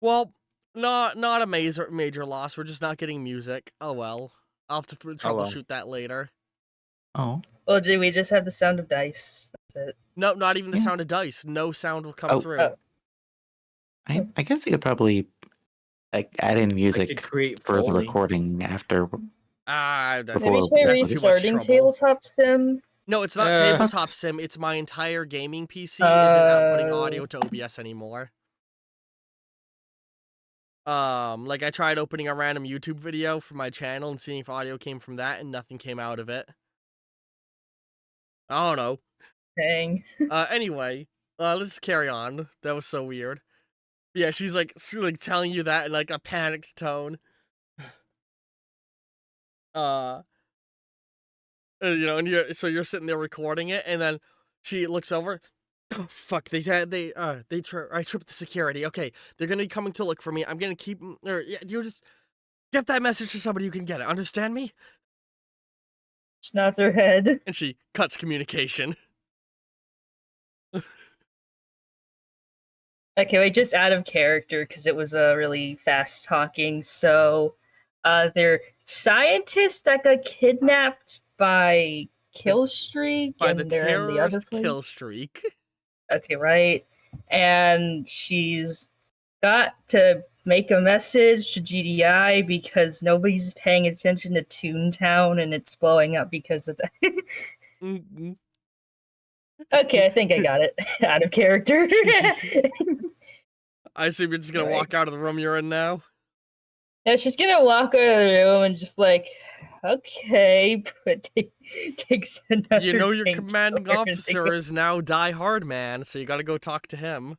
Well, not a major loss. We're just not getting music. Oh well. I'll have to troubleshoot that later. Oh. well, do we just have the sound of dice? That's it. No, not even the Yeah. sound of dice. No sound will come Oh. through. Oh. I guess you could probably like add in I could music create for the Foley. recording after. That, Before- Maybe try that's too much restarting trouble. tabletop sim. No, it's not Uh. tabletop sim. It's my entire gaming PC isn't outputting audio to OBS anymore. Like I tried opening a random YouTube video for my channel and seeing if audio came from that, and nothing came out of it. I don't know. Dang. Anyway, let's carry on. That was so weird. Yeah, she's like telling you that in like a panicked tone. You know, and you're sitting there recording it, and then she looks over. Oh, fuck! I tripped the security. Okay, they're gonna be coming to look for me. I'm gonna keep. Or yeah, you just get that message to somebody who can get it. Understand me? She nods her head. And she cuts communication. Okay, wait, just out of character because it was really fast talking. So, they're scientists that got kidnapped by Killstreak, By and the they're in the other terrorist place. kill streak. Okay, right. And she's got to make a message to GDI because nobody's paying attention to Toontown and it's blowing up because of that. Mhm. Okay, I think I got it. Out of character. I assume you're just gonna Right. walk out of the room you're in now. Yeah, she's gonna walk out of the room and just like, okay, but takes another. You know your painkiller commanding and officer goes- is now Die Hard Man, so you gotta go talk to him.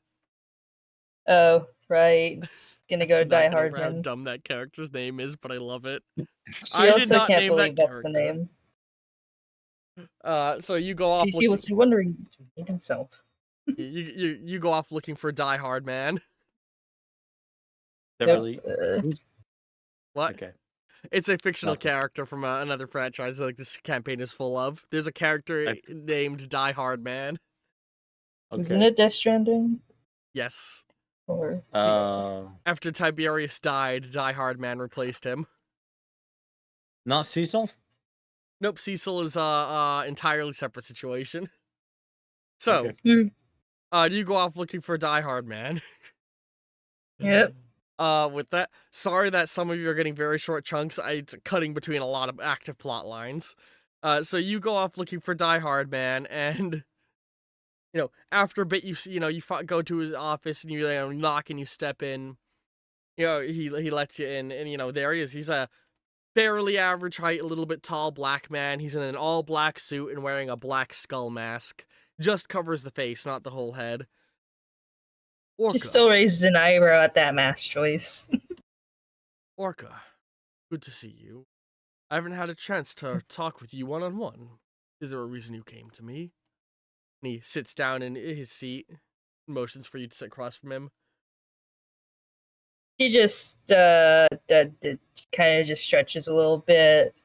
Oh, right. Gonna go I'm not Die gonna Hard remember how Man. dumb that character's name is, but I love it. She I did also not can't name that believe that's the character. name. So you go off He looking. was wondering between himself. You go off looking for Die Hard Man. Beverly. What? Okay. It's a fictional Nothing. character from another franchise like this campaign is full of. There's a character named Die Hard Man. Isn't Okay. it Death Stranding? Yes. Or After Tiberius died, Die Hard Man replaced him. Not Cecil? Nope, Cecil is entirely separate situation. So, Okay. you go off looking for Die Hard Man. Yep. With that, sorry that some of you are getting very short chunks. It's cutting between a lot of active plot lines. So you go off looking for Die Hard Man, and after a bit, you go to his office and you knock and you step in. He lets you in, and there he is. He's a fairly average height, a little bit tall black man. He's in an all black suit and wearing a black skull mask. Just covers the face, not the whole head. Orca. She still raises an eyebrow at that mask choice. Orca, good to see you. I haven't had a chance to talk with you one-on-one. Is there a reason you came to me? And he sits down in his seat, motions for you to sit across from him. She just kind of just stretches a little bit,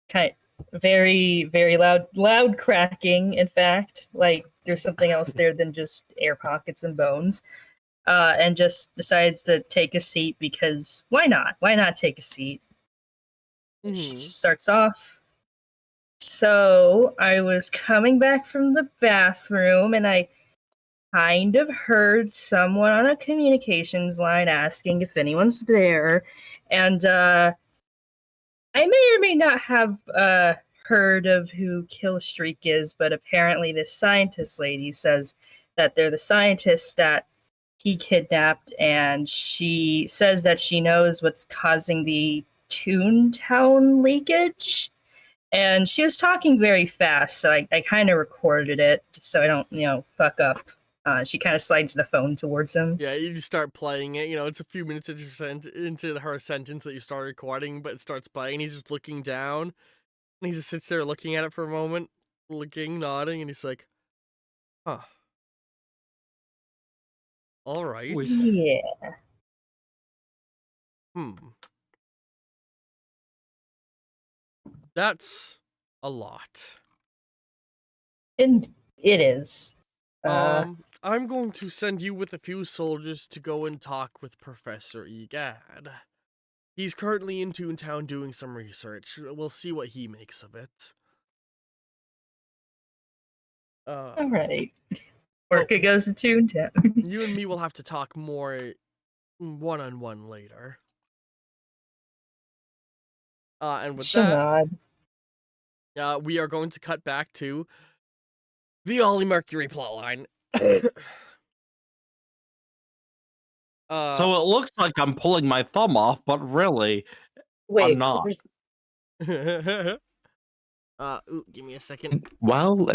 kind of very very loud cracking. In fact, like there's something else there than just air pockets and bones. And just decides to take a seat because why not? Why not take a seat? She starts off. So I was coming back from the bathroom and I kind of heard someone on a communications line asking if anyone's there. And I may or may not have heard of who Killstreak is, but apparently this scientist lady says that they're the scientists that he kidnapped, and she says that she knows what's causing the Toontown leakage. And she was talking very fast, so I kind of recorded it so I don't, fuck up. She kind of slides the phone towards him. Yeah, you start playing it. It's a few minutes into her sentence that you start recording, but it starts playing. He's just looking down, and he just sits there looking at it for a moment, looking, nodding, and he's like, Huh. All right. Yeah. Hmm. That's a lot. And it is. I'm going to send you with a few soldiers to go and talk with Professor Egad. He's currently in Toontown doing some research. We'll see what he makes of it. All right. Orca goes to Toontown. You and me will have to talk more one-on-one later. And with She'll that, nod. we are going to cut back to the Ollie Mercury plotline. So it looks like I'm pulling my thumb off, but really, Wait, I'm not. Give me a second. While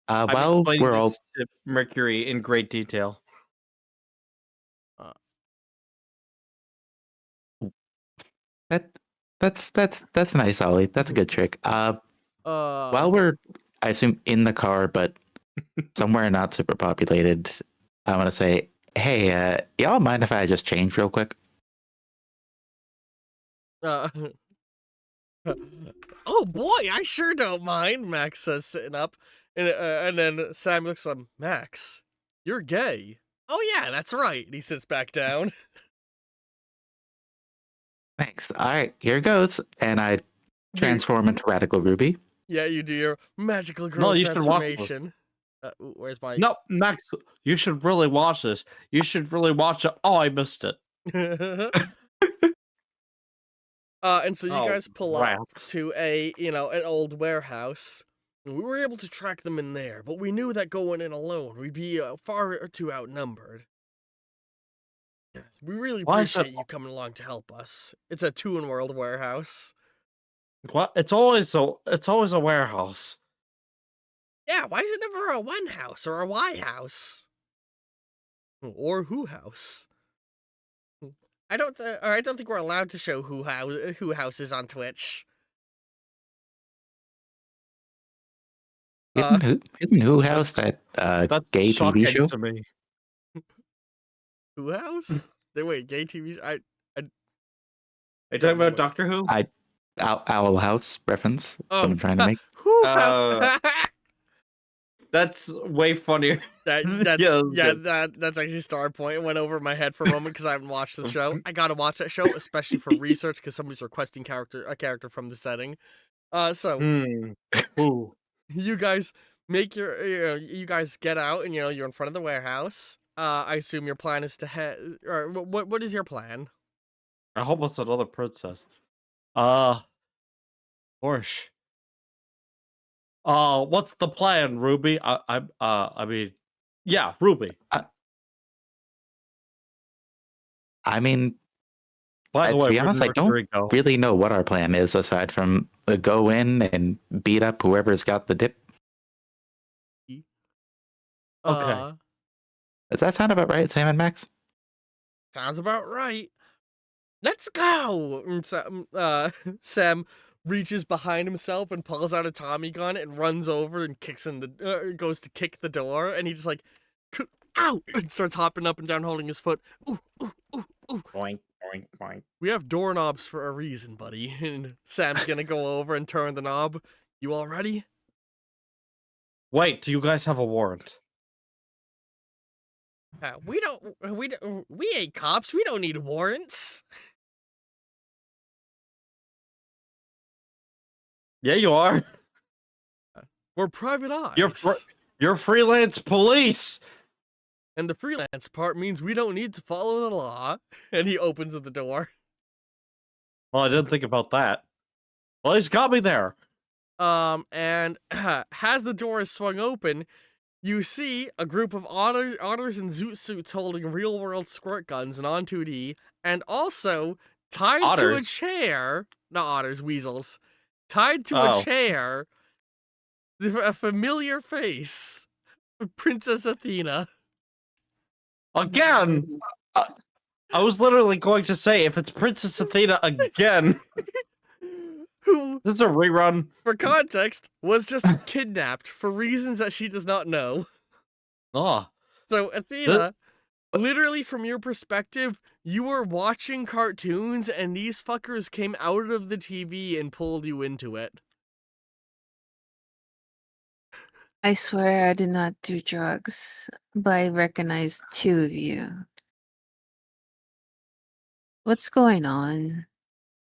I'm while explaining we're all this to Mercury in great detail. that's nice, Ollie. That's a good trick. While we're, I assume, in the car, but somewhere not super populated, I want to say, hey, y'all mind if I just change real quick? Oh boy, I sure don't mind, Max says, sitting up. And then Sam looks at him, Max, you're gay. Oh yeah, that's right. And he sits back down. Thanks. All right, here goes. And I transform into Radical Ruby. Yeah, you do your magical girl No, you should watch this. transformation. Where's my... No, Max, you should really watch this. You should really watch it. Oh, I missed it. And so you Oh, guys pull up rats. to an old warehouse. We were able to track them in there, but we knew that going in alone, we'd be far too outnumbered. We really Why is appreciate it- you coming along to help us. It's a Toon World warehouse. What? It's always a warehouse. Yeah, why is it never a one house or a Y house? Or who house? I don't think we're allowed to show who houses on Twitch. Isn't Who House that That's gay shocking TV show? to me. Who house? Wait, gay TV? Are you talking about Wait. Doctor Who? Owl House reference. Oh, What I'm trying to make. Who house? That's way funnier. That's good. that's actually star point. It went over my head for a moment because I haven't watched the show. I gotta watch that show, especially for research because somebody's requesting a character from the setting. So Ooh. you guys make you guys get out and you're in front of the warehouse. I assume your plan is to head, or what is your plan? I hope it's another princess. Porsche. What's the plan, Ruby? I mean, yeah, Ruby. I mean, By the to way, be where'd honest, I Mercury don't go? really know what our plan is aside from go in and beat up whoever's got the dip. Okay. Does that sound about right, Sam and Max? Sounds about right. Let's go! And Sam reaches behind himself and pulls out a Tommy gun and runs over and goes to kick the door, and he just like, ow! And starts hopping up and down holding his foot. Ooh, ooh, ooh, ooh. Boink, boink, boink. We have doorknobs for a reason, buddy. And Sam's gonna go over and turn the knob. You all ready? Wait, do you guys have a warrant? We ain't cops. We don't need warrants. Yeah, you are. We're private eyes. You're freelance police. And the freelance part means we don't need to follow the law. And he opens the door. Well, I didn't think about that. Well, he's got me there. And as the door is swung open, you see a group of otters in zoot suits holding real-world squirt guns and on 2D, and also tied to a chair, not otters, weasels, tied to a chair, a familiar face, Princess Athena. Again! I was literally going to say, if it's Princess Athena again, who, this is a rerun. for context, was just kidnapped for reasons that she does not know. Oh, So Athena, literally from your perspective, you were watching cartoons and these fuckers came out of the TV and pulled you into it. I swear I did not do drugs, but I recognize two of you. What's going on?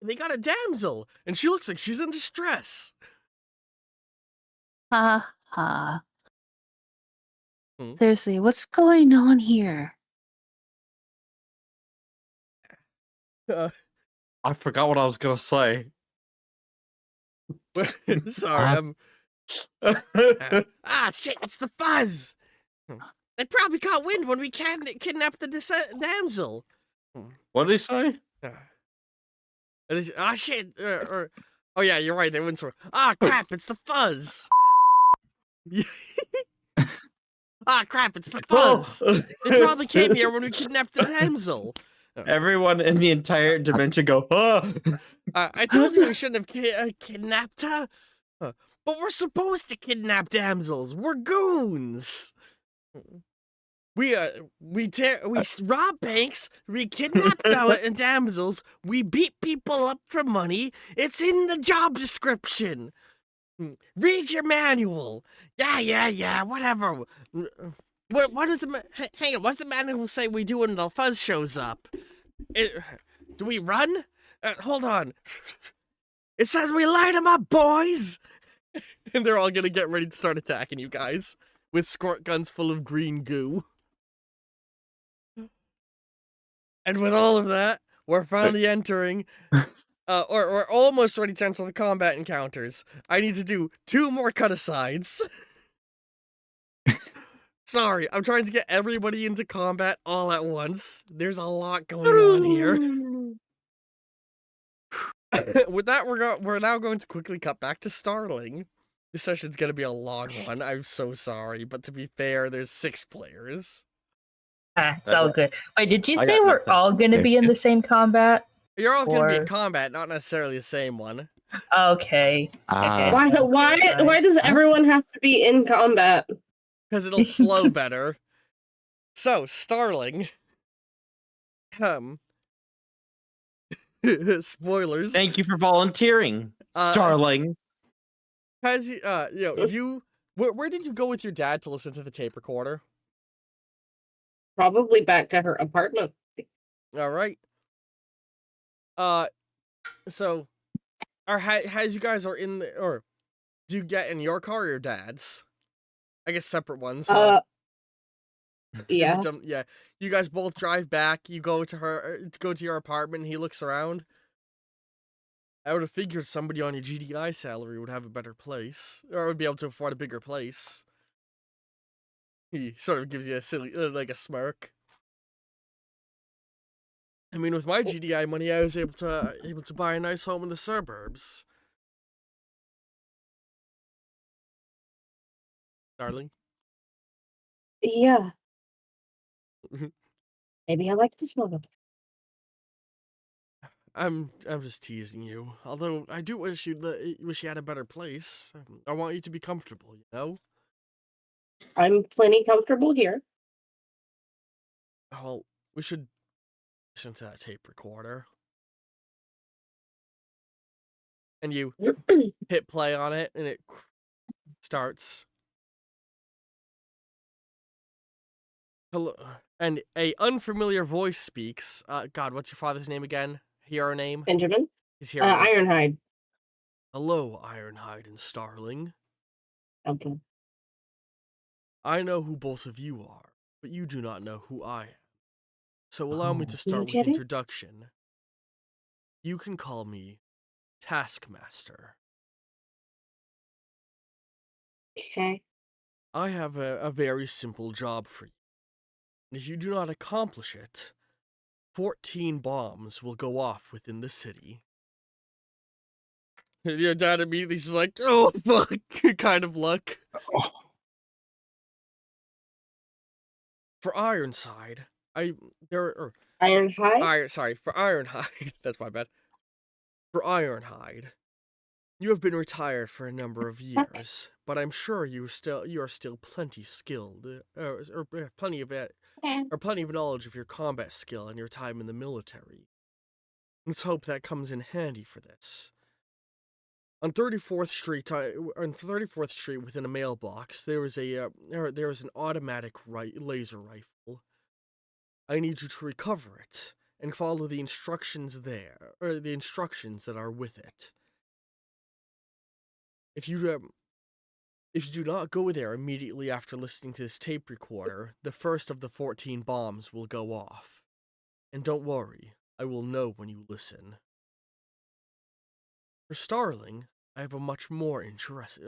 They got a damsel, and she looks like she's in distress. Ha ha. Hmm? Seriously, what's going on here? Uh, I forgot what I was gonna say. sorry, shit, it's the fuzz! They probably caught wind when we kidnapped the damsel. What did he say? Shit, oh yeah, you're right, they went so. Crap, it's the fuzz! Crap, it's the fuzz! They probably came here when we kidnapped the damsel. Everyone in the entire dimension go, ah! I told you we shouldn't have kidnapped her. But we're supposed to kidnap damsels. We're goons. We rob banks. We kidnap damsels. We beat people up for money. It's in the job description. Read your manual. Yeah. Whatever. What does hang on? What's the manual say we do when the fuzz shows up? Do we run? Hold on. It says we light them up, boys! And they're all gonna get ready to start attacking you guys with squirt guns full of green goo. And with all of that, we're finally entering, or we're almost ready to enter the combat encounters. I need to do 2 more cut-asides. Sorry, I'm trying to get everybody into combat all at once. There's a lot going on here. With that, we're now going to quickly cut back to Starling. This session's gonna be a long one. I'm so sorry, but to be fair, there's 6 players. It's all good. Wait, did you I say got we're nothing. all gonna be in the same combat? You're all gonna be in Or- combat, not necessarily the same one. Okay. Ah. Why does everyone have to be in combat? Because it'll flow better. So, Starling. Spoilers. Thank you for volunteering, Starling. Has where did you go with your dad to listen to the tape recorder? Probably back to her apartment. All right. So, as you guys are in the, or do you get in your car or your dad's? I guess separate ones. Yeah. Yeah. You guys both drive back. You go to your apartment. And he looks around. I would have figured somebody on your GDI salary would have a better place, or would be able to afford a bigger place. He sort of gives you a silly, like a smirk. I mean, with my GDI money, I was able to buy a nice home in the suburbs. Darling. Yeah. Maybe I like to smoke. I'm just teasing you. Although I do wish you had a better place. I want you to be comfortable, you know? I'm plenty comfortable here. Well, we should listen to that tape recorder. And you hit play on it, and it starts. Hello, and a unfamiliar voice speaks. God, what's your father's name again? Hero name? Benjamin? He's here. Ironhide. Hello, Ironhide and Starling. Okay. I know who both of you are, but you do not know who I am. So allow me to start with kidding? introduction. You can call me Taskmaster. Okay. I have a very simple job for you. And if you do not accomplish it, 14 bombs will go off within the city. Your dad immediately is like, oh fuck, kind of look. For Ironside, Ironhide? for Ironhide, that's my bad. For Ironhide, You have been retired for a number of years, but I'm sure you are still plenty skilled, or plenty of it, or plenty of knowledge of your combat skill and your time in the military. Let's hope that comes in handy for this. On 34th Street, within a mailbox, there was an automatic laser rifle. I need you to recover it and follow the instructions there, or the instructions that are with it. If you do not go there immediately after listening to this tape recorder, the first of the 14 bombs will go off. And don't worry, I will know when you listen. For Starling, I have a much more interesting.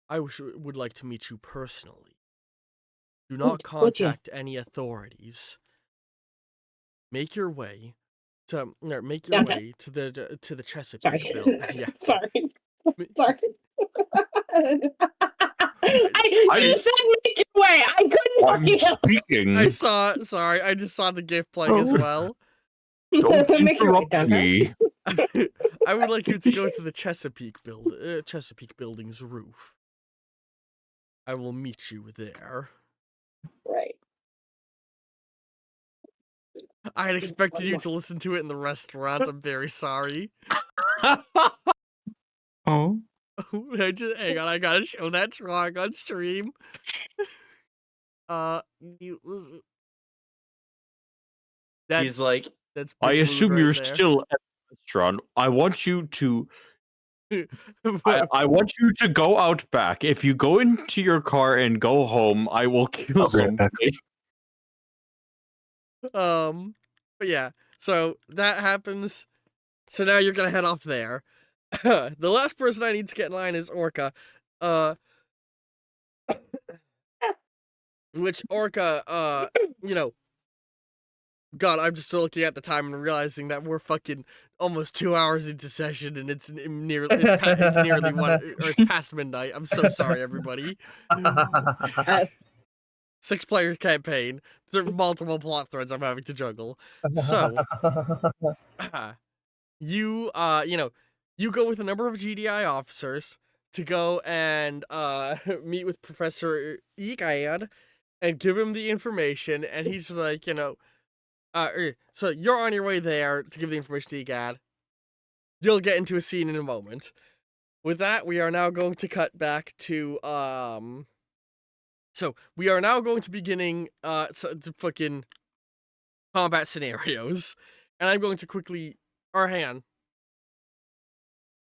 I would like to meet you personally. Do not contact any authorities. Make your way to the Chesapeake building. Yeah. Sorry. You said make your way. I couldn't I'm hear you. speaking. I just saw the GIF playing as well. Don't Make your way, interrupt me. I would like you to go to the Chesapeake building's roof. I will meet you there. Right. I had expected you to listen to it in the restaurant. I'm very sorry. Oh. Hang on, I gotta show that drawing on stream. He's like, that's I Big assume Mood right you're there. still at the restaurant. I want you to I want you to go out back. If you go into your car and go home, I will kill I'll be right back. somebody. But yeah, so that happens. So now you're gonna head off there. The last person I need to get in line is Orca. Which Orca, God, I'm just looking at the time and realizing that we're fucking almost 2 hours into session and it's nearly it's past midnight. I'm so sorry, everybody. 6-player campaign. There are multiple plot threads I'm having to juggle. So, you go with a number of GDI officers to go and meet with Professor Egad and give him the information, and he's just like, so you're on your way there to give the information to Egad. You'll get into a scene in a moment. With that, we are now going to cut back to, so we are now going to beginning, to fucking combat scenarios, and I'm going to quickly, hang on.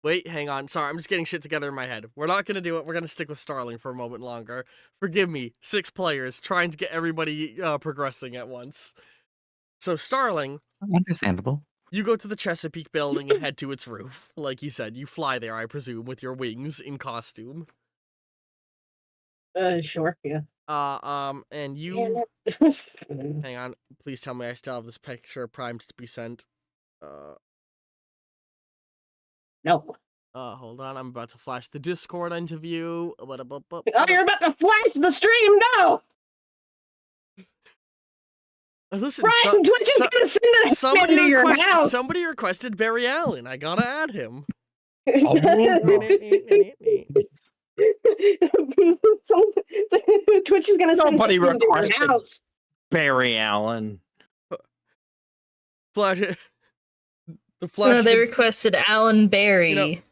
Wait, hang on. Sorry, I'm just getting shit together in my head. We're not gonna do it. We're gonna stick with Starling for a moment longer. Forgive me, 6 players trying to get everybody progressing at once. So Starling, Understandable. you go to the Chesapeake building and head to its roof. Like you said, you fly there, I presume, with your wings in costume. Sure, yeah. And you... Hang on. Please tell me I still have this picture primed to be sent. No. Hold on. I'm about to flash the Discord interview. Oh, you're about to flash the stream? No! Listen, Brian, Twitch is gonna send a to your house! Somebody requested Barry Allen. I gotta add him. Twitch is gonna send Somebody a to your requested house. Barry Allen. Flash. The Flash. No, they requested Alan Berry.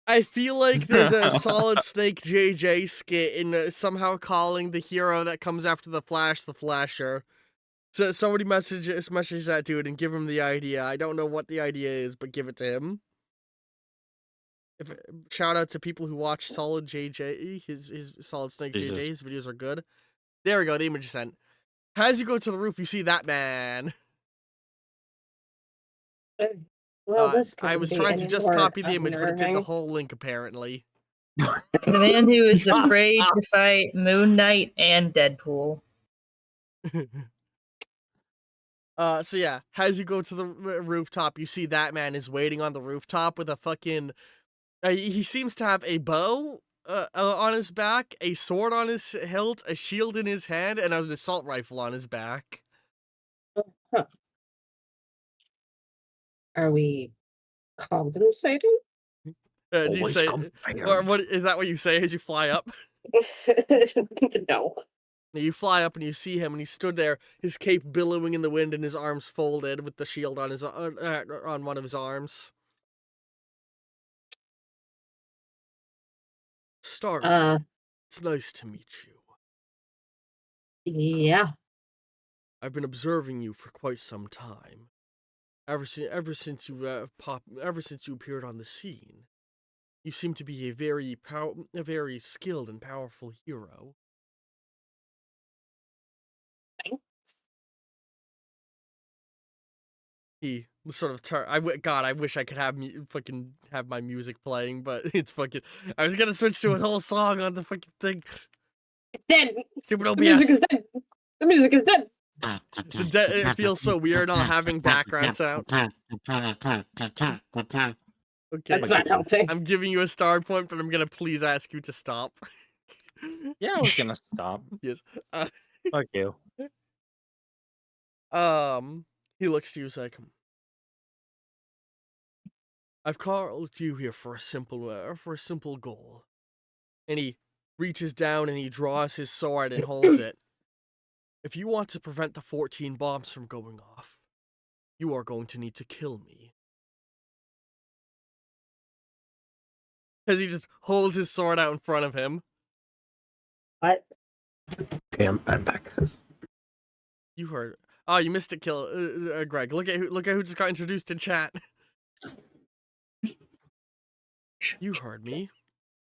I feel like there's a Solid Snake JJ skit in somehow calling the hero that comes after the Flash the Flasher. So somebody message that dude and give him the idea. I don't know what the idea is, but give it to him. Shout out to people who watch Solid JJ, his Solid Snake Jesus. JJ. His videos are good. There we go. The image is sent. As you go to the roof, you see that man. Well, this I was trying to just copy the image, but it did the whole link apparently. The man who is afraid to fight Moon Knight and Deadpool. So yeah, as you go to the rooftop, you see that man is waiting on the rooftop with a fucking... he seems to have a bow on his back, a sword on his hilt, a shield in his hand, and an assault rifle on his back. Huh. Are we compensating? Do you Always say, compared. or what is that? What you say as you fly up? No. You fly up and you see him, and he stood there, his cape billowing in the wind, and his arms folded, with the shield on his on one of his arms. Starling, it's nice to meet you. Yeah. I've been observing you for quite some time. Ever since you appeared on the scene, you seem to be a very skilled and powerful hero. Thanks. He sort of God, I wish I could have fucking have my music playing, but it's fucking. I was gonna switch to a whole song on the fucking thing. It's dead. Stupid The music OBS. is dead. The music is dead. It feels so weird not having background sound. Okay, That's not helping. I'm giving you a star point, but I'm gonna please ask you to stop. Yeah, I was gonna stop. Yes. Fuck you. He looks to you, he's like, I've called you here for a simple goal. And he reaches down and he draws his sword and holds it. If you want to prevent the 14 bombs from going off, you are going to need to kill me. As he just holds his sword out in front of him. What? Okay, I'm back. You heard. Oh, you missed it, Greg. Look at who just got introduced in chat. You heard me.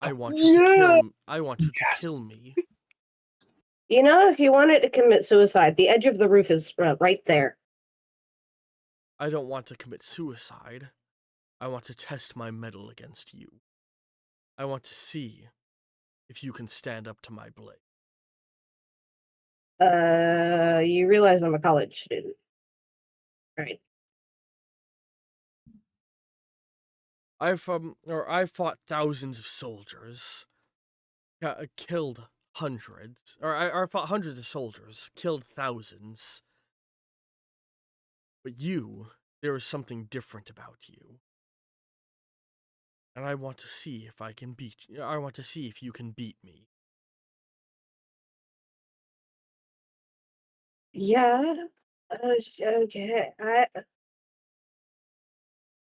I want you to kill. I want you to kill me. You know, if you wanted to commit suicide, the edge of the roof is right there. I don't want to commit suicide. I want to test my mettle against you. I want to see if you can stand up to my blade. You realize I'm a college student, right? I've fought thousands of soldiers, killed hundreds, I fought hundreds of soldiers, killed thousands. But there is something different about you. And I want to see if I can beat you. I want to see if you can beat me. Yeah. Okay.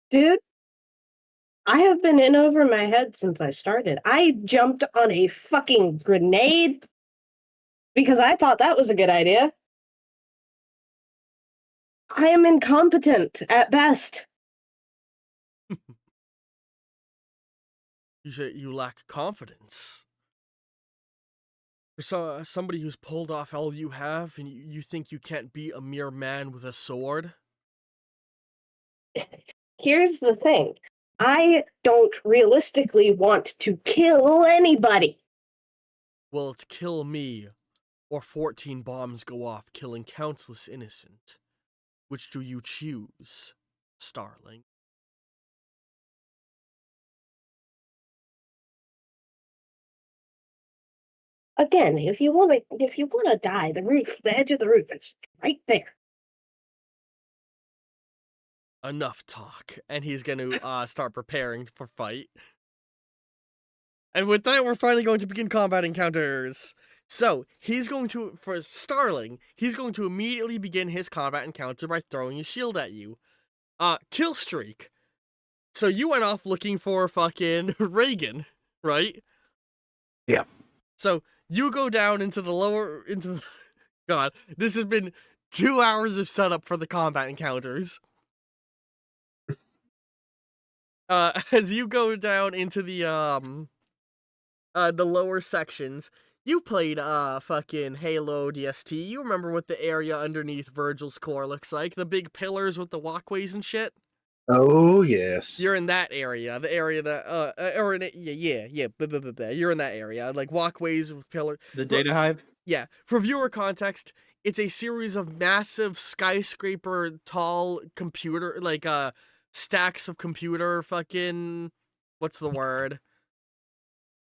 Dude, I have been in over my head since I started. I jumped on a fucking grenade because I thought that was a good idea. I am incompetent at best. You say you lack confidence. For somebody who's pulled off all you have, and you think you can't beat a mere man with a sword? Here's the thing. I don't realistically want to kill anybody. Well, it's kill me, or 14 bombs go off, killing countless innocent. Which do you choose, Starling? Again, if you want to die, the edge of the roof is right there. Enough talk. And he's going to start preparing for fight. And with that, we're finally going to begin combat encounters. So, for Starling, he's going to immediately begin his combat encounter by throwing his shield at you. Kill streak. So you went off looking for fucking Reagan, right? Yeah. So you go down into the God, this has been 2 hours of setup for the combat encounters. As you go down into the lower sections, you played fucking Halo DST. You remember what the area underneath Virgil's core looks like? The big pillars with the walkways and shit? Oh yes. You're in that area, the area that you're in that area, like walkways with pillars. The data hive? Yeah, for viewer context, it's a series of massive skyscraper tall computer, stacks of computer fucking, what's the word?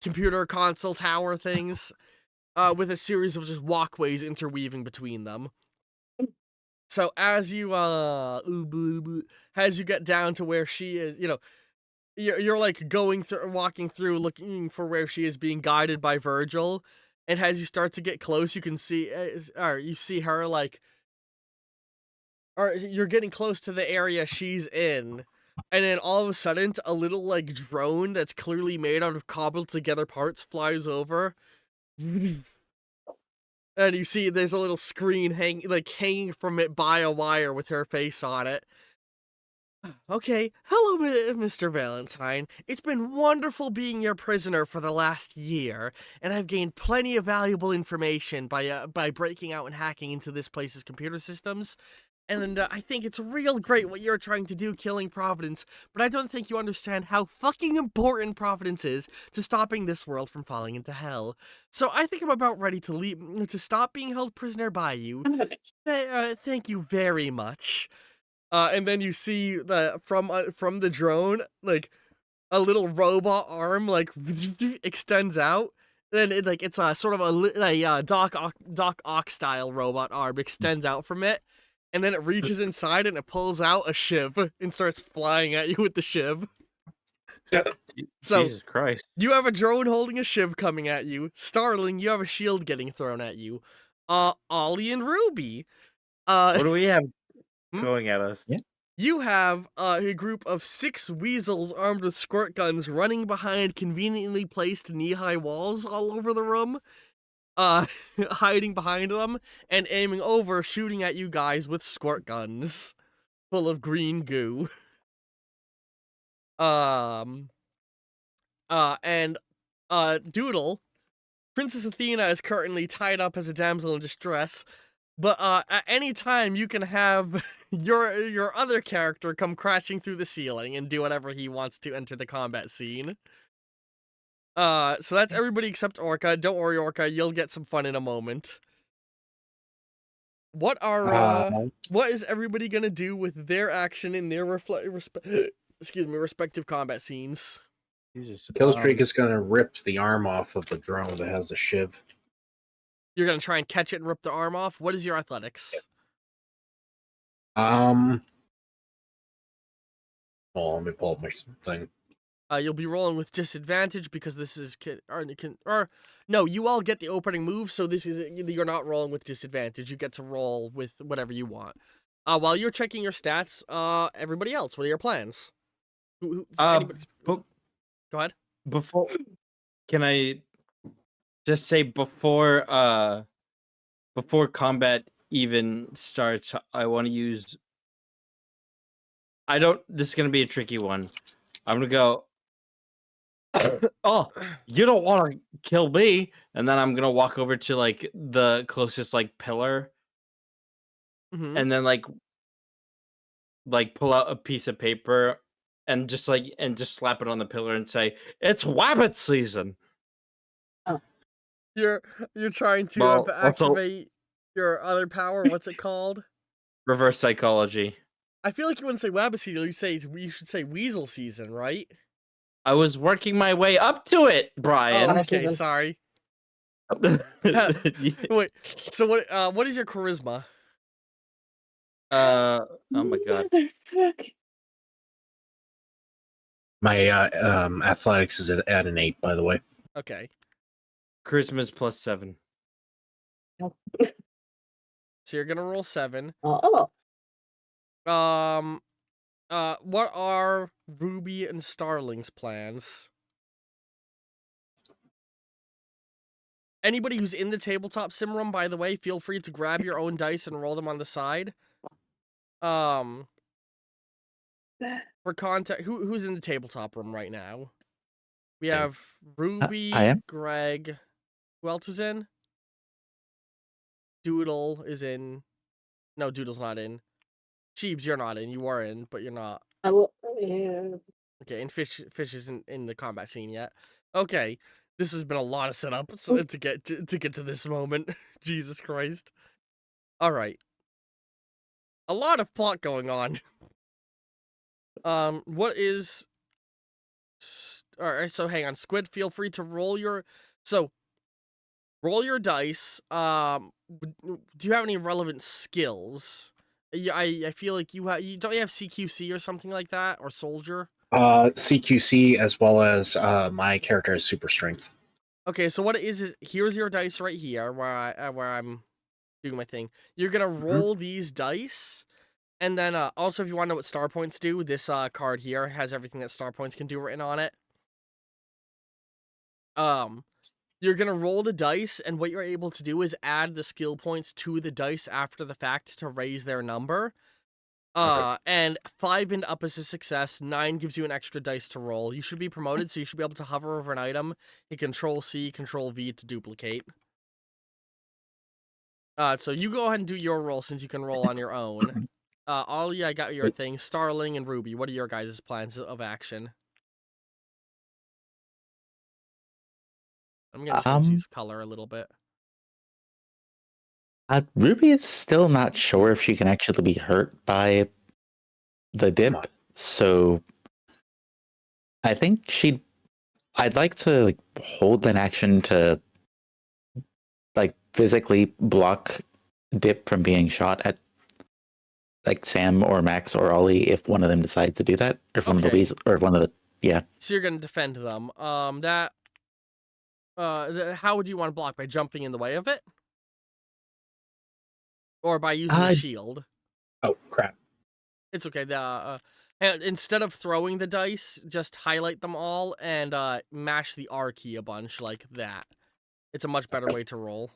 Computer console tower things, with a series of just walkways interweaving between them. So as you get down to where she is, you're like walking through, looking for where she is, being guided by Virgil, and as you start to get close, you can see, or you see her like, or you're getting close to the area she's in, and then all of a sudden, a little like drone that's clearly made out of cobbled together parts flies over. And you see there's a little screen hanging from it by a wire with her face on it. Okay, hello, Mr. Valentine. It's been wonderful being your prisoner for the last year, and I've gained plenty of valuable information by breaking out and hacking into this place's computer systems. And I think it's real great what you're trying to do, killing Providence, but I don't think you understand how fucking important Providence is to stopping this world from falling into hell. So I think I'm about ready to leave, to stop being held prisoner by you. Thank you very much. And then you see from the drone, like, a little robot arm, like, extends out. Then it's a sort of a Doc Ock style robot arm extends out from it. And then it reaches inside and it pulls out a shiv and starts flying at you with the shiv. So, Jesus Christ. you have a drone holding a shiv coming at you. Starling, you have a shield getting thrown at you. Ollie and Ruby. What do we have Hmm? going at us? Yeah. You have a group of 6 weasels armed with squirt guns running behind conveniently placed knee-high walls all over the room. Hiding behind them and aiming over, shooting at you guys with squirt guns full of green goo. And Doodle, Princess Athena is currently tied up as a damsel in distress, but at any time you can have your other character come crashing through the ceiling and do whatever he wants to enter the combat scene. So that's everybody except Orca. Don't worry, Orca, you'll get some fun in a moment. What is everybody gonna do with their action in their respective combat scenes? Jesus. Killstreak is gonna rip the arm off of the drone that has the shiv. You're gonna try and catch it and rip the arm off? What is your athletics? Well, let me pull up my thing. You'll be rolling with disadvantage because this is no, you all get the opening move, so you're not rolling with disadvantage. You get to roll with whatever you want. While you're checking your stats, everybody else, what are your plans? Go ahead. Can I just say before combat even starts, I want to use. This is gonna be a tricky one. I'm gonna go. Oh, you don't want to kill me, and then I'm gonna walk over to like the closest like pillar, and then like pull out a piece of paper and just slap it on the pillar and say, "It's Wabbit season." Oh, you're trying to activate your other power. What's it called? Reverse psychology. I feel like you wouldn't say Wabbit season. You should say Weasel season, right? I was working my way up to it, Brian. Oh, okay, sorry. Wait, so what is your charisma? Oh my god. Motherfuck. My athletics is at an 8, by the way. Okay. Charisma is +7. So you're gonna roll 7. Oh. What are Ruby and Starling's plans? Anybody who's in the tabletop sim room, by the way, feel free to grab your own dice and roll them on the side. For context, who's in the tabletop room right now? We have Ruby, I am. Greg. Who else is in? Doodle is in. No, Doodle's not in. Sheebs, you're not in. You are in, but you're not. I will. Yeah. Okay, and Fish isn't in the combat scene yet. Okay, this has been a lot of setup to get to this moment. Jesus Christ. All right. A lot of plot going on. What is? All right, so hang on, Squid. Feel free to roll your dice. Do you have any relevant skills? Yeah, I feel like you have you have CQC or something like that, or soldier. CQC as well as my character is super strength. Okay, so what it is here's your dice right here where I'm doing my thing. You're gonna roll these dice, and then also if you want to know what star points do, this card here has everything that star points can do written on it. You're gonna roll the dice, and what you're able to do is add the skill points to the dice after the fact to raise their number. And 5 and up is a success. 9 gives you an extra dice to roll. You should be promoted, so you should be able to hover over an item, hit Control C, Control V to duplicate. So you go ahead and do your roll since you can roll on your own. Ollie, I got your thing. Starling and Ruby, what are your guys' plans of action? I'm gonna change these color a little bit. Ruby is still not sure if she can actually be hurt by the dip, so I think I'd like to like hold an action to like physically block dip from being shot at like Sam or Max or Ollie if one of them decides to do that, or if one of the Weasel, or if one of the So you're gonna defend them. How would you want to block? By jumping in the way of it? Or by using a shield? Oh, crap. It's okay. And instead of throwing the dice, just highlight them all and mash the R key a bunch like that. It's a much better way to roll.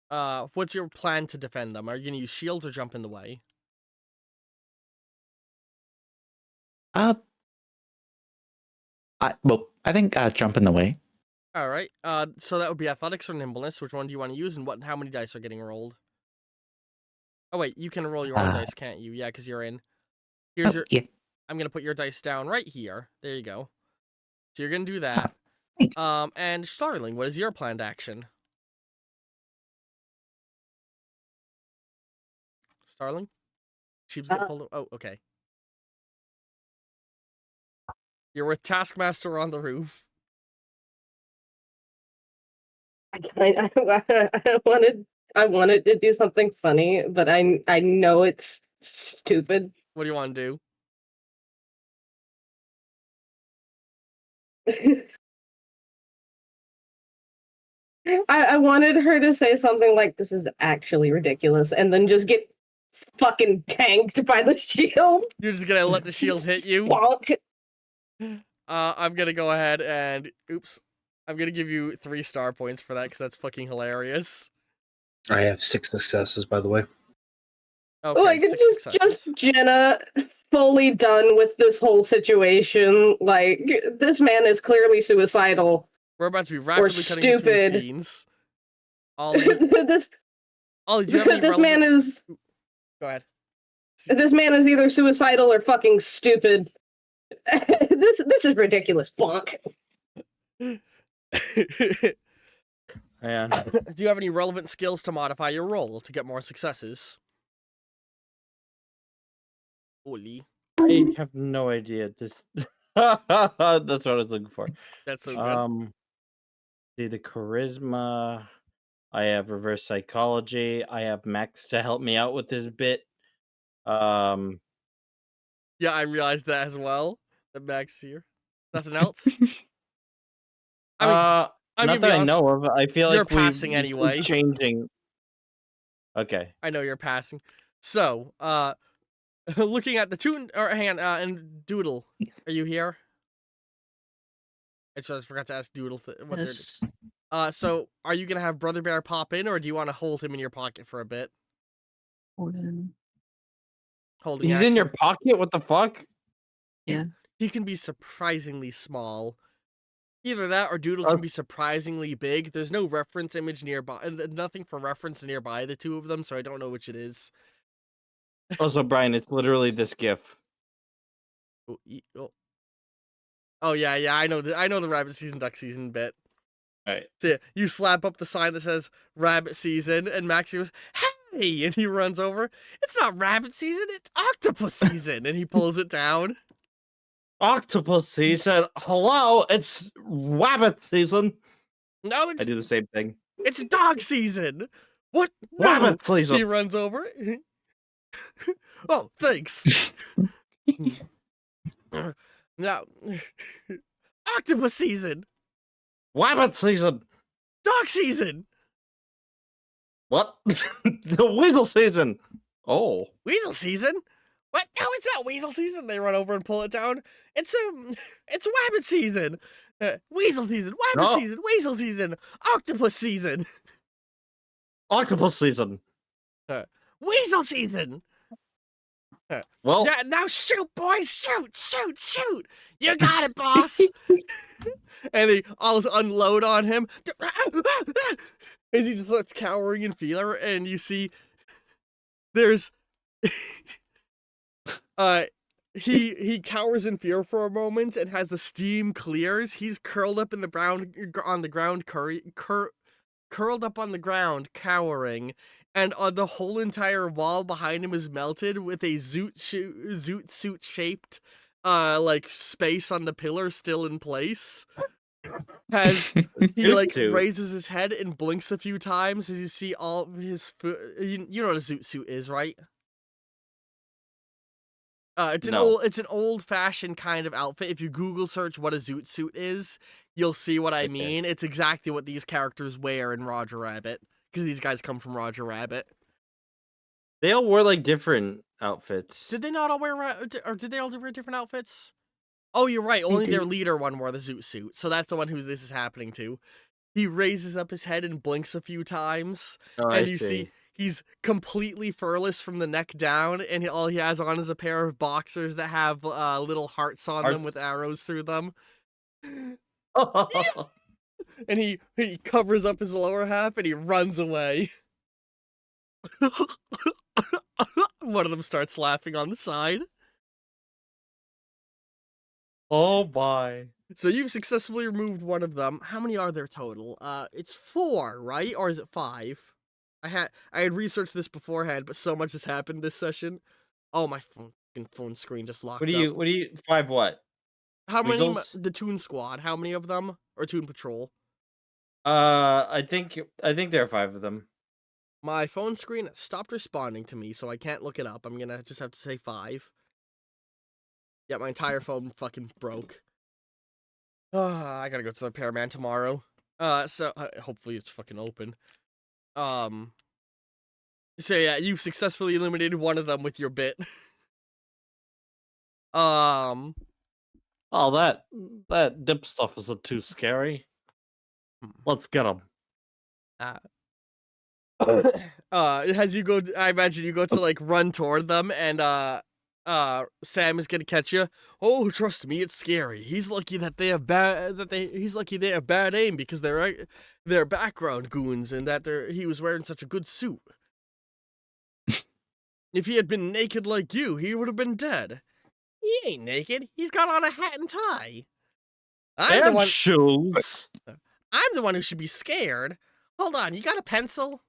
What's your plan to defend them? Are you gonna use shields or jump in the way? I think jump in the way. All right. So that would be athletics or nimbleness. Which one do you want to use, and how many dice are getting rolled? Oh wait, you can roll your own dice, can't you? Yeah, because you're in. Here's your. Yeah. I'm gonna put your dice down right here. There you go. So you're gonna do that. And Starling, what is your planned action? Starling? Sheeps get pulled. Oh, okay. You're with Taskmaster on the roof. I wanted to do something funny, but I know it's stupid. What do you want to do? I wanted her to say something like, "This is actually ridiculous," and then just get fucking tanked by the shield. You're just gonna let the shield hit you? Bonk. I'm gonna go ahead and I'm gonna give you 3 star points for that because that's fucking hilarious. I have 6 successes, by the way. Okay, like just Jenna fully done with this whole situation. Like, this man is clearly suicidal. We're about to be rapidly cutting between scenes. Ollie, Ollie, do you have any this man is. Go ahead. This man is either suicidal or fucking stupid. This is ridiculous. Bonk. Man. Do you have any relevant skills to modify your roll to get more successes? Ollie. I have no idea. This that's what I was looking for. That's so good. See the charisma. I have reverse psychology. I have Max to help me out with this bit. Yeah, I realized that as well. That Max here. Nothing else? not that I know of. I feel you're like passing anyway. Changing. Okay. I know you're passing. So, looking at the Toon, or hang on, and Doodle, are you here? I just forgot to ask Doodle what Yes. so are you gonna have Brother Bear pop in, or do you want to hold him in your pocket for a bit? Hold on. Holding. He's in your pocket. What the fuck? Yeah. He can be surprisingly small. Either that or Doodle can be surprisingly big. There's no reference image nearby, nothing for reference nearby the two of them, so I don't know which it is. Also, Brian, it's literally this GIF. Oh yeah, I know the rabbit season, duck season bit. All right. So you slap up the sign that says rabbit season, and Maxie goes, "Hey!" and he runs over. It's not rabbit season, it's octopus season, and he pulls it down. Octopus season. Hello, it's rabbit season. No, I do the same thing. It's dog season. What? Rabbit No! He season. runs over. Oh, thanks. Now, octopus season, Rabbit season. dog season, What? The weasel season. Oh. weasel season. What? No, it's not weasel season. They run over and pull it down. It's it's rabbit season. Weasel season, rabbit No. season, weasel season, octopus season, Octopus season. weasel season. Well, Now shoot, boys, shoot. You got it, boss. And they all unload on him as he just starts cowering in fear. And you see, there's he cowers in fear for a moment, and as the steam clears, he's curled up in the ground on the ground, curled up on the ground, cowering. And the whole entire wall behind him is melted with a zoot suit shaped like space on the pillar still in place. As he like Zoot. raises his head and blinks a few times as you see all of his foot. You know what a zoot suit is, right? No. It's an old fashioned kind of outfit. If you Google search what a zoot suit is, you'll see what I Okay. mean. It's exactly what these characters wear in Roger Rabbit, because these guys come from Roger Rabbit. they all wore like different outfits. Did they not all wear, or did they all wear different outfits? Oh, you're right. Only their did. leader one wore the zoot suit, so that's the one who this is happening to. He raises up his head and blinks a few times, Oh, and I you see he's completely furless from the neck down, and all he has on is a pair of boxers that have little hearts on them Hearts. with arrows through them. And he covers up his lower half and he runs away. One of them starts laughing on the side. Oh my. So you've successfully removed one of them. How many are there total? It's 4, right? Or is it 5? I had researched this beforehand, but so much has happened this session. Oh, my phone screen just locked What up. do you 5 what? How many? Weasels? The Toon Squad. How many of them? Or Toon Patrol? I think there are 5 of them. My phone screen stopped responding to me, so I can't look it up. I'm gonna just have to say 5. Yeah, my entire phone fucking broke. I gotta go to the repairman tomorrow. So hopefully it's fucking open. So yeah, you've successfully eliminated one of them with your bit. Oh, that dip stuff isn't too scary. Let's get him. As you go, I imagine you go to like run toward them, and Sam is gonna catch you. Oh, trust me, it's scary. He's lucky that they have he's lucky they have bad aim because they're background goons, and that he was wearing such a good suit. If he had been naked like you, he would have been dead. He ain't naked. He's got on a hat and tie. I'm the And one. shoes. I'm the one who should be scared. Hold on, you got a pencil?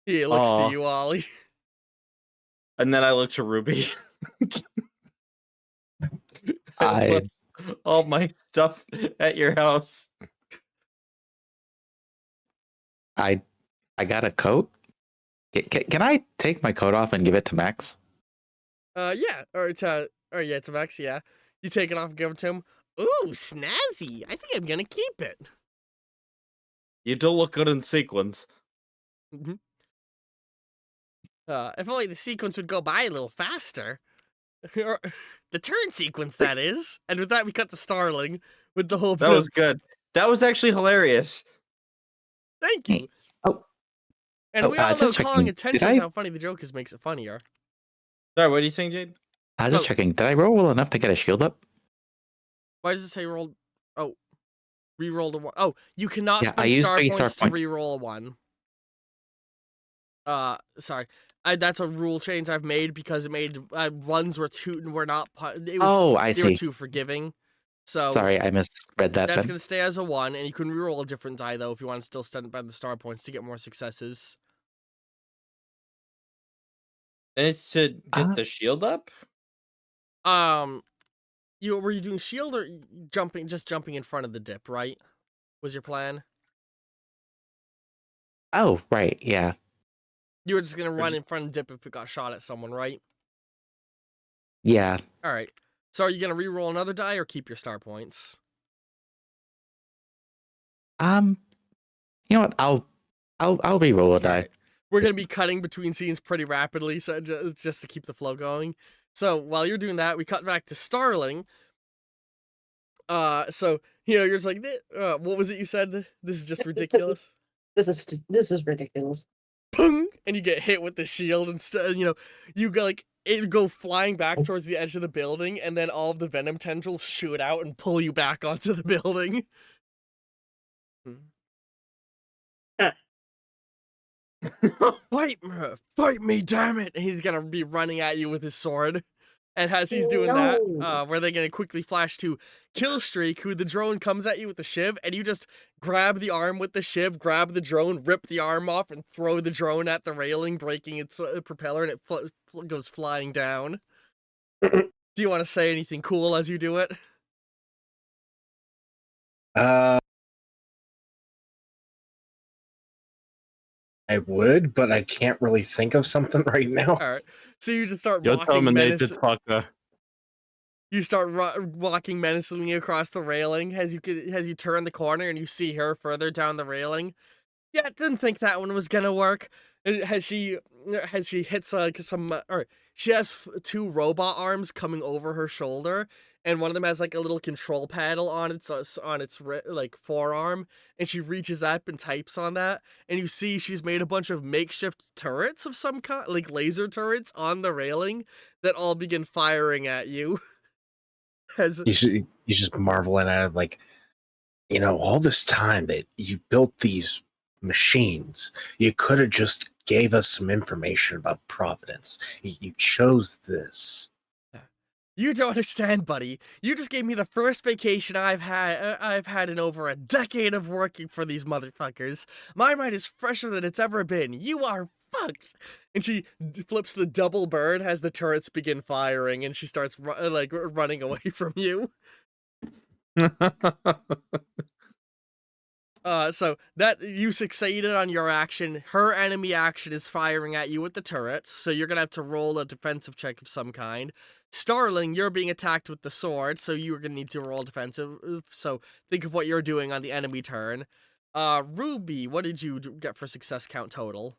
He looks Aw. to you, Ollie. And then I look to Ruby. I Left all my stuff at your house. I got a coat. Can I take my coat off and give it to Max? Yeah, it's a Max, yeah. You take it off and give it to him. Ooh, snazzy. I think I'm gonna keep it. You don't look good in sequins. Mhm. If only the sequence would go by a little faster. Or the turn sequence, that is. And with that, we cut to Starling with the whole That bit was good. That was actually hilarious. Thank you. Oh. And Oh, we all know just calling checking. attention Did I- to how funny the joke is makes it funnier. Sorry, what are you saying, Jade? I was just checking. Did I roll well enough to get a shield up? Why does it say roll? Oh, re-rolled a 1. Oh, you cannot Yeah, I spend used star 3 points star to re-roll a 1. Sorry. That's a rule change I've made because it made ones were not. It was, Oh, I they were see. too forgiving. So Sorry, I misread that. that's Then. gonna stay as a 1, and you can re-roll a different die though if you want to still spend the star points to get more successes. And it's to get the shield up? Were you doing shield or jumping in front of the dip? Right? Was your plan? Oh, right, yeah. You were just gonna run in front and dip if it got shot at someone, right? Yeah. All right. So are you gonna re-roll another die or keep your star points? You know what? I'll re-roll a die. Alright. We're gonna be cutting between scenes pretty rapidly, so just to keep the flow going. So while you're doing that, we cut back to Starling. So you're just like, what was it you said? This is just ridiculous. This is ridiculous. Pung! And you get hit with the shield, and you go like it go flying back towards the edge of the building, and then all of the venom tendrils shoot out and pull you back onto the building. Fight me, damn it! And he's gonna be running at you with his sword. And as he's doing that, where they're gonna quickly flash to Killstreak, who the drone comes at you with the shiv, and you just grab the arm with the shiv, grab the drone, rip the arm off, and throw the drone at the railing, breaking its propeller, and it goes flying down. Do you want to say anything cool as you do it? I would, but I can't really think of something right now. All right. So you just start You're walking terminated, fucker. You start walking menacingly across the railing as you turn the corner and you see her further down the railing. Yeah, didn't think that one was gonna work. Has she hits or she has two robot arms coming over her shoulder, and one of them has like a little control paddle on its like forearm, and she reaches up and types on that, and you see she's made a bunch of makeshift turrets of some kind, like laser turrets on the railing that all begin firing at you. He's just marveling at it, like, all this time that you built these machines, you could have just gave us some information about Providence. You chose this. You don't understand, buddy. You just gave me the first vacation I've had in over a decade of working for these motherfuckers. My mind is fresher than it's ever been. You are fucked. And she flips the double bird as the turrets begin firing, and she starts running away from you. So that you succeeded on your action. Her enemy action is firing at you with the turrets, so you're gonna have to roll a defensive check of some kind. Starling, you're being attacked with the sword, so you're gonna need to roll defensive. So think of what you're doing on the enemy turn. Ruby, what did you get for success count total?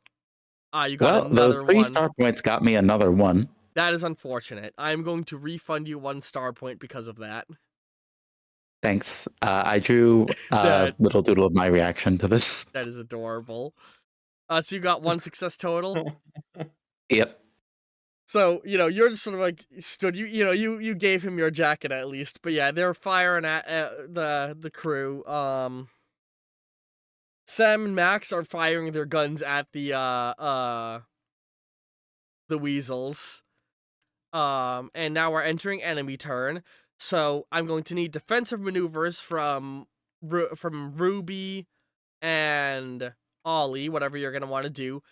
You got another those 3 one. star points got me another 1. That is unfortunate. I'm going to refund you 1 star point because of that. Thanks. I drew a little doodle of my reaction to this. That is adorable. So you got 1 success total? Yep. So, you're just sort of like stood, you gave him your jacket at least, but yeah, they're firing at the crew. Sam and Max are firing their guns at the weasels. And now we're entering enemy turn. So I'm going to need defensive maneuvers from Ruby and Ollie, whatever you're going to want to do.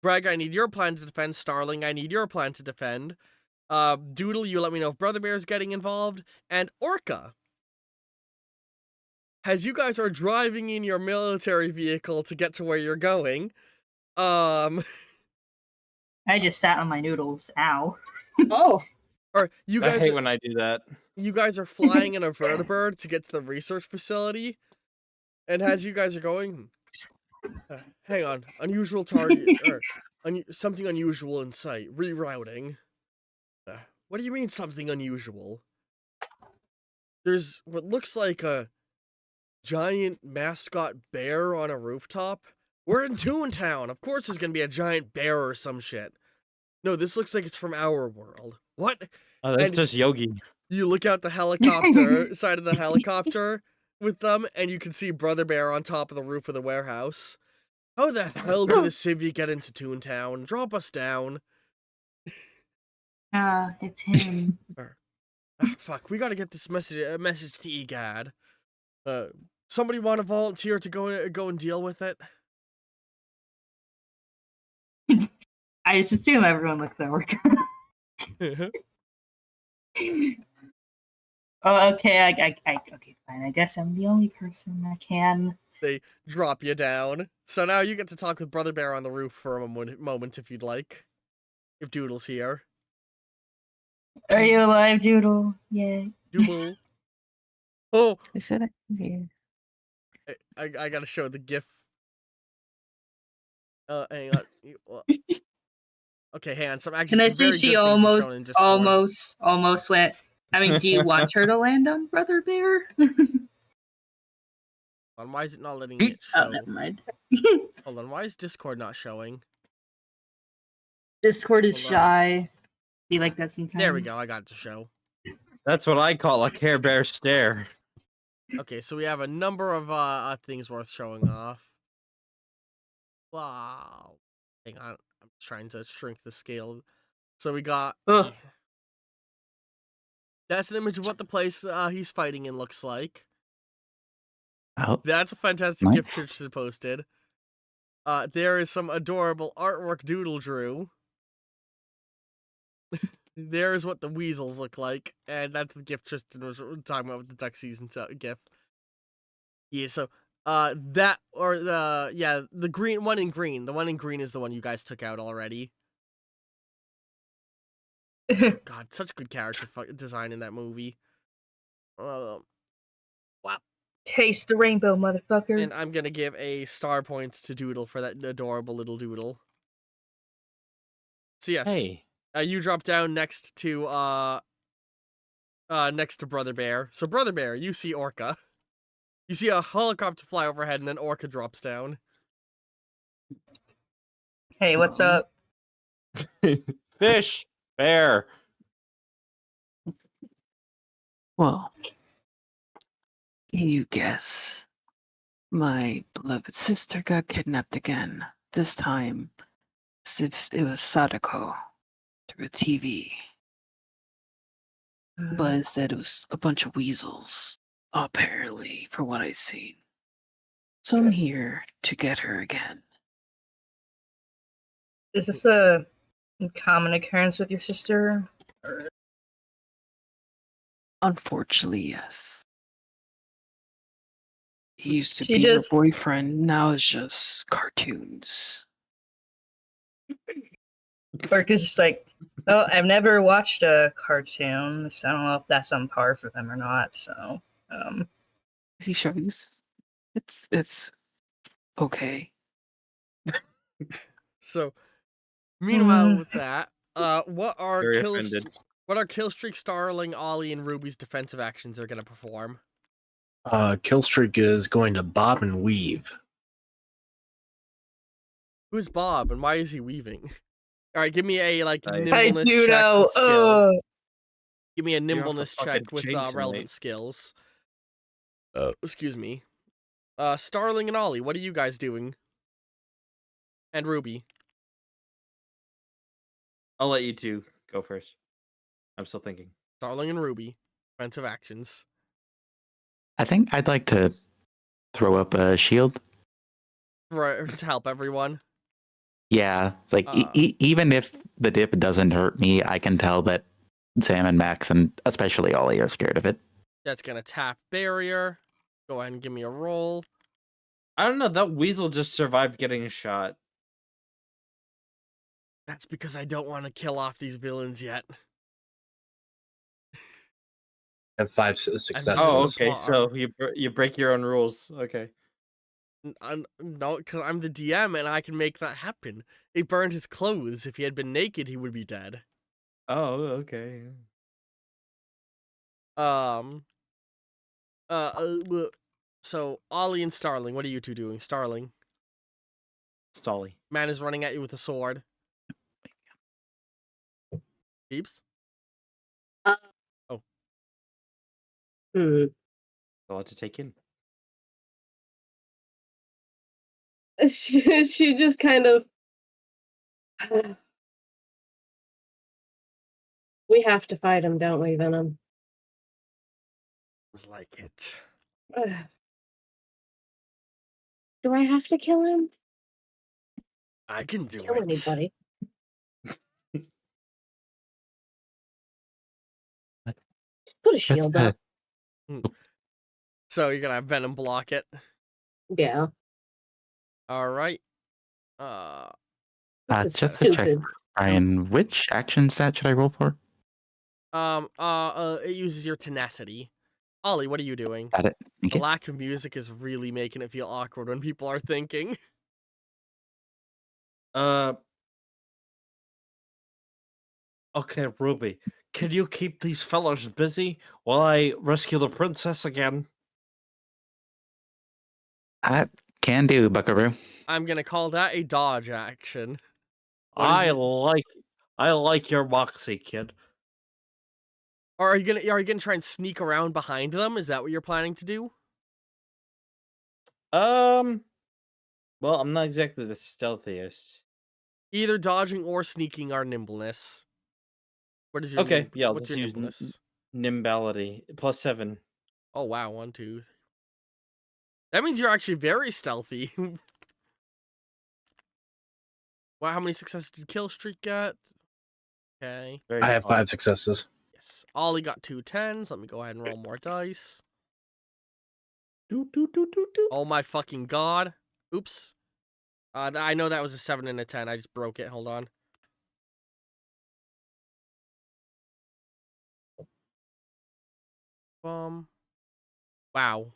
Greg, I need your plan to defend. Starling, I need your plan to defend. Doodle, you let me know if Brother Bear's getting involved. And Orca, as you guys are driving in your military vehicle to get to where you're going, I just sat on my noodles. Ow. Oh. Or you I guys hate when I do that. You guys are flying in a vertibird to get to the research facility, and as you guys are going, hang on, unusual target, or something unusual in sight, rerouting. What do you mean something unusual? There's what looks like a giant mascot bear on a rooftop. We're in Toontown. Of course there's gonna be a giant bear or some shit. No, this looks like it's from our world. What? Oh, that's just Yogi. You look out the helicopter, side of the helicopter with them, and you can see Brother Bear on top of the roof of the warehouse. How the hell did a civvy get into Toontown? Drop us down. It's him. Fuck, we gotta get this message to EGAD. Somebody want to volunteer to go and deal with it? I just assume everyone looks at work. Oh, okay. Okay, fine. I guess I'm the only person that can. They drop you down. So now you get to talk with Brother Bear on the roof for a moment if you'd like. If Doodle's here. Are you alive, Doodle? Yeah. Doodle. Oh, I said it. Yeah. I gotta show the GIF. Hang on. Okay, hang on. Can I some see very she good things are shown in Discord. almost land? I mean, do you want her to land on Brother Bear? Why is it not letting it Oh, show? never mind. Hold on, why is Discord not showing? Discord is Hold on. shy. Be like that sometimes. There we go, I got it to show. That's what I call a Care Bear stare. Okay, so we have a number of things worth showing off. Wow. Hang on, I'm trying to shrink the scale. So we got... Ugh. That's an image of what the place he's fighting in looks like. Oh, That's a fantastic gift nice. Tristan posted. There is some adorable artwork Doodle drew. There's what the weasels look like, and that's the gift Tristan was talking about with the duck season gift. Yeah, so the green one in green. The one in green is the one you guys took out already. God, such good character design in that movie. Wow. Taste the rainbow, motherfucker. And I'm gonna give a star points to Doodle for that adorable little Doodle. So yes, Hey. You drop down next to Brother Bear. So Brother Bear, you see Orca. You see a helicopter fly overhead, and then Orca drops down. Hey, what's up? Fish. Bear. Well, can you guess? My beloved sister got kidnapped again. This time, as if it was Sadako through a TV. But instead, it was a bunch of weasels, apparently, for what I've seen. So I'm here to get her again. Is this a common occurrence with your sister? Unfortunately, yes. He used to She be just- her boyfriend, now it's just cartoons. Orca's just like, oh, I've never watched a cartoon, so I don't know if that's on par for them or not. So, He shrugs. It's okay. So, meanwhile, Mm. with that, what are Very offended. Killstreak, Starling, Ollie, and Ruby's defensive actions they're gonna perform? Killstreak is going to bob and weave. Who's Bob and why is he weaving? All right, give me a Hi, nimbleness check judo. with skill. Oh, Give me a You're off a nimbleness fucking check with chainsaw, relevant mate. skills. Excuse me. Starling and Ollie, what are you guys doing? And Ruby. I'll let you two go first. I'm still thinking. Starling and Ruby. Defensive actions. I think I'd like to throw up a shield. To help everyone. Yeah, like even if the dip doesn't hurt me, I can tell that Sam and Max and especially Ollie are scared of it. That's gonna tap barrier. Go ahead and give me a roll. I don't know. That weasel just survived getting shot. That's because I don't want to kill off these villains yet. And 5 successes. Oh, Those okay. are- So you break your own rules. Okay. No, because I'm the DM and I can make that happen. He burned his clothes. If he had been naked, he would be dead. Oh, okay. So Ollie and Starling, what are you two doing? Starling, Stolly. man is running at you with a sword. Peeps. Hmm. A lot to take in. She just kind of. We have to fight him, don't we, Venom? Sounds like it. Do I have to kill him? I can do Kill it. anybody? Just put a shield up. So you're gonna have Venom block it. Yeah. All right. This is Just to check, stupid. Brian, which action stat should I roll for? It uses your tenacity. Ollie, what are you doing? Got it. Thank The you. lack of music is really making it feel awkward when people are thinking. Okay, Ruby, can you keep these fellows busy while I rescue the princess again? I can do, Buckaroo. I'm gonna call that a dodge action. What I is it? like your moxie, kid. Or are you gonna try and sneak around behind them? Is that what you're planning to do? Well, I'm not exactly the stealthiest. Either dodging or sneaking are nimbleness. What is your Okay, yeah, I'll what's just your use nimbleness? nimbality +7. Oh wow, 1, 2. That means you're actually very stealthy. Wow, how many successes did Kill Streak get? Okay. Very I have hard. 5 successes. Yes. Ollie got 2 10s. Let me go ahead and roll more dice. Do, do, do, do, do. Oh my fucking god. Oops. I know that was a 7 and a 10. I just broke it. Hold on. Wow.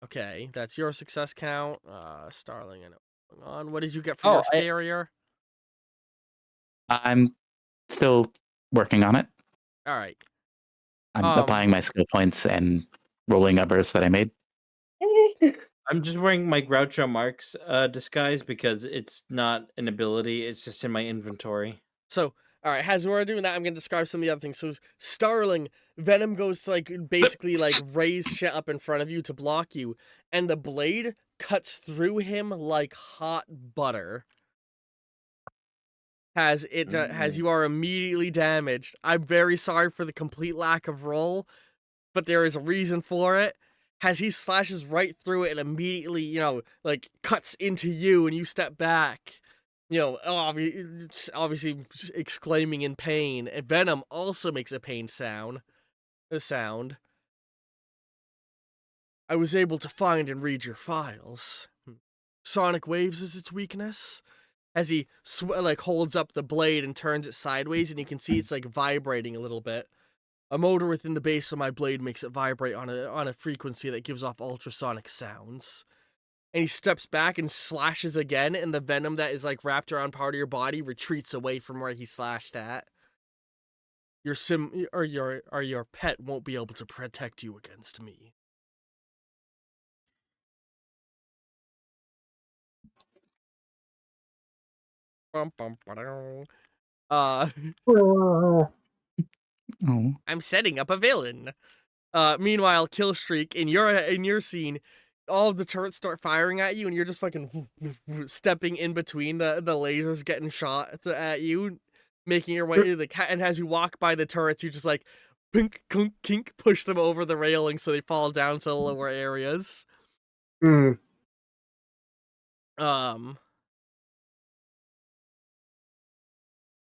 Okay, that's your success count. Starling, I know what's going on. What did you get for Oh, your barrier? I'm still working on it. All right. I'm applying my skill points and rolling numbers that I made. I'm just wearing my Groucho Marx disguise because it's not an ability, it's just in my inventory. So, all right, as we're doing that, I'm gonna describe some of the other things. So, Starling, Venom goes to basically raise shit up in front of you to block you, and the blade cuts through him like hot butter. As you are immediately damaged. I'm very sorry for the complete lack of roll, but there is a reason for it. As he slashes right through it and immediately, cuts into you and you step back, obviously exclaiming in pain. And Venom also makes a pain sound. I was able to find and read your files. Sonic waves is its weakness. As he holds up the blade and turns it sideways, and you can see it's vibrating a little bit. A motor within the base of my blade makes it vibrate on a frequency that gives off ultrasonic sounds. And he steps back and slashes again, and the venom that is wrapped around part of your body retreats away from where he slashed at. Your pet won't be able to protect you against me. Oh. I'm setting up a villain. Meanwhile, Killstreak, in your scene, all of the turrets start firing at you, and you're just fucking stepping in between the lasers getting shot at you, making your way to the cat. And as you walk by the turrets, you just pink, kunk, kink, push them over the railing so they fall down to the lower areas. Mm.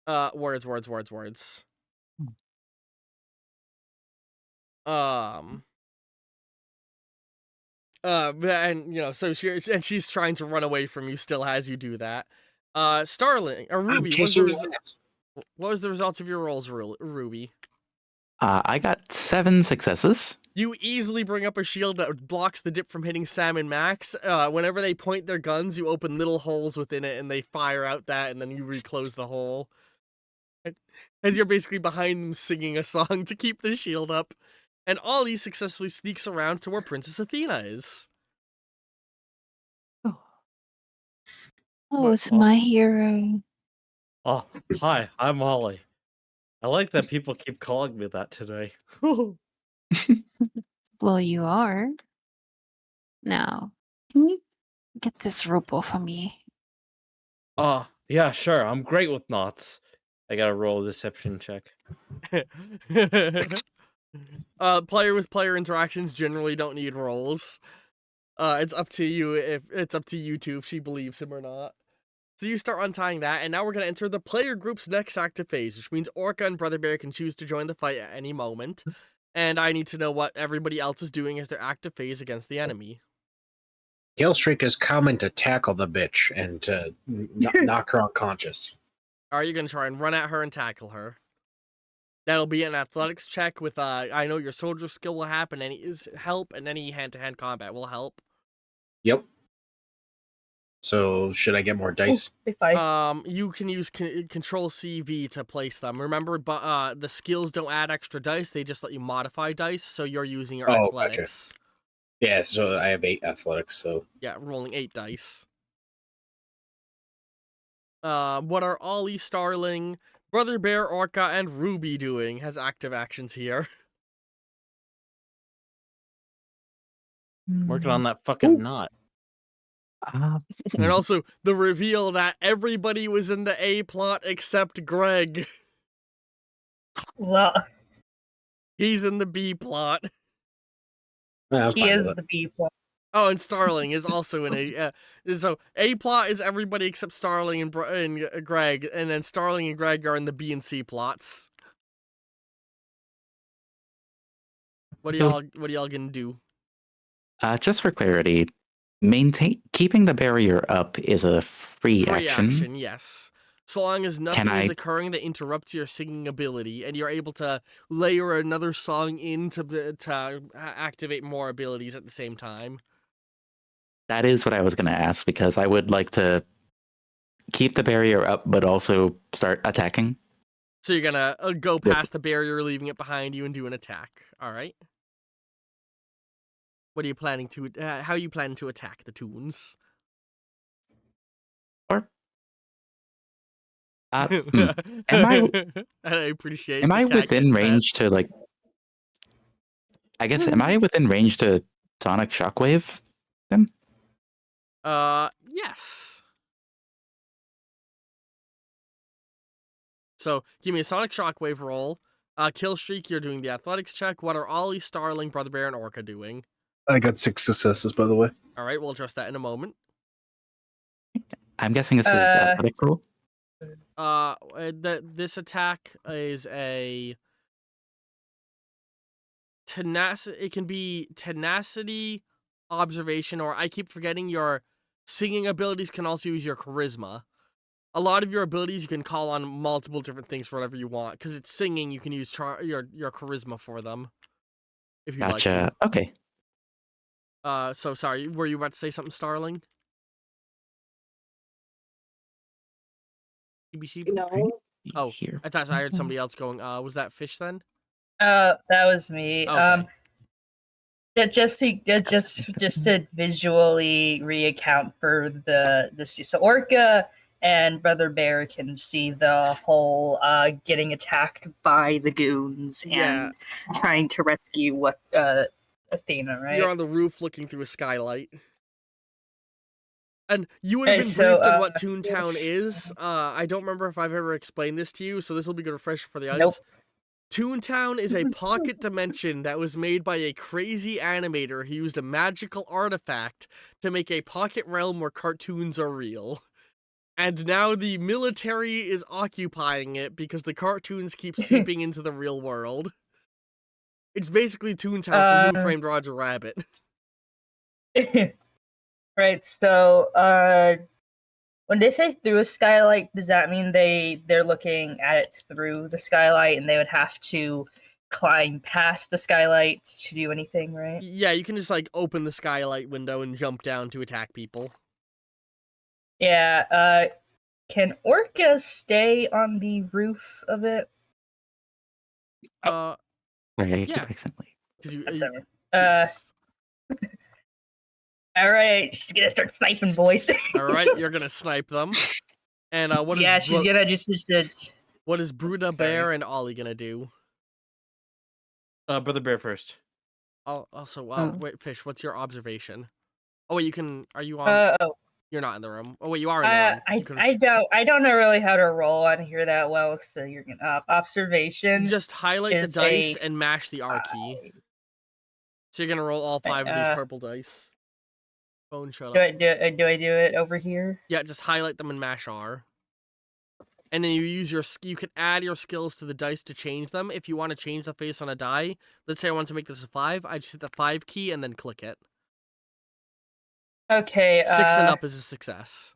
Words. And so she's trying to run away from you still as you do that. Starling or Ruby, what was the results of your rolls, Ruby? I got 7 successes. You easily bring up a shield that blocks the dip from hitting Sam and Max. Whenever they point their guns, you open little holes within it, and they fire out that, and then you reclose the hole. As you're basically behind them singing a song to keep the shield up. And Ollie successfully sneaks around to where Princess Athena is. Oh, it's my hero. Oh, hi, I'm Ollie. I like that people keep calling me that today. Well, you are. Now, can you get this rope off of me? Yeah, sure. I'm great with knots. I gotta roll a deception check. Player with player interactions generally don't need rolls. It's up to you if she believes him or not. So you start untying that, and now we're gonna enter the player group's next active phase, which means Orca and Brother Bear can choose to join the fight at any moment. And I need to know what everybody else is doing as their active phase against the enemy. Killstreak is coming to tackle the bitch and to knock her unconscious. Are you gonna try and run at her and tackle her? That'll be an athletics check with I know your soldier skill will happen, help, and any hand-to-hand combat will help. Yep. So should I get more dice? Be fine. You can use Control CV to place them. Remember, but the skills don't add extra dice; they just let you modify dice. So you're using your Oh, athletics. Yeah, so I have 8 athletics, so Yeah, rolling 8 dice. What are Ollie, Starling, Brother Bear, Orca, and Ruby doing? Has active actions here. Working on that fucking knot. And also the reveal that everybody was in the A plot except Greg. Well, He's in the B plot. I'm he fine is with it. the B plot. Oh, and Starling is also in a. So A plot is everybody except Starling and Greg, and then Starling and Greg are in the B and C plots. What are y'all gonna do? Just for clarity, keeping the barrier up is a free action. Yes. So long as nothing is occurring that interrupts your singing ability, and you're able to layer another song in to activate more abilities at the same time. That is what I was going to ask, because I would like to keep the barrier up, but also start attacking. So you're gonna go past the barrier, leaving it behind you, and do an attack. All right. What are you planning to? How are you planning to attack the Toons? Or Am I appreciate. Am I within range to like? I guess am I within range to Sonic Shockwave them? Yes. So give me a Sonic Shockwave roll. Killstreak, you're doing the athletics check. What are Ollie, Starling, Brother Bear, and Orca doing? I got 6 successes, by the way. All right, we'll address that in a moment. I'm guessing this is athletic roll. This attack is a tenacity. It can be tenacity, observation, or I keep forgetting your singing abilities can also use your charisma. A lot of your abilities you can call on multiple different things for whatever you want. Because it's singing, you can use your charisma for them. If you like to. Okay. So sorry, were you about to say something, Starling? No. Oh, Here. I thought I heard somebody else going. Was that Fish then? That was me. Okay. Just to visually reaccount for the so Orca and Brother Bear can see the whole getting attacked by the goons and trying to rescue Athena, right? You're on the roof looking through a skylight. And you would have been briefed on what Toontown is. I don't remember if I've ever explained this to you, so this will be a good refresher for the audience. Nope. Toontown is a pocket dimension that was made by a crazy animator who used a magical artifact to make a pocket realm where cartoons are real. And now the military is occupying it because the cartoons keep seeping into the real world. It's basically Toontown from Who Framed Roger Rabbit. Right, so when they say through a skylight, does that mean they're looking at it through the skylight and they would have to climb past the skylight to do anything, right? Yeah, you can just like open the skylight window and jump down to attack people. Yeah, can Orca stay on the roof of it? Right, yeah. Accidentally. Yes. All right, she's gonna start sniping, boys. All right, you're gonna snipe them. And what is? Yeah, she's gonna just. What is Bruda Bear and Ollie gonna do? Brother Bear first. Also, wait, Fish. What's your observation? Oh wait, you can. Are you on? You're not in the room. Oh wait, you are in the room. I don't know really how to roll on here that well, so you're gonna observation. Just highlight the dice and mash the R key. So you're gonna roll all 5 of these purple dice. Phone shut up. Do I do it over here? Yeah, just highlight them and mash R. And then you use you can add your skills to the dice to change them. If you want to change the face on a die, let's say I want to make this a 5, I just hit the 5 key and then click it. Okay. 6 and up is a success.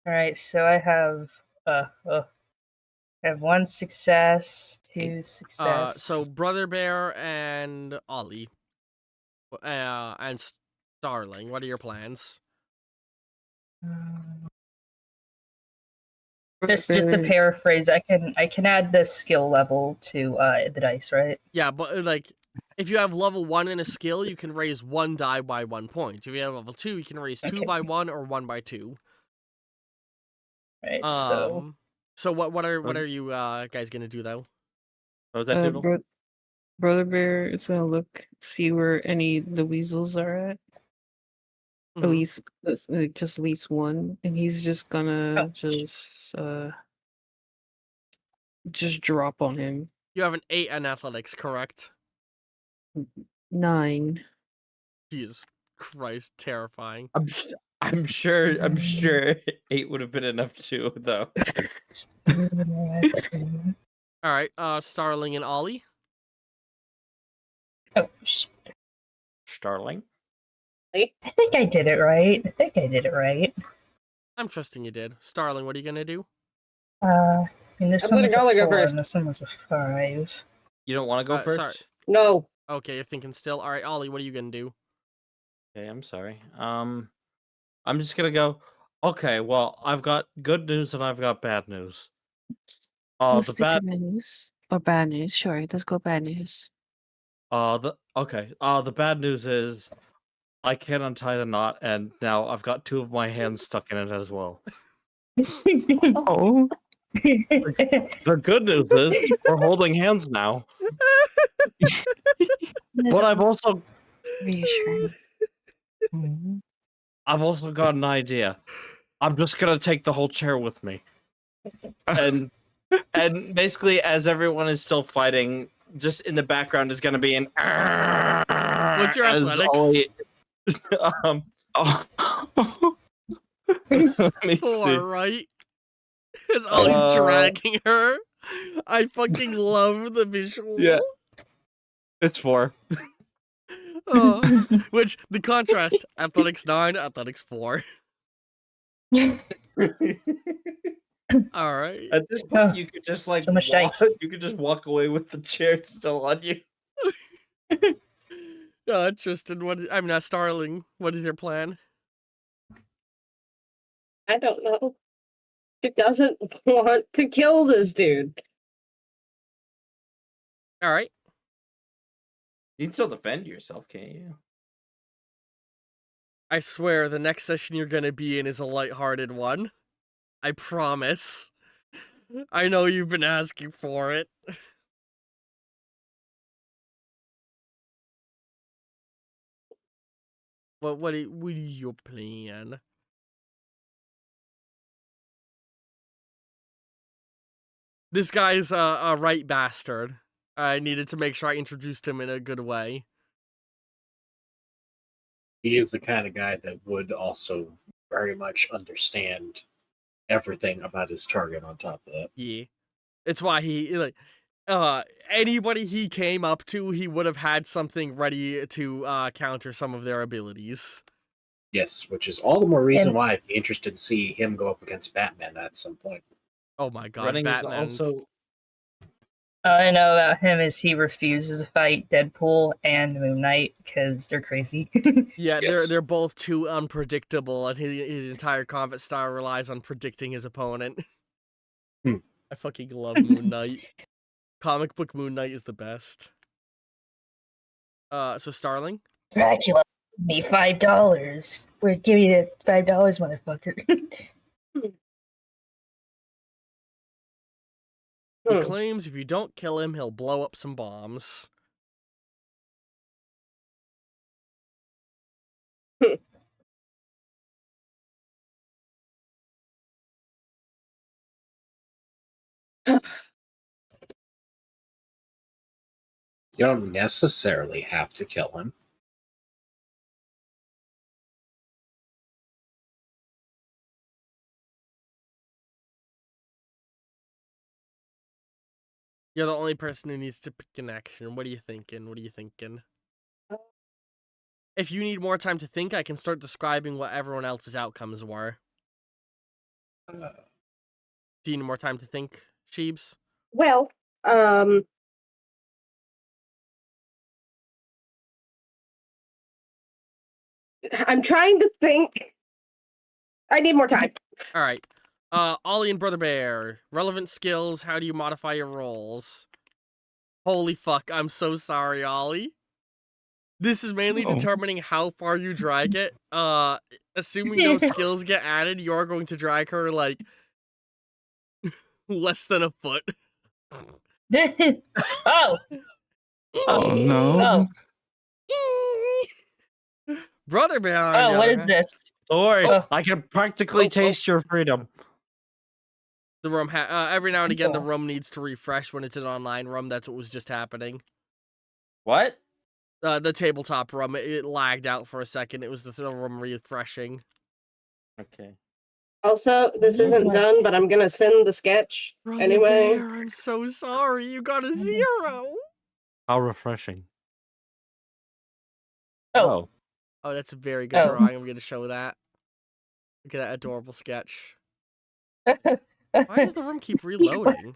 All right. So I have I have 1 success, 2 success. So Brother Bear and Ollie, and Starling. What are your plans? Um, just to paraphrase, I can add the skill level to the dice, right? Yeah, but like, if you have level 1 in a skill, you can raise 1 die by 1 point. If you have level 2, you can raise 2 Okay. by 1 or 1 by 2. Right. So So what are you guys gonna do though? What was that, Doodle? Brother Bear is gonna see where any the weasels are at. At Mhm. least, just at least one, and he's just gonna just drop on him. You have an 8 in athletics, correct? 9. Jesus Christ, terrifying. I'm sure 8 would have been enough too, though. All right, Starling and Ollie. oh, Starling. I think I did it right. I'm trusting you did. Starling, what are you gonna do? I mean, this I'm one was a letting Ollie go 4 first. and this one was a 5. You don't want to go first? Sorry. No. Okay, you're thinking still. All right, Ollie, what are you gonna do? Okay, I'm sorry. I'm just gonna go. Okay, well, I've got good news and I've got bad news. Let's The do bad, good news or bad news. Sure, let's go bad news. the bad news is I can't untie the knot, and now I've got 2 of my hands stuck in it as well. Oh, The good news is we're holding hands now, but I've also reassuring. got an idea. I'm just gonna take the whole chair with me, and basically, as everyone is still fighting, just in the background is gonna be an. What's your as athletics? Ollie, Oh. It's let me 4, see. right? As Ollie's dragging her. I fucking love the visual. Yeah. It's 4. Which the contrast: athletics 9, athletics 4. All right. At this point, you could just like So much walk. dice. You could just walk away with the chair still on you. Tristan, Starling, what is your plan? I don't know. She doesn't want to kill this dude. All right. You can still defend yourself, can't you? I swear the next session you're gonna be in is a lighthearted one. I promise. I know you've been asking for it. What is your plan? This guy's a right bastard. I needed to make sure I introduced him in a good way. He is the kind of guy that would also very much understand everything about his target on top of that. Yeah. It's why he anybody he came up to, he would have had something ready to counter some of their abilities. Yes, which is all the more reason And- why I'd be interested to see him go up against Batman at some point. Oh my god, Running Batman's is also. All I know about him is he refuses to fight Deadpool and Moon Knight because they're crazy. Yeah, Yes. they're both too unpredictable, and his entire combat style relies on predicting his opponent. Hmm. I fucking love Moon Knight. Comic book Moon Knight is the best. So Starling? Dracula, give me $5. We're give me the $5, motherfucker. He claims if you don't kill him, he'll blow up some bombs. You don't necessarily have to kill him. You're the only person who needs to pick an action. What are you thinking? If you need more time to think, I can start describing what everyone else's outcomes were. Do you need more time to think, Sheebs? Well, I'm trying to think. I need more time. All right. Ollie and Brother Bear, relevant skills. How do you modify your rolls? Holy fuck! I'm so sorry, Ollie. This is mainly Oh. determining how far you drag it. Assuming no skills get added, you're going to drag her like less than a foot. Oh, Oh no. Brother Bear. on the oh, what other is hand- this? Or Oh. I can practically Oh, taste your freedom. The room every now and again the Cool. room needs to refresh when it's an online room. That's what was just happening. What? The tabletop room, it lagged out for a second. It was the room refreshing. Okay. Also, this isn't done, but I'm gonna send the sketch Brother anyway. Bear, I'm so sorry. You got a 0. How refreshing. Oh. Oh, that's a very good Oh. drawing. I'm gonna show that. Look at that adorable sketch. Why does the room keep reloading?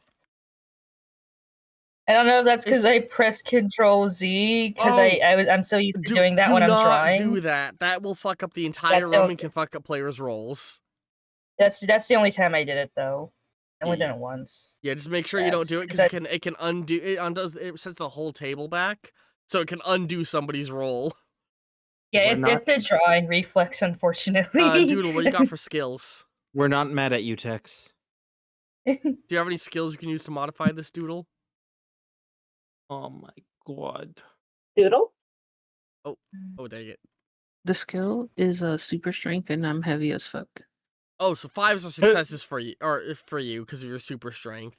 I don't know if that's because It's- I pressed Control Z because Oh, I'm so used to doing that do when I'm not drawing. do that. That will fuck up the entire That's room okay. and can fuck up players' rolls. That's the only time I did it though. I only done Yeah. it once. Yeah, just make sure you don't do it That's- because it can undo it sets the whole table back, so it can undo somebody's roll. Yeah, We're it's a drawing reflex, unfortunately. Doodle, what do you got for skills? We're not mad at you, Tex. Do you have any skills you can use to modify this Doodle? Oh my god. Doodle? Oh, dang it. The skill is super strength, and I'm heavy as fuck. Oh, so 5s are successes for you, or for you because of your super strength.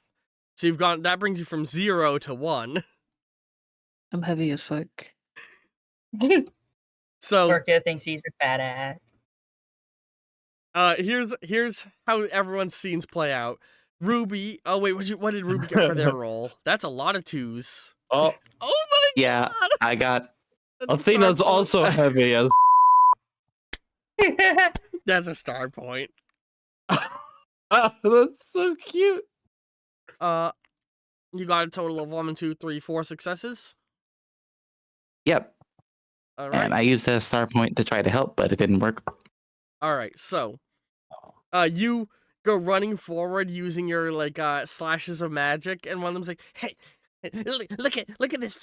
So you've gone. That brings you from 0 to 1. I'm heavy as fuck. So Orca thinks he's a badass. here's how everyone's scenes play out. Ruby. Oh wait, what did Ruby get for their roll? That's a lot of 2s. Oh, Oh my Yeah, god. I got. That's a Athena's star point. also heavy as. That's a star point. That's so cute. You got a total of 1, 2, 3, 4 successes. Yep. All right. And I used a star point to try to help, but it didn't work. All right. So, you go running forward using your slashes of magic, and one of them's like, "Hey, look at this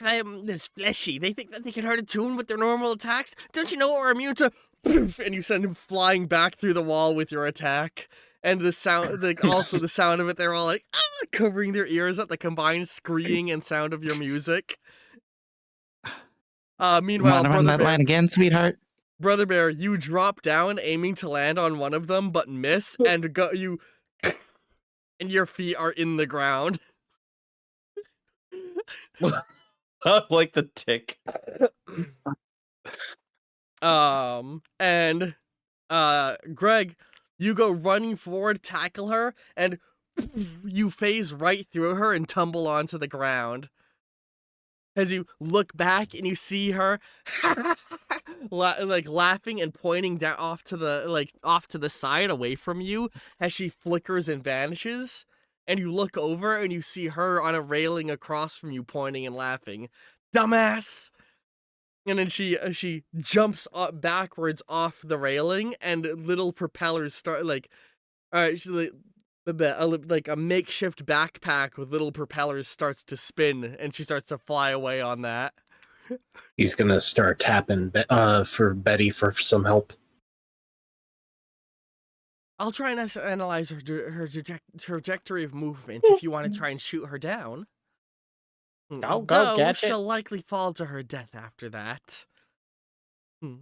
this fleshy. They think that they can hurt a Toon with their normal attacks. Don't you know we're immune to?" Poof, and you send him flying back through the wall with your attack. And the sound, also the sound of it, they're all like, covering their ears at the combined screaming and sound of your music. Meanwhile, Want to run that line again, sweetheart? Brother Bear, you drop down, aiming to land on one of them, but miss, and and your feet are in the ground. Like the tick. And Greg, you go running forward, tackle her, and you phase right through her and tumble onto the ground. As you look back and you see her laughing and pointing down off to the side away from you as she flickers and vanishes, and you look over and you see her on a railing across from you pointing and laughing. Dumbass! And then she jumps up backwards off the railing, and little propellers start like a makeshift backpack with little propellers starts to spin, and she starts to fly away on that. He's gonna start tapping for Betty for some help. I'll try and analyze her trajectory of movement if you want to try and shoot her down. Go, Though Gadget. she'll likely fall to her death after that. I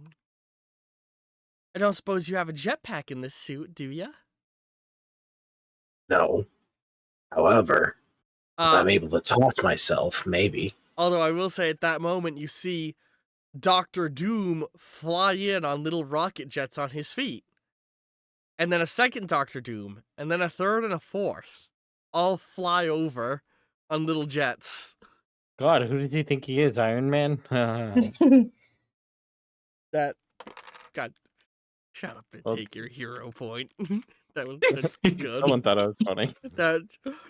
don't suppose you have a jetpack in this suit, do ya? No. However, if I'm able to toss myself, maybe. Although I will say at that moment you see Dr. Doom fly in on little rocket jets on his feet. And then a second Dr. Doom, and then a third and a fourth, all fly over on little jets. God, who does he think he is? Iron Man? That, God, shut up and Well- take your hero point. That's good. Someone thought it was funny. That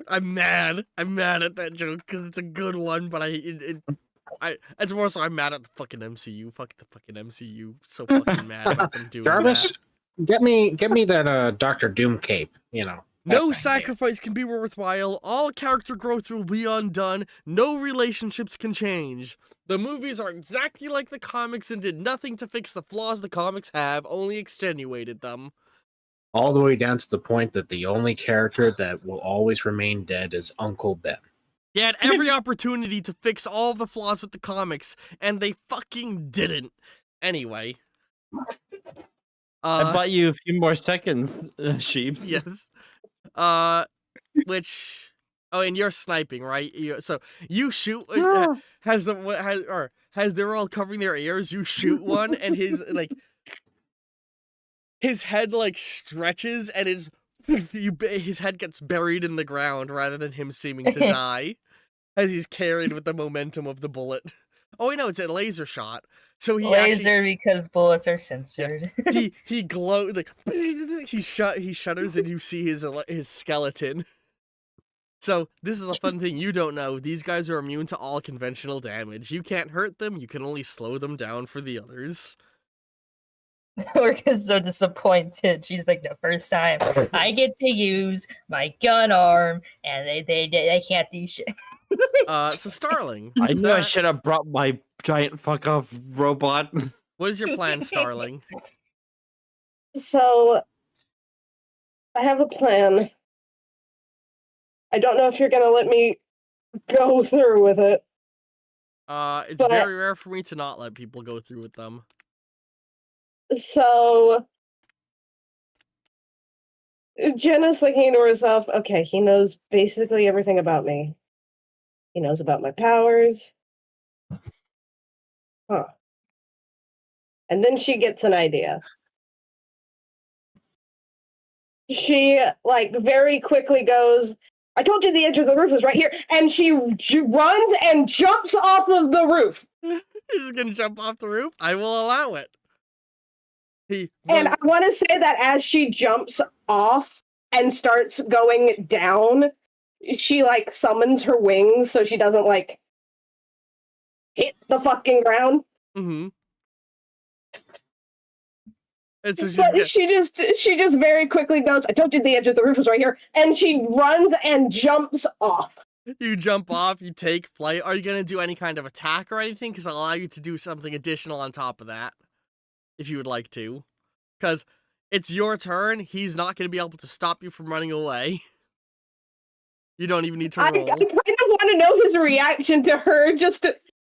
I'm mad. I'm mad at that joke because it's a good one, but it's more so I'm mad at the fucking MCU. Fuck the fucking MCU. So fucking mad about them doing Jarvis, that. get me that Doctor Doom cape. You know. that No thing, man. sacrifice can be worthwhile. All character growth will be undone. No relationships can change. The movies are exactly like the comics and did nothing to fix the flaws the comics have, only extenuated them. All the way down to the point that the only character that will always remain dead is Uncle Ben. They had every opportunity to fix all of the flaws with the comics, and they fucking didn't. Anyway. I bought you a few more seconds, sheep. Yes. Which... Oh, and you're sniping, right? So you shoot... As they're all covering their ears, you shoot one, and his head, stretches, and his head gets buried in the ground rather than him seeming to die. As he's carried with the momentum of the bullet. Oh wait, no, it's a laser shot. So he Laser because bullets are censored. he glows he shudders and you see his skeleton. So this is the fun thing you don't know. These guys are immune to all conventional damage. You can't hurt them. You can only slow them down for the others. Orca's so disappointed. She's like, the first time I get to use my gun arm, and they can't do shit. So Starling, I knew I should have brought my giant fuck off robot. what is your plan, Starling? So, I have a plan. I don't know if you're gonna let me go through with it. It's But- very rare for me to not let people go through with them. So, Jenna's thinking to herself, okay, he knows basically everything about me. He knows about my powers. Huh. And then she gets an idea. She, very quickly goes, I told you the edge of the roof was right here. And she runs and jumps off of the roof. He's just gonna jump off the roof? I will allow it. And I want to say that as she jumps off and starts going down, she summons her wings so she doesn't hit the fucking ground. Mm-hmm. And so But she just very quickly goes, I told you the edge of the roof was right here, and she runs and jumps off. you jump off, you take flight. Are you gonna do any kind of attack or anything? Because I'll allow you to do something additional on top of that, if you would like to. Because it's your turn. He's not gonna be able to stop you from running away. You don't even need to roll. I kind of want to know his reaction to her just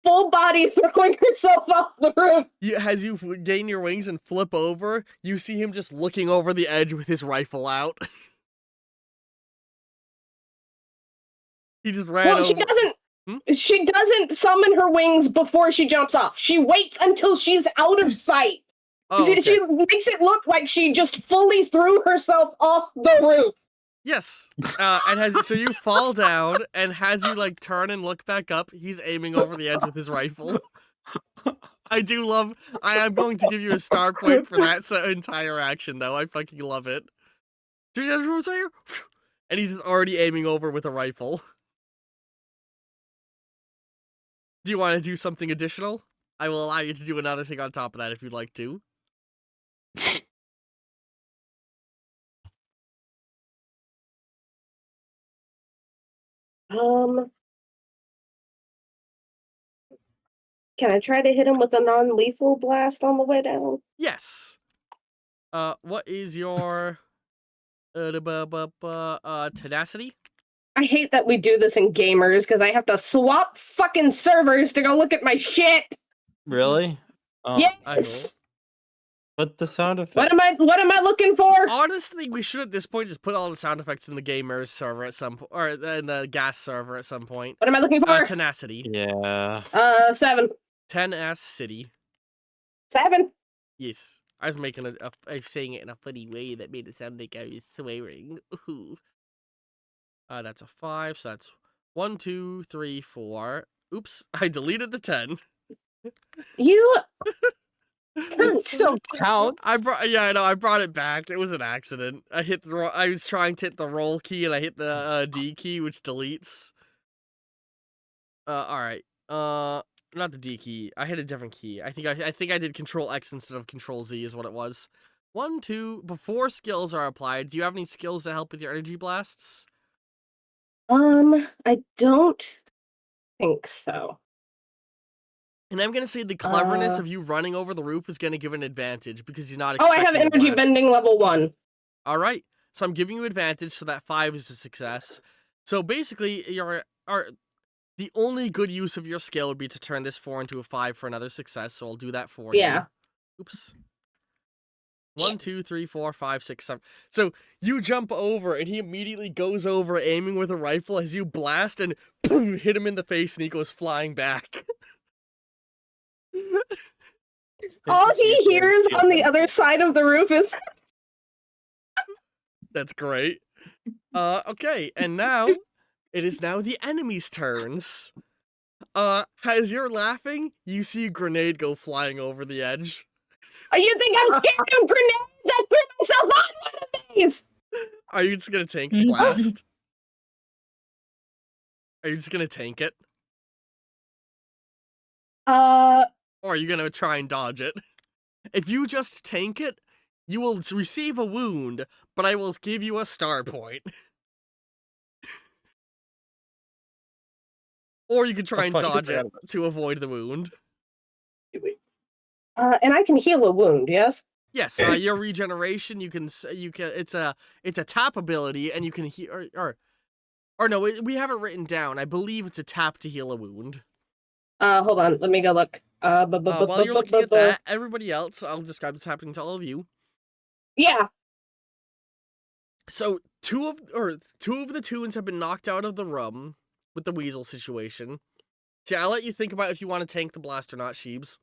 full body throwing herself off the roof. As you gain your wings and flip over, you see him just looking over the edge with his rifle out. He just ran over. She doesn't summon her wings before she jumps off. She waits until she's out of sight. Oh, She okay. makes it look like she just fully threw herself off the roof. Yes. And so you fall down, and as you turn and look back up, he's aiming over the edge with his rifle. I am going to give you a star point for that entire action, though. I fucking love it. And he's already aiming over with a rifle. Do you want to do something additional? I will allow you to do another thing on top of that if you'd like to. Can I try to hit him with a non-lethal blast on the way down? Yes. What is your tenacity? I hate that we do this in gamers because I have to swap fucking servers to go look at my shit. Really? Yes. Put the sound effect. What am I looking for? Honestly, we should at this point just put all the sound effects in the gamers server at some point, or in the gas server at some point. What am I looking for? Tenacity. Yeah. 7. Tenacity. 7. Yes. I was making I was saying it in a funny way that made it sound like I was swearing. Ooh. That's a 5, so that's 1, 2, 3, 4. Oops, I deleted the 10. You. Come It still counts. I know. I brought it back. It was an accident. I was trying to hit the roll key and I hit the D key, which deletes. All right. Not the D key. I hit a different key. I think I did Control X instead of Control Z is what it was. 1, 2. Before skills are applied, do you have any skills to help with your energy blasts? I don't think so. And I'm gonna say the cleverness of you running over the roof is gonna give an advantage because he's not. Oh, I have expecting a energy blast. bending level 1. All right, so I'm giving you advantage, so that 5 is a success. So basically, the only good use of your skill would be to turn this 4 into a 5 for another success. So I'll do that for you. Yeah. Oops. 1, 2, 3, 4, 5, 6, 7. So you jump over, and he immediately goes over, aiming with a rifle as you blast and boom, hit him in the face, and he goes flying back. All he hears on the other side of the roof is. That's great. Okay, and now it is now the enemy's turns. As you're laughing, you see a grenade go flying over the edge. Oh, you think I'm scared of grenades? I threw myself on one of these! Are you just gonna tank the blast? Are you just gonna tank it? Or are you gonna try and dodge it? If you just tank it, you will receive a wound, but I will give you a star point. Or you can try and dodge it to avoid the wound. And I can heal a wound, yes? Yes, your regeneration, you can it's a tap ability, and you can heal, or no, we have it written down. I believe it's a tap to heal a wound. Hold on, let me go look. While you're looking at that, everybody else, I'll describe what's happening to all of you. Yeah. So two of the Toons have been knocked out of the room with the weasel situation. See, I'll let you think about if you want to tank the blast or not, Sheebs.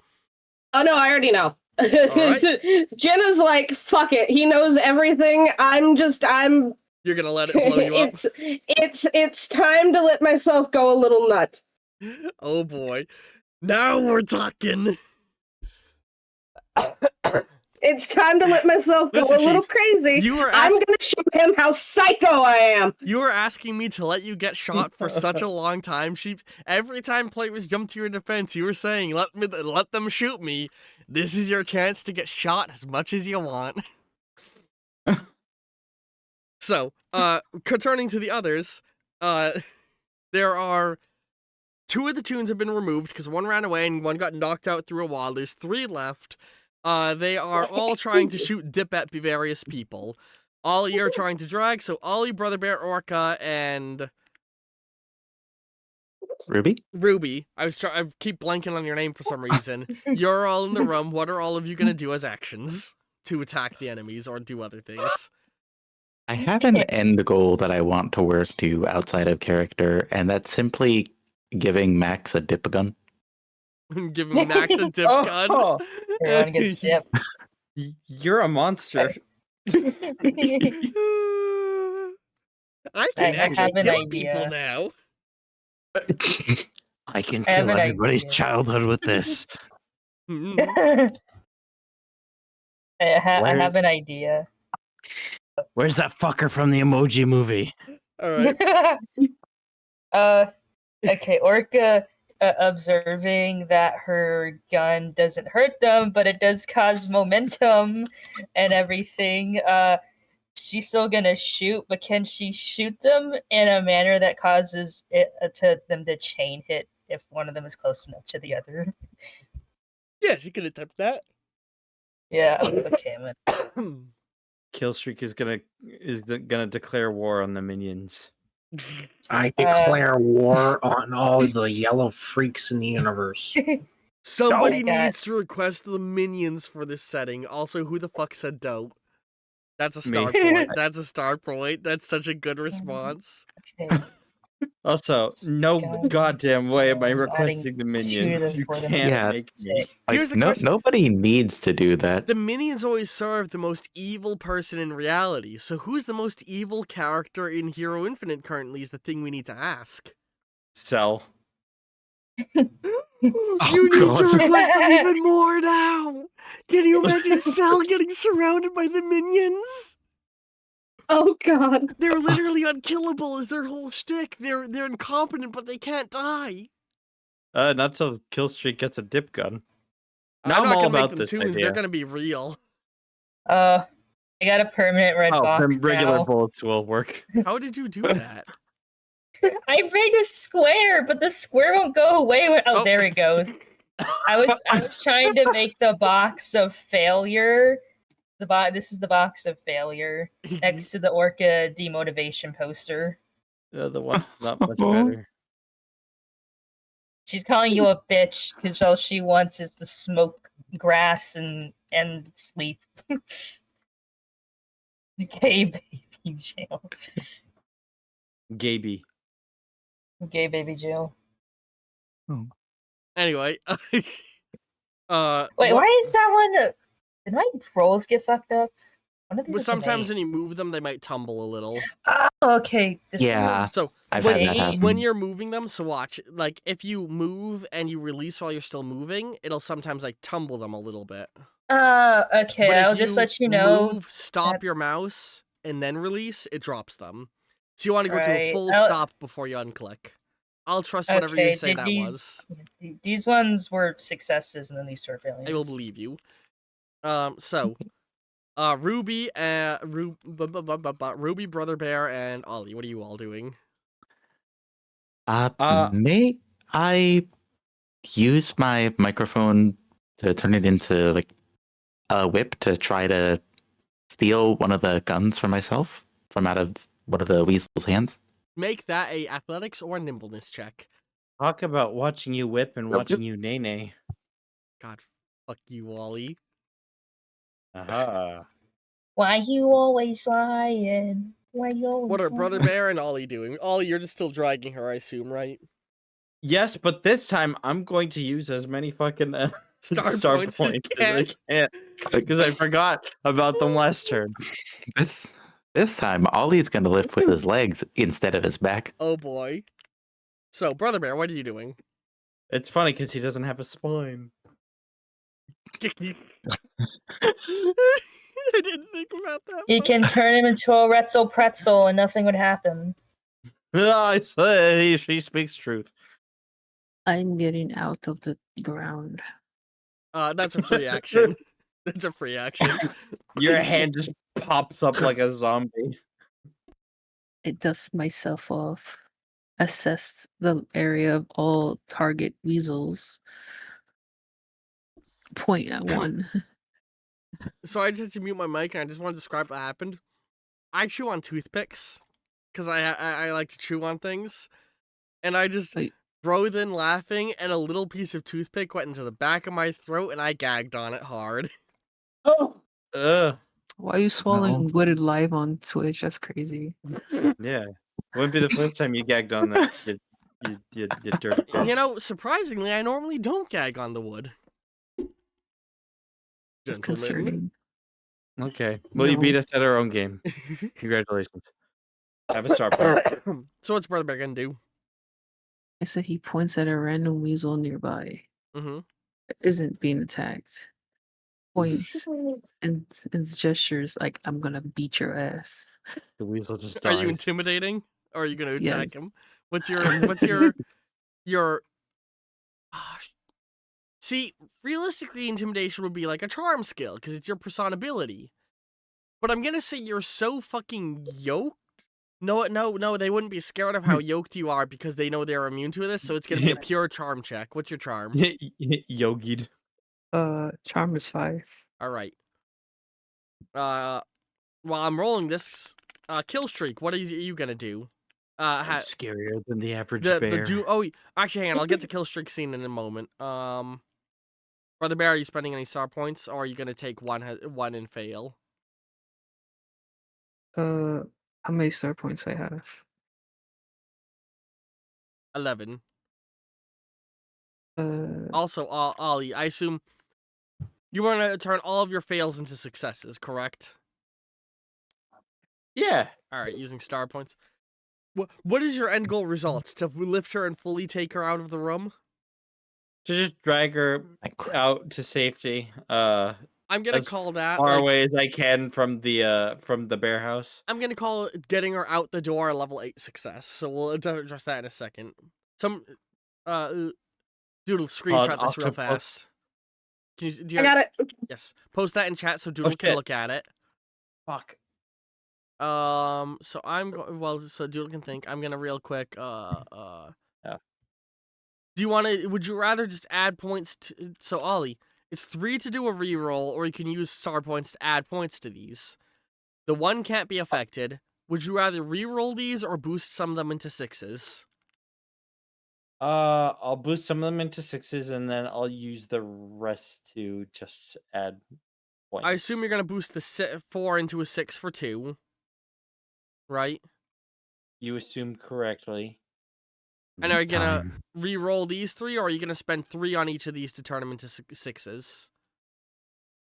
Oh no, I already know. Right. Jenna's like, fuck it. He knows everything. You're gonna let it blow you up? It's time to let myself go a little nuts. Oh boy. Now we're talking. It's time to let myself go Listen, a little Chief, crazy. I'm gonna show him how psycho I am. You were asking me to let you get shot for such a long time, Sheep. Every time players jump to your defense, you were saying, let them shoot me. This is your chance to get shot as much as you want. So, turning to the others, there are 2 of the Toons have been removed because one ran away and one got knocked out through a wall. There's 3 left. They are all trying to shoot dip at various people. Ollie, you're trying to drag, so Ollie, Brother Bear, Orca, and Ruby. I keep blanking on your name for some reason. You're all in the room. What are all of you gonna do as actions to attack the enemies or do other things? I have an end goal that I want to work to outside of character, and that's simply giving Max a dip gun. Giving Max a dip gun. Everyone gets dip. You're a monster. I can actually have an kill idea. people now. I can I have kill an everybody's idea. childhood with this. I have an idea. Where's that fucker from the Emoji Movie? All right. Okay, Orca observing that her gun doesn't hurt them, but it does cause momentum and everything. She's still gonna shoot, but can she shoot them in a manner that causes them to chain hit if one of them is close enough to the other? Yes, you can attempt that. Yeah. Okay. Killstreak is gonna declare war on the minions. I declare war on all the yellow freaks in the universe. Somebody Dope. needs to request the minions for this setting. Also, who the fuck said dope? That's a star point. That's a star point. That's such a good response. Okay. Also, no Guys, goddamn way am I adding requesting the minions. them You for them. can't Yeah. make me. Here's the Like, question. nobody needs to do that. The minions always serve the most evil person in reality. So who's the most evil character in Hero Infinite currently is the thing we need to ask. Cell. You need to request them even more now. Can you imagine Sal getting surrounded by the minions? Oh god. They're literally unkillable is their whole shtick. They're incompetent, but they can't die. Not till Killstreak gets a dip gun. Now I'm I'm not all gonna make about them this Toons. idea. They're gonna be real. I got a permanent red Oh, box then regular now. bullets will work. How did you do that? I made a square, but the square won't go away. Oh, there it goes. I was trying to make the box of failure. This is the box of failure next to the Orca demotivation poster. The one's not much better. She's calling you a bitch because all she wants is to smoke grass and sleep. Gay baby jail. Gaby. Gay baby jail. Anyway, Wait, why is that one? Did my rolls get fucked up? One of these Well, is sometimes an when you move them, they might tumble a little. 8. Oh, okay. This one Yeah. was So I've when, had that happen. when you're moving them, so watch. Like if you move and you release while you're still moving, it'll sometimes like tumble them a little bit. okay. But I'll if just you let you know. move, stop that- your mouse, and then release, it drops them. So you want to go to a Right. full I'll- stop before you unclick. I'll trust whatever you Okay, say that was. These ones were successes, and then these were failures. I will believe you. So, Ruby, Ruby, Brother Bear, and Ollie. What are you all doing? May I use my microphone to turn it into like a whip to try to steal one of the guns for myself from out of one of the weasel's hands? Make that a athletics or nimbleness check. Talk about watching you whip and watching you nay. God, fuck you, Ollie. Aha. Why you always lying? Why you always What are lying? Brother Bear and Ollie doing? Ollie, you're just still dragging her, I assume, right? Yes, but this time I'm going to use as many fucking Star points as as can. I can because I forgot about them last turn. This time, Ollie's gonna lift with his legs instead of his back. Oh boy. So, Brother Bear, what are you doing? It's funny because he doesn't have a spine. I didn't think about that. You can turn him into a Retzel pretzel, and nothing would happen. I say she speaks truth. I'm getting out of the ground. That's a free action. That's a free action. Your hand just pops up like a zombie. I dust myself off. Assess the area of all target weasels. Point at one. So I just had to mute my mic, and I just want to describe what happened. I chew on toothpicks because I like to chew on things, and I just Wait. froze in laughing, and a little piece of toothpick went into the back of my throat, and I gagged on it hard. Oh. Why are you swallowing wooded live on Twitch? That's crazy. Yeah. Wouldn't be the first time you gagged on that. You dirty. You know, surprisingly, I normally don't gag on the wood. It's Gentlemen. concerning. Okay. Well, you No. beat us at our own game. Congratulations. Have a star point. So what's Brother Bear gonna do? I said he points at a random weasel nearby Mm-hmm. that isn't being attacked. Points and gestures like I'm gonna beat your ass. The weasel just Are dies. you intimidating, or are you gonna attack Yes. him? What's your See, realistically, intimidation would be like a charm skill because it's your personability. But I'm gonna say you're so fucking yoked. No, they wouldn't be scared of how yoked you are because they know they're immune to this. So it's gonna be a pure charm check. What's your charm? Yogied. Charm is 5. All right. While I'm rolling this kill streak, what are you gonna do? I'm scarier than the average the bear. actually, hang on. I'll get to kill streak scene in a moment. Brother Bear, are you spending any star points, or are you gonna take one and fail? How many star points I have? 11. Uh, Also, Ollie, I assume you want to turn all of your fails into successes, correct? Yeah. All right, using star points. What is your end goal results? To lift her and fully take her out of the room? To just drag her out to safety. I'm gonna as call that far like, away as I can from the bear house. I'm gonna call it getting her out the door a level 8 success. So we'll address that in a second. Some Doodle, Called screenshot this real octopus. fast. Do you I got it. yes. Post that in chat so Doodle can shit. look at it. Fuck. So I'm going. Well, so Doodle can think. I'm gonna real quick. Yeah. Do you want to? Would you rather just add points to? So Ollie, it's 3 to do a reroll, or you can use star points to add points to these. The one can't be affected. Would you rather reroll these or boost some of them into 6s? I'll boost some of them into 6s, and then I'll use the rest to just add points. I assume you're gonna boost the 4 into a 6 for 2, right? You assume correctly. And are you This gonna time. re-roll these 3, or are you gonna spend 3 on each of these to turn them into 6s?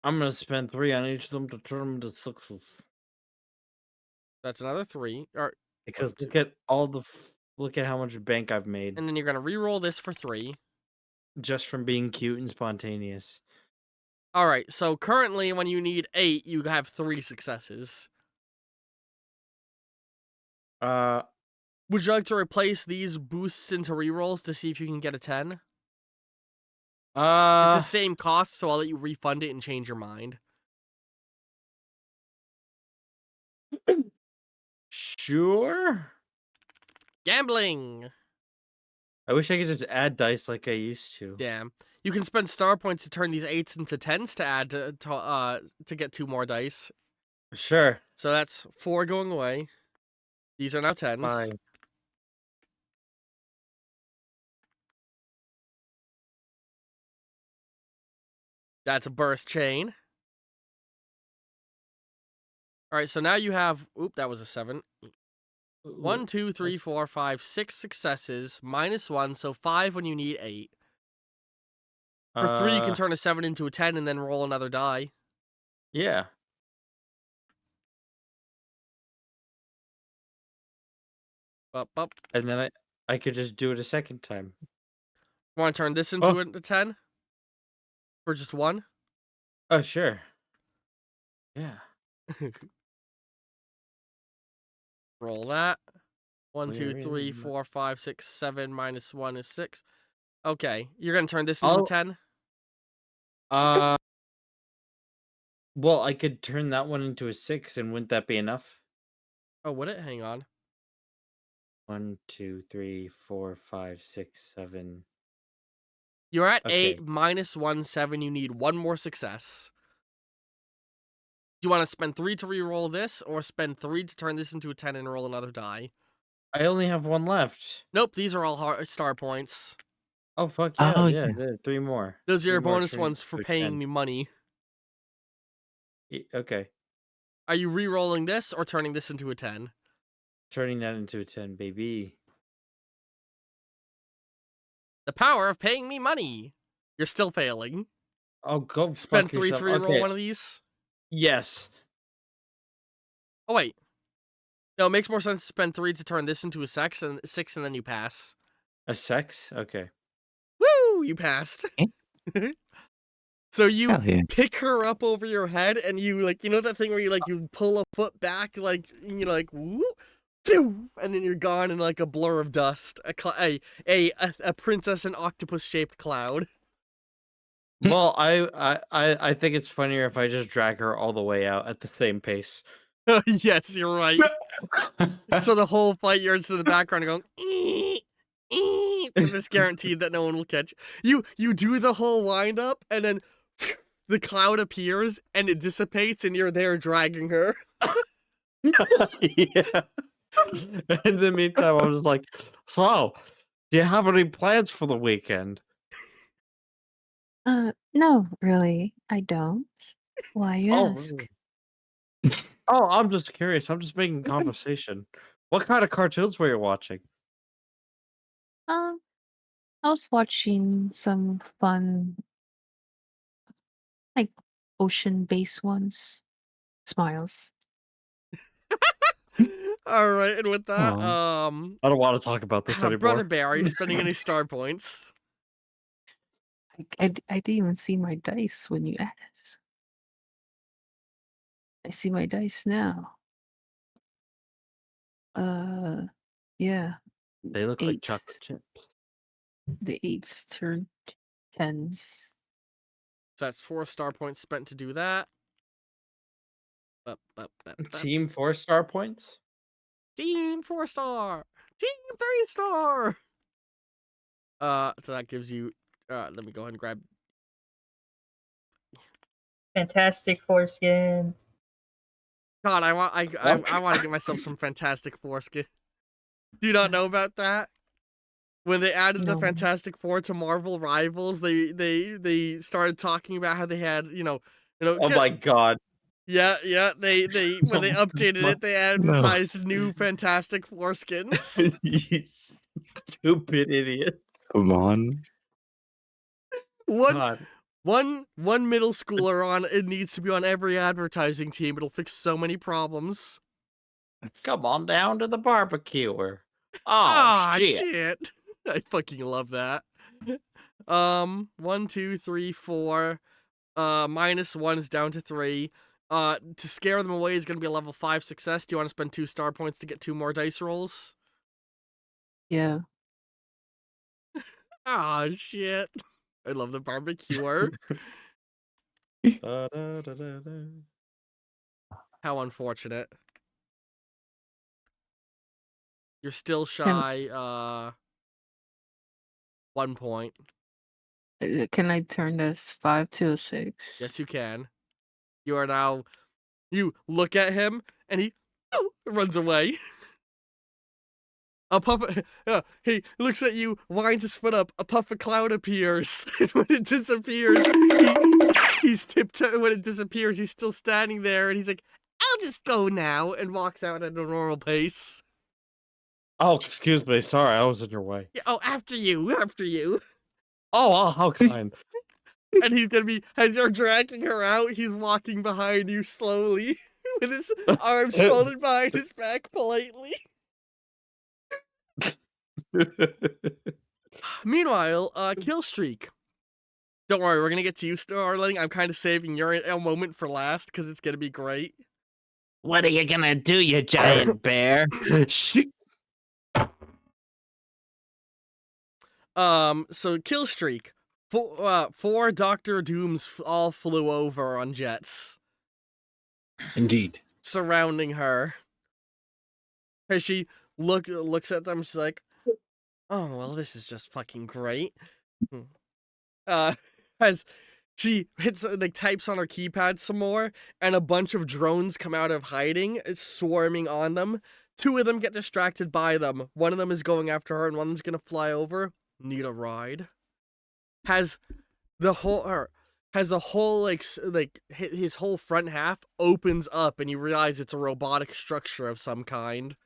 I'm gonna spend 3 on each of them to turn them into 6s. That's another 3. Or Because two. look at all the look at how much bank I've made And then you're gonna re-roll this for 3. just from being cute and spontaneous. All right. So currently, when you need 8, you have 3 successes. Would you like to replace these boosts into rerolls to see if you can get a 10? It's the same cost, so I'll let you refund it and change your mind. Sure. Gambling. I wish I could just add dice like I used to. Damn. You can spend star points to turn these 8s into 10s to add to get 2 more dice. Sure. So that's 4 going away. These are now 10s. Fine. That's a burst chain. All right, so now you have. Oop, that was a 7. 1, 2, 3, 4, 5, 6 successes, -1, so 5 when you need 8. For 3, you can turn a 7 into a 10 and then roll another die. Yeah. Up. And then I could just do it a second time. Want to turn this into a 10? For just 1? Oh, sure. Yeah. Roll that. 1, We're 2, in 3, the- 4, 5, 6, 7, -1 is 6. Okay, you're gonna turn this into a 10? Well, I could turn that one into a 6, and wouldn't that be enough? Oh, would it? Hang on. 1, 2, 3, 4, 5, 6, 7. You're at Okay. 8, -1, 7. You need 1 more success. Do you want to spend 3 to re-roll this, or spend 3 to turn this into a 10 and roll another die? I only have 1 left. Nope, these are all star points. Oh, fuck yeah. Oh, yeah, yeah. there- 3 more. Those are your 3 more bonus turn ones for into a paying 10. me money. Okay. Are you re-rolling this or turning this into a 10? Turning that into a 10, baby. The power of paying me money. You're still failing. Oh, go Spend fuck 3 yourself. to re-roll Okay. one of these. Yes. Oh wait. No, it makes more sense to spend 3 to turn this into a 6 and then you pass. A sex? Okay. Woo! You passed. So you Hell yeah. pick her up over your head and you that thing where you pull a foot back woo, phew, and then you're gone in like a blur of dust. A princess and octopus shaped cloud. Well, I think it's funnier if I just drag her all the way out at the same pace. Yes, you're right. So the whole fight you're into the background going and it's guaranteed that no one will catch you. You do the whole wind up and then the cloud appears and it dissipates and you're there dragging her. Yeah. In the meantime, I was like, so, do you have any plans for the weekend? No, really, I don't. Why you ask? Oh, I'm just curious. I'm just making conversation. What kind of cartoons were you watching? I was watching some fun, like ocean-based ones. Smiles. All right, and with that, I don't want to talk about this anymore. Brother Bear, are you spending any star points? I didn't even see my dice when you asked. I see my dice now. Yeah. They look like Eight. chocolate chips. The 8s turned 10s. So that's 4 star points spent to do that. Up. Team 4-star points. Team 4 star. Team 3 star. So that gives you. Let me go ahead and grab. Fantastic foreskin. God, I want to get myself some Fantastic Foreskin. Do you not know about that? When they added the No. Fantastic Four to Marvel Rivals, they started talking about how they had, Oh my god. yeah, they when they updated it, they advertised new Fantastic Foreskins. You stupid idiot. Come on. God. One middle schooler it needs to be on every advertising team. It'll fix so many problems. Come on down to the barbecuer. Oh, Ah, shit. shit. I fucking love that. 1, 2, 3, 4. -1 is down to 3. To scare them away is going to be a level 5 success. Do you want to spend 2 star points to get 2 more dice rolls? Yeah. Ah, shit. I love the barbecuer. How unfortunate. You're still shy, 1 point. Can I turn this 5 to a 6? Yes, you can. You are now... You look at him, and he runs away. A puff. He looks at you, winds his foot up. A puff of cloud appears, and when it disappears, he's tiptoe. When it disappears, he's still standing there, and he's like, "I'll just go now," and walks out at a normal pace. Oh, excuse me. Sorry, I was in your way. Yeah, oh, after you. Oh, how kind. And he's gonna be, as you're dragging her out, he's walking behind you slowly, with his arms folded behind his back politely. Meanwhile, kill streak. Don't worry, we're gonna get to you, Starling. I'm kind of saving your moment for last because it's gonna be great. What are you gonna do, you giant bear? So kill streak. 4 Doctor Dooms all flew over on jets, Indeed. surrounding surrounding her. As she looks at them, she's like, "Oh well, this is just fucking great." As she hits, types on her keypad some more, and a bunch of drones come out of hiding, swarming on them. 2 of them get distracted by them. One of them is going after her, and one of them's gonna fly over. Need a ride? Has the whole his whole front half opens up, and you realize it's a robotic structure of some kind.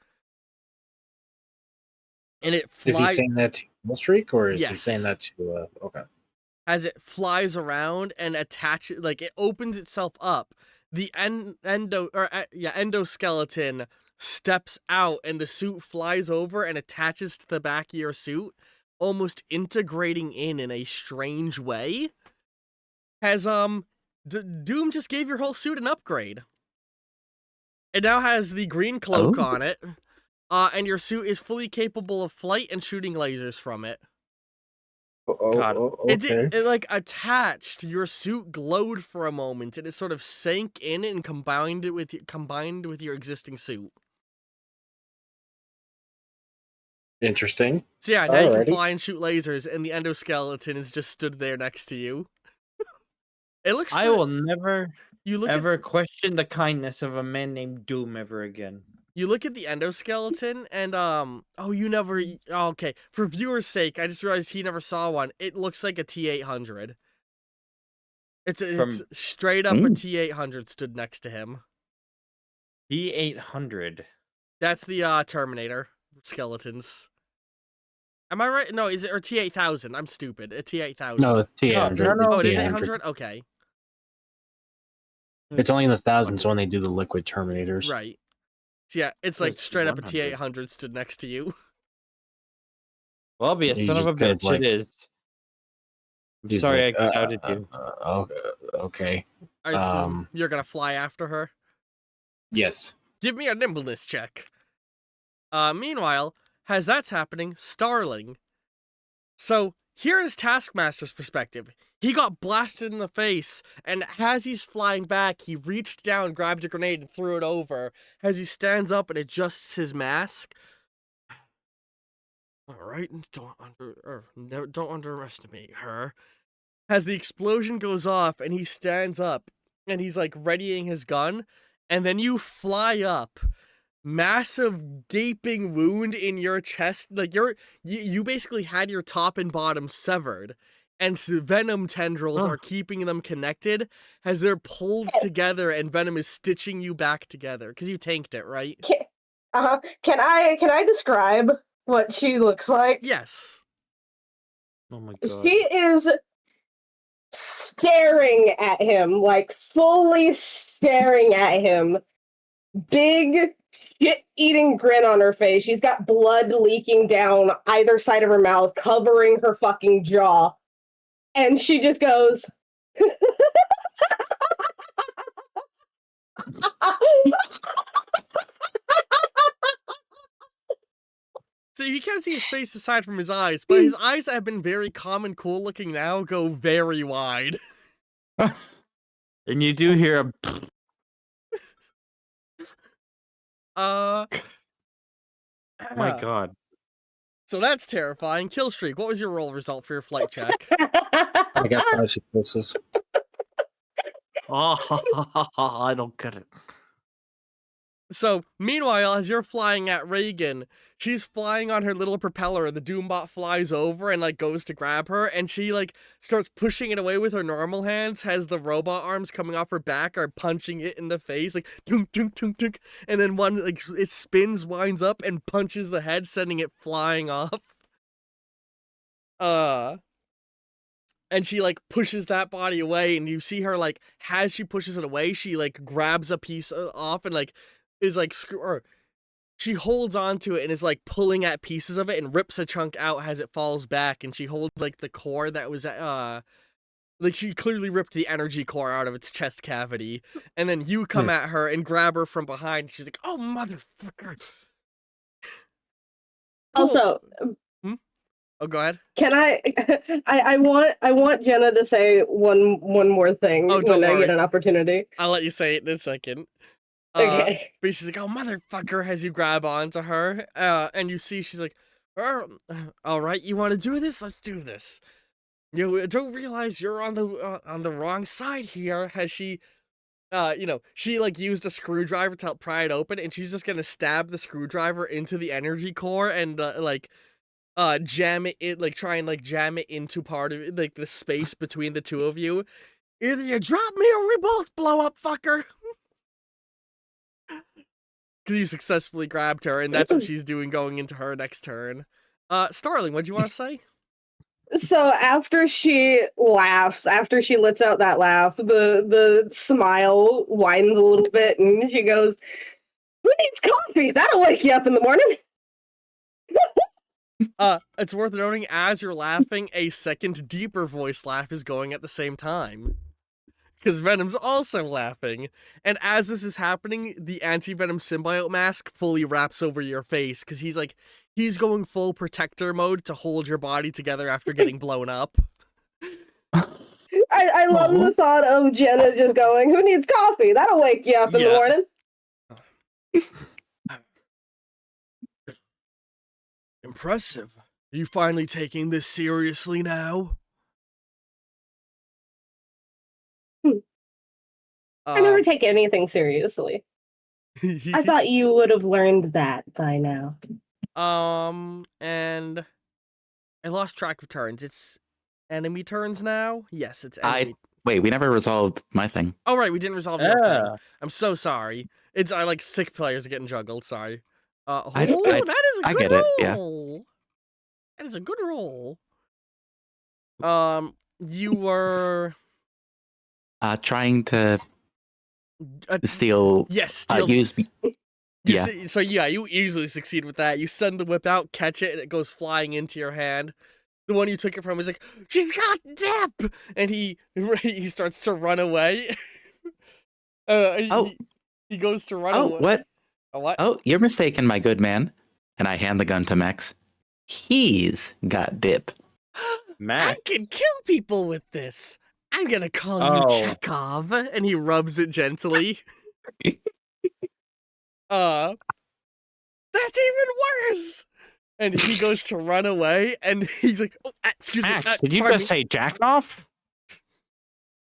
And it Is flies. he saying that to Streak, or is he saying Yes. that to? Okay. As it flies around and attaches, it opens itself up. The endoskeleton steps out, and the suit flies over and attaches to the back of your suit, almost integrating in a strange way. Has Doom just gave your whole suit an upgrade. It now has the green cloak Oh. on it, and your suit is fully capable of flight and shooting lasers from it. God. Okay. It attached. Your suit glowed for a moment, and it sort of sank in and combined with your existing suit. Interesting. So yeah, now you can Alrighty. fly and shoot lasers, and the endoskeleton is just stood there next to you. It looks. I will never You look ever question the kindness of a man named Doom ever again. You look at the endoskeleton, and okay. For viewers' sake, I just realized he never saw one. It looks like a T-800. It's straight up a T-800 stood next to him. T-800. That's the Terminator skeletons. Am I right? No, is it or T-8000? I'm stupid. A T-8000. No, it's T800. No, no. Oh, it It's is T800. 800. Okay, It's only in the thousands when they do the liquid Terminators. right. So yeah, it's So like it's straight up a 100. T-800 stood next to you. Well, be a You son of a just kind of bitch. like- It is. He's Sorry like, I doubted you. Okay. I assume Um, you're gonna fly after her. Yes. Give me a nimbleness check. Meanwhile, as that's happening, Starling. So, here is Taskmaster's perspective. He got blasted in the face, and as he's flying back, he reached down, grabbed a grenade, and threw it over. As he stands up and adjusts his mask. Alright, don't underestimate her. As the explosion goes off, and he stands up, and he's, like, readying his gun, and then you fly up. Massive gaping wound in your chest, like you basically had your top and bottom severed, and venom tendrils are keeping them connected as they're pulled together, and venom is stitching you back together because you tanked it, right? Can I describe what she looks like? Yes. Oh my god. She is staring at him, like fully staring at him. Big shit-eating grin on her face. She's got blood leaking down either side of her mouth, covering her fucking jaw. And she just goes... So you can't see his face aside from his eyes, but his eyes that have been very calm and cool looking now go very wide. And you do hear a... Oh my god. So that's terrifying. Killstreak, what was your roll result for your flight check? I got 5 successes. Oh, I don't get it. So, meanwhile, as you're flying at Reagan, she's flying on her little propeller, and the Doombot flies over and, like, goes to grab her, and she, like, starts pushing it away with her normal hands, as the robot arms coming off her back are punching it in the face, like, tunk, tunk, tunk, tunk, and then one, like, it spins, winds up, and punches the head, sending it flying off. And she, like, pushes that body away, and you see her, like, as she pushes it away, she, like, grabs a piece off and, like, is, like, she holds on to it and is, like, pulling at pieces of it and rips a chunk out as it falls back, and she holds, like, the core that was, like, she clearly ripped the energy core out of its chest cavity, and then you come at her and grab her from behind, she's like, oh, motherfucker! Also... Oh, go ahead. Can I want Jenna to say one more thing when I get an opportunity. I'll let you say it in a second. Okay. But she's like, oh, motherfucker, as you grab onto her. And you see she's like, all right, you want to do this? Let's do this. You don't realize you're on the wrong side here. Has she, she, like, used a screwdriver to help pry it open, and she's just gonna stab the screwdriver into the energy core and, jam it, like, try and, like, jam it into part of it, like, the space between the two of you. Either you drop me or we both blow up, fucker! Because you successfully grabbed her, and that's what she's doing going into her next turn. Starling, what do you want to say? So after she laughs, after she lets out that laugh, the smile widens a little bit, and she goes, who needs coffee? That'll wake you up in the morning. It's worth noting, as you're laughing, a second deeper voice laugh is going at the same time. Because Venom's also laughing. And as this is happening, the anti-Venom symbiote mask fully wraps over your face, because he's going full protector mode to hold your body together after getting blown up. I love the thought of Jenna just going, who needs coffee? That'll wake you up in the morning. Impressive. Are you finally taking this seriously now? I never take anything seriously. I thought you would have learned that by now. And I lost track of turns. It's enemy turns now? Yes, it's enemy. Wait, we never resolved my thing. Oh, right, we didn't resolve your thing. I'm so sorry. It's, like, 6 players are getting juggled, sorry. That is a good roll! Yeah. That is a good roll. You were... trying to steal... Yes, steal... use... You easily succeed with that. You send the whip out, catch it, and it goes flying into your hand. The one you took it from is like, she's got dip! And he starts to run away. He goes to run Oh, away. what? A what? Oh, you're mistaken, my good man. And I hand the gun to Max. He's got dip. I Max. can kill people with this. I'm gonna call you Oh. Chekhov, and he rubs it gently. That's even worse. And he goes to run away, and he's like, "Oh, excuse me, Max, did you pardon just me. say jack off?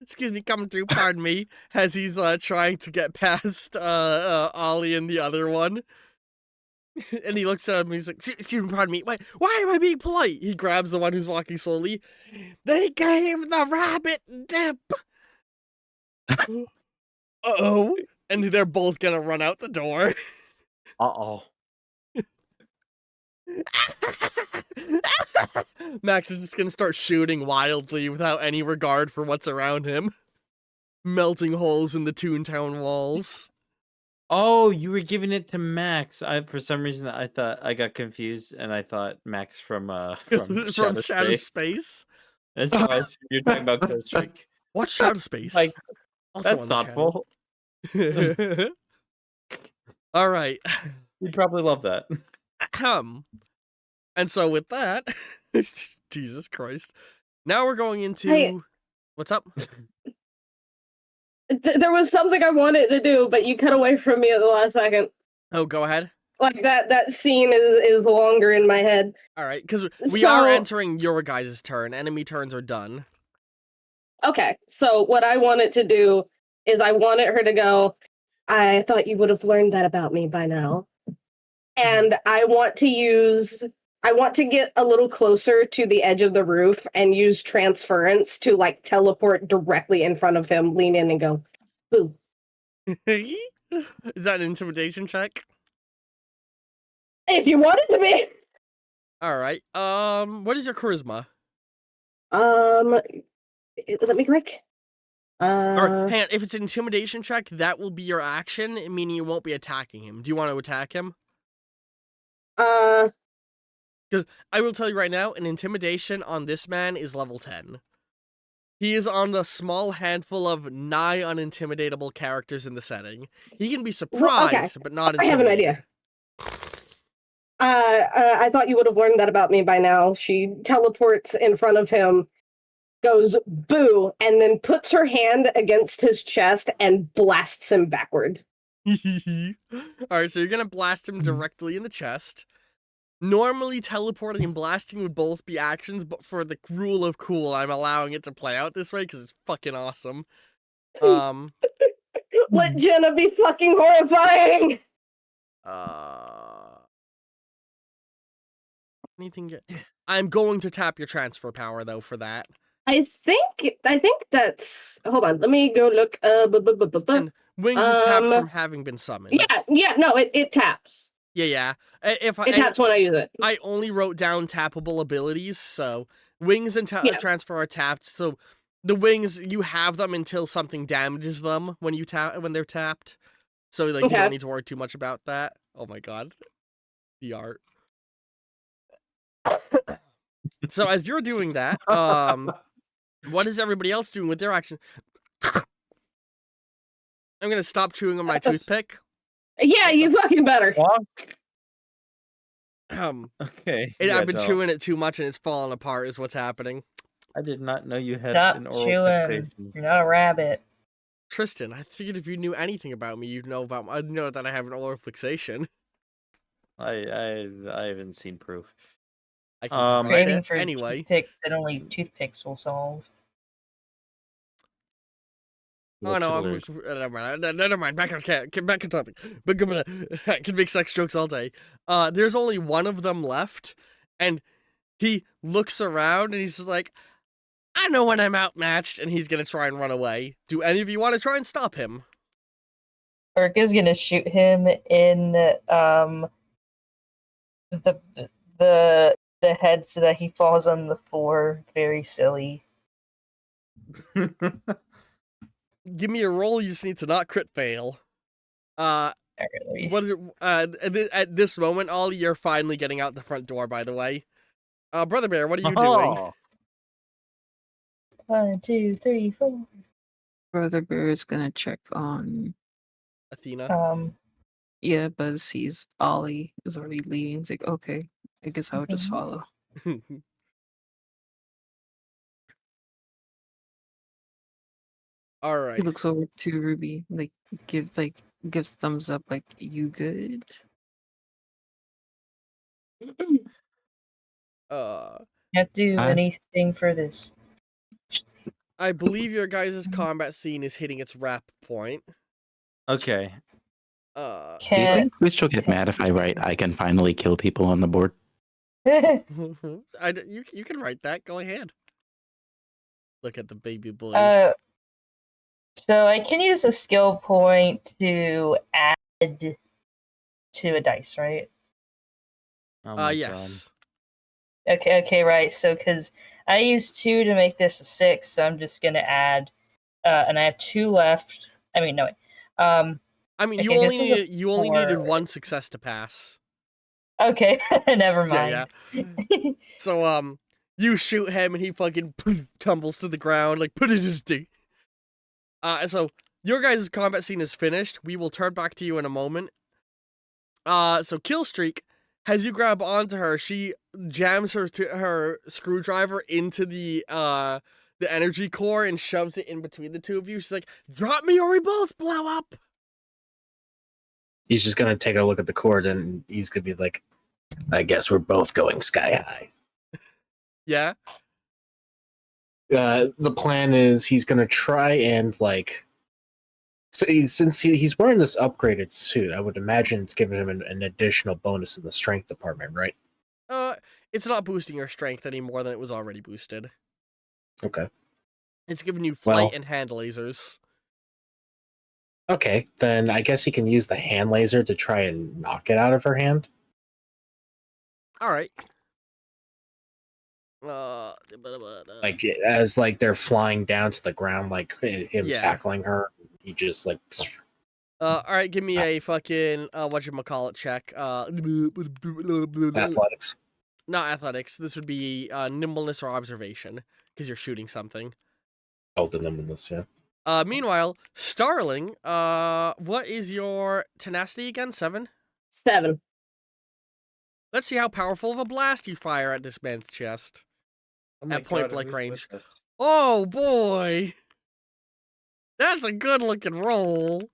Excuse me, coming through. Pardon me." As he's trying to get past Ollie and the other one, and he looks at him. And he's like, "Excuse me, pardon me. Why am I being polite?" He grabs the one who's walking slowly. They gave the rabbit dip. Uh-oh. And they're both gonna run out the door. Uh-oh. Max is just gonna start shooting wildly without any regard for what's around him. Melting holes in the Toontown walls. Oh, you were giving it to Max. For some reason I thought I got confused and I thought Max from From Shadow Shadow Space. Space. That's why I assumed you're talking about Ghost Trick. What's Shadow Space? Like, Also that's on the channel. thoughtful. All right. You'd probably love that. And so with that, Jesus Christ. Now we're going into Hey. What's up? There was something I wanted to do, but you cut away from me at the last second. Oh, go ahead. Like that scene is longer in my head. All right, because we are So- entering your guys' turn. Enemy turns are done. Okay, so what I wanted to do is I wanted her to go, I thought you would have learned that about me by now. And I want to get a little closer to the edge of the roof and use transference to like teleport directly in front of him, lean in and go, boo. Is that an intimidation check? If you want it to be. All right. What is your charisma? Let me click. Or hang on, if it's an intimidation check, that will be your action, meaning you won't be attacking him. Do you want to attack him? Because I will tell you right now, an intimidation on this man is level 10. He is on the small handful of nigh unintimidatable characters in the setting. He can be surprised, but not I have an intimidated. idea. I thought you would have learned that about me by now. She teleports in front of him, goes boo, and then puts her hand against his chest and blasts him backwards. Alright, so you're gonna blast him directly in the chest. Normally, teleporting and blasting would both be actions, but for the rule of cool, I'm allowing it to play out this way because it's fucking awesome. Let Jenna be fucking horrifying! Anything good? I'm going to tap your transfer power though for that. I think that's. Hold on, let me go look. And Wings is tapped from having been summoned. Yeah, no, it taps. Yeah. It taps when I use it. I only wrote down tappable abilities, so Wings and transfer are tapped. So the Wings, you have them until something damages them when they're tapped. So like you don't need to worry too much about that. Oh my god, the art. So as you're doing that, what is everybody else doing with their action? I'm gonna stop chewing on my toothpick. Yeah, you fucking better. Okay. I've been chewing it too much and it's falling apart. Is what's happening. I did not know you had Stop an oral chewing. fixation. You're not a rabbit. Tristan, I figured if you knew anything about me, you'd know that I have an oral fixation. I haven't seen proof. I can provide Craving it for anyway. toothpicks that only toothpicks will solve. Oh no, never mind. Back on topic. But I can make sex jokes all day. There's only one of them left, and he looks around and he's just like, I know when I'm outmatched, and he's gonna try and run away. Do any of you want to try and stop him? Burke is gonna shoot him in the head so that he falls on the floor. Very silly. Give me a roll. You just need to not crit fail. Apparently. What is it? At this moment, Ollie, you're finally getting out the front door. By the way, Brother Bear, what are you doing? Oh, 1, 2, 3, 4. Brother Bear is gonna check on Athena. Yeah, but sees Ollie is already leaving. He's like, okay, I guess I would just follow. All He right. looks over to Ruby, gives thumbs up, like, you good? Can't do Uh, anything for this. I believe your guys' combat scene is hitting its wrap point. Okay. do you Can think we should get mad if I write I can finally kill people on the board? You can write that. Go ahead. Look at the baby boy. so I can use a skill point to add to a dice, right? Oh my Yes. Okay, right. So because I used 2 to make this a 6, so I'm just gonna add, and I have 2 left. I mean, no wait. I mean, Okay, this is a you only needed 4. 1 success to pass. Okay, never Yeah, mind. yeah. So you shoot him and he fucking tumbles to the ground like put it just. So your guys' combat scene is finished. We will turn back to you in a moment. So Killstreak, as you grab onto her, she jams her screwdriver into the energy core and shoves it in between the two of you. She's like, "Drop me or we both blow up." He's just gonna take a look at the cord and he's gonna be like, I guess we're both going sky high. Yeah. The plan is he's gonna try and since he's wearing this upgraded suit, I would imagine it's giving him an additional bonus in the strength department, right? It's not boosting your strength any more than it was already boosted. Okay. It's giving you flight Well- and hand lasers. Okay, then I guess he can use the hand laser to try and knock it out of her hand. All right. Like as they're flying down to the ground, like him Yeah. tackling her, he just like. All right, give me a fucking whatchamacallit check. Athletics. Not athletics. This would be nimbleness or observation because you're shooting something. Oh, the nimbleness, yeah. Meanwhile, Starling, what is your tenacity again? 7? 7. Let's see how powerful of a blast you fire at this man's chest. At point-blank range. Oh boy! That's a good-looking roll.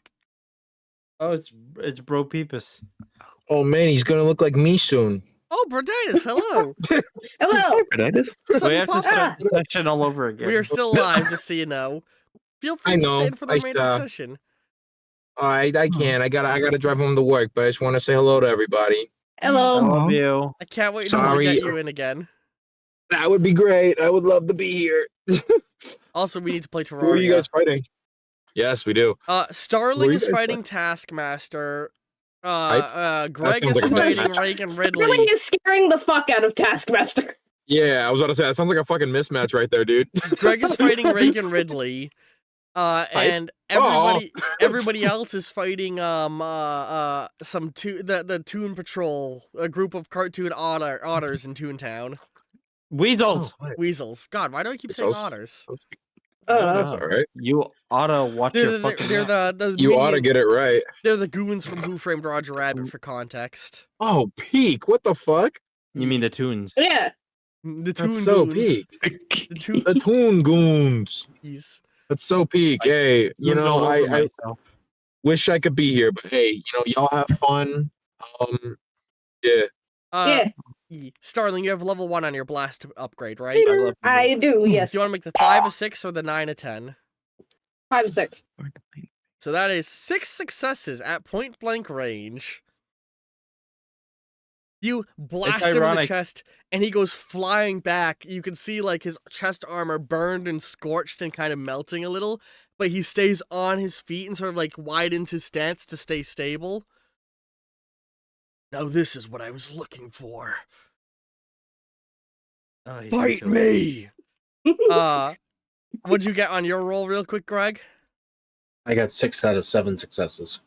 Oh, it's Bro Peepus. Oh man, he's gonna look like me soon. Oh, Broditis, hello. Hello. Broditis? We Sudden have to pop- start the session all over again. We are still live, just so you know. Feel free I to know, stay in for the I remainder of the saw. session. I can't. I gotta drive home to work, but I just want to say hello to everybody. I Hello. love you. I can't wait until we Sorry. get you in again. That would be great. I would love to be here. Also, we need to play Who are you Terraria. guys fighting? Yes, we do. Starling you is guys fighting Taskmaster. That Greg sounds is like a fighting mismatch. Reagan Sterling Ridley. is scaring the fuck out of Taskmaster. Yeah, I was about to say that sounds like a fucking mismatch right there, dude. Greg is fighting Reagan Ridley. And everybody else is fighting the Toon Patrol, a group of cartoon otters in Toontown. Weasels. Weasels. God, why do I keep saying Weasels. otters? That's all right. You oughta watch your They're, fucking they're mouth. the You ought to minion- get it right. They're the goons from Who Framed Roger Rabbit for context. Oh, peak! What the fuck? You mean the tunes? Yeah. The Toon That's so Goons. peak. The Toon The Toon Goons. That's so peak. Hey, you Tunes know, all over I myself. wish I could be here, but hey, y'all have fun. Yeah. Yeah. Starling, you have level 1 on your blast upgrade, right? I love you. I do, yes. Do you want to make the 5 a 6 or the 9 a 10? 5 to 6. So that is 6 successes at point blank range. You blast him in the ironic. chest, and he goes flying back. You can see like his chest armor burned and scorched and kind of melting a little, but he stays on his feet and sort of like widens his stance to stay stable. Now this is what I was looking for. Oh, he's Fight into it. me! What'd you get on your roll real quick, Greg? I got 6 out of 7 successes.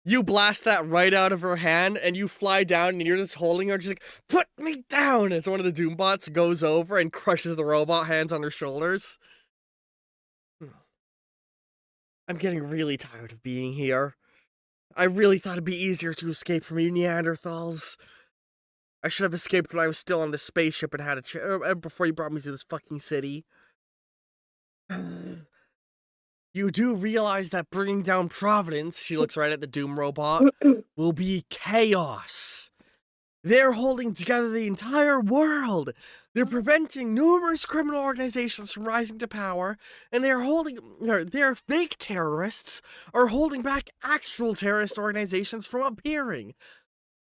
You blast that right out of her hand, and you fly down, and you're just holding her, just like, put me down! As one of the Doombots goes over and crushes the robot hands on her shoulders. I'm getting really tired of being here. I really thought it'd be easier to escape from you Neanderthals. I should have escaped when I was still on the spaceship and had a before you brought me to this fucking city. You do realize that bringing down Providence, she looks right at the Doom robot, will be chaos. They're holding together the entire world. They're preventing numerous criminal organizations from rising to power, and their fake terrorists are holding back actual terrorist organizations from appearing.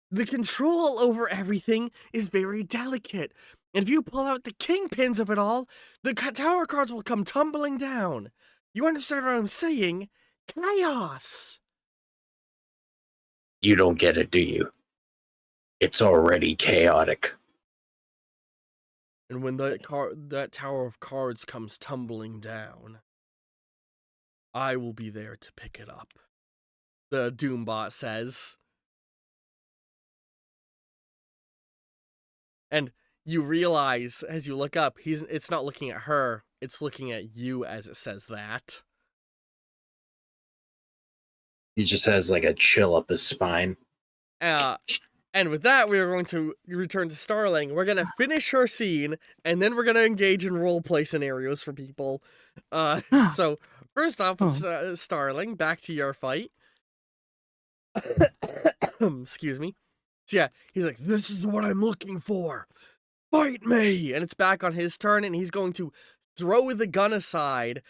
The control over everything is very delicate, and if you pull out the kingpins of it all, the tower cards will come tumbling down. You understand what I'm saying? Chaos! You don't get it, do you? It's already chaotic. And when that tower of cards comes tumbling down, I will be there to pick it up. The Doombot says. And you realize, as you look up, it's not looking at her, it's looking at you as it says that. He just has like a chill up his spine. And with that, we are going to return to Starling. We're going to finish her scene, and then we're going to engage in roleplay scenarios for people. So, first off, with Starling, back to your fight. Excuse me. So yeah, he's like, this is what I'm looking for. Fight me! And it's back on his turn, and he's going to throw the gun aside,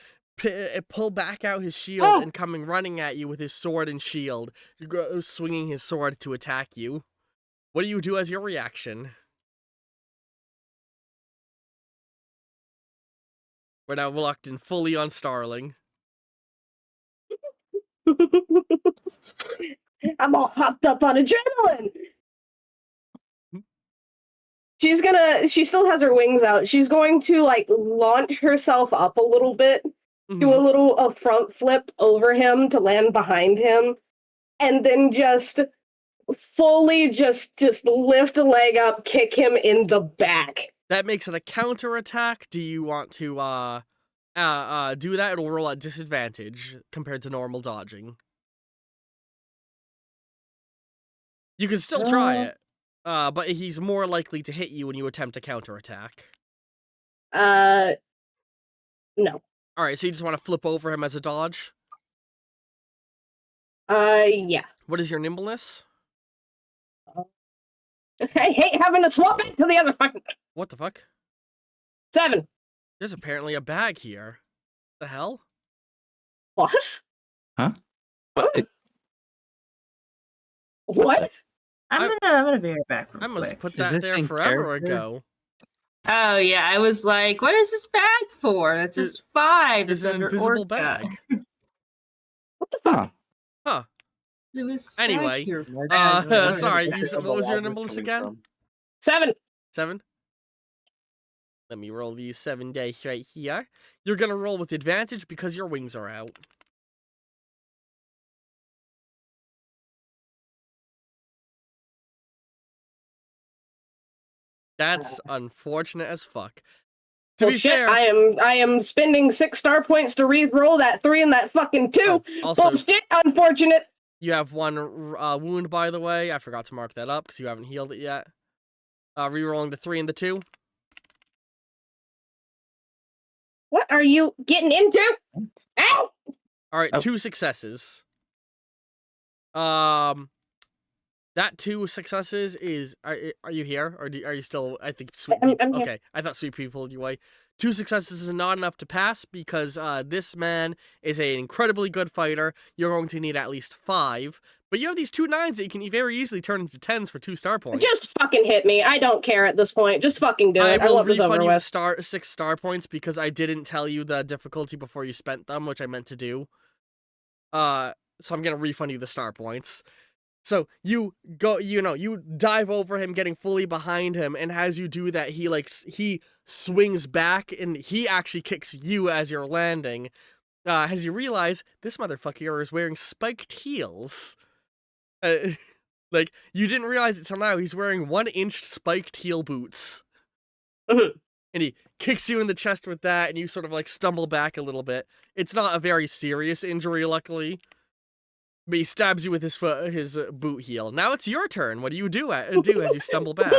pull back out his shield, and coming running at you with his sword and shield, swinging his sword to attack you. What do you do as your reaction? We're now locked in fully on Starling. I'm all hopped up on adrenaline. She still has her wings out. She's going to like launch herself up a little bit, do a little front flip over him to land behind him, and then just fully just lift a leg up, kick him in the back. That makes it a counterattack. Do you want to do that? It'll roll at disadvantage compared to normal dodging. You can still try it, but he's more likely to hit you when you attempt a counterattack. No. All right, so you just want to flip over him as a dodge? Yeah. What is your nimbleness? I hate having to swap it to the other fucking. What the fuck? 7. There's apparently a bag here. The hell? What? Huh? What? I'm gonna be right back. I must quick. put Is that this there in forever character? ago. Oh yeah, I was like, what is this bag for? That's just 5. It's an under invisible Orca. bag. What the fuck? Huh. There was this bag Anyway, here. sorry, what was your nimbleness again? 7. 7? Let me roll these 7 dice right here. You're gonna roll with advantage because your wings are out. That's unfortunate as fuck. To Well, be shit, fair, I am spending 6 star points to re-roll that 3 and that fucking 2. also, Bullshit, unfortunate. you have 1 wound, by the way. I forgot to mark that up because you haven't healed it yet. Rerolling the 3 and the 2. What are you getting into? Ow! All right, Oh. 2 successes. That 2 successes is. Are you here, or are you still? I think sweet. I'm here. Okay, I thought sweet people pulled you away. 2 successes is not enough to pass because this man is an incredibly good fighter. You're going to need at least 5, but you have these 2 9s that you can very easily turn into 10s for 2 star points. Just fucking hit me. I don't care at this point. Just fucking do it. I will want this over refund you with. the 6 star points because I didn't tell you the difficulty before you spent them, which I meant to do. So I'm gonna refund you the star points. So you go, you dive over him, getting fully behind him, and as you do that, he swings back, and he actually kicks you as you're landing. As you realize, this motherfucker is wearing spiked heels. Like, you didn't realize it till now, he's wearing 1-inch spiked heel boots. Mhm. And he kicks you in the chest with that, and you sort of, like, stumble back a little bit. It's not a very serious injury, luckily. But he stabs you with his foot, his boot heel. Now it's your turn. What do you do as you stumble back?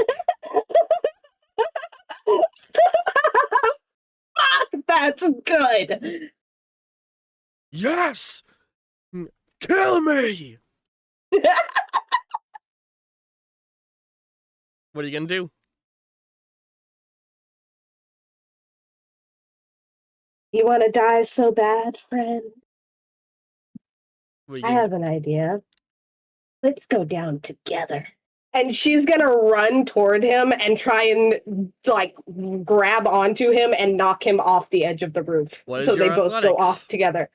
Fuck, that's good. Yes! Kill me! What are you gonna do? You want to die so bad, friend? What are you I gonna have an idea. Let's go down together. And she's gonna run toward him and try and like grab onto him and knock him off the edge of the roof. What is So your they both go athletics? off together.